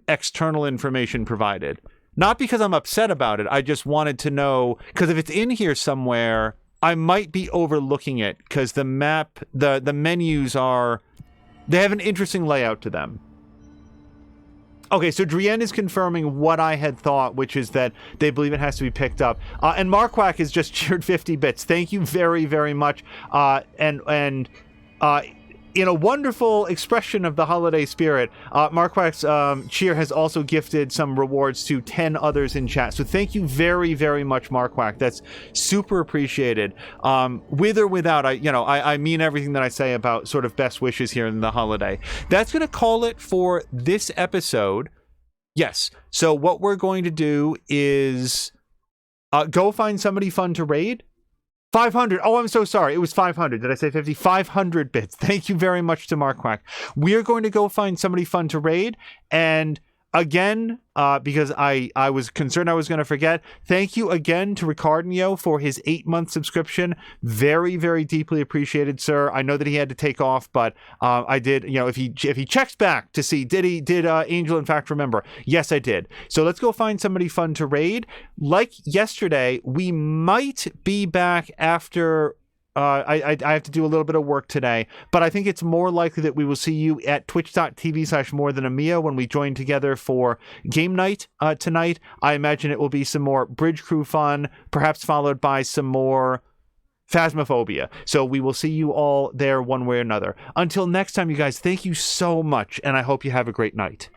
external information provided. Not because I'm upset about it. I just wanted to know, because if it's in here somewhere, I might be overlooking it, because the map, the menus they have an interesting layout to them. Okay, so Drienne is confirming what I had thought, which is that they believe it has to be picked up. And Marquack has just cheered 50 bits. Thank you very, very much. In a wonderful expression of the holiday spirit, Marquack's cheer has also gifted some rewards to 10 others in chat. So thank you very, very much, Marquack. That's super appreciated. With or without, I mean everything that I say about sort of best wishes here in the holiday. That's going to call it for this episode. Yes. So what we're going to do is go find somebody fun to raid. 500. Oh, I'm so sorry. It was 500. Did I say 50? 500 bits. Thank you very much to Marquack. We are going to go find somebody fun to raid, and again, because I was concerned I was going to forget, thank you again to Ricardinho for his 8-month subscription. Very, very deeply appreciated, sir. I know that he had to take off, but I did, if he checks back to see, did Angel in fact remember? Yes, I did. So let's go find somebody fun to raid. Like yesterday, we might be back after... I have to do a little bit of work today, but I think it's more likely that we will see you at twitch.tv/morethanamio when we join together for game night tonight. I imagine it will be some more Bridge Crew fun, perhaps followed by some more Phasmophobia. So we will see you all there one way or another. Until next time, you guys, thank you so much, and I hope you have a great night.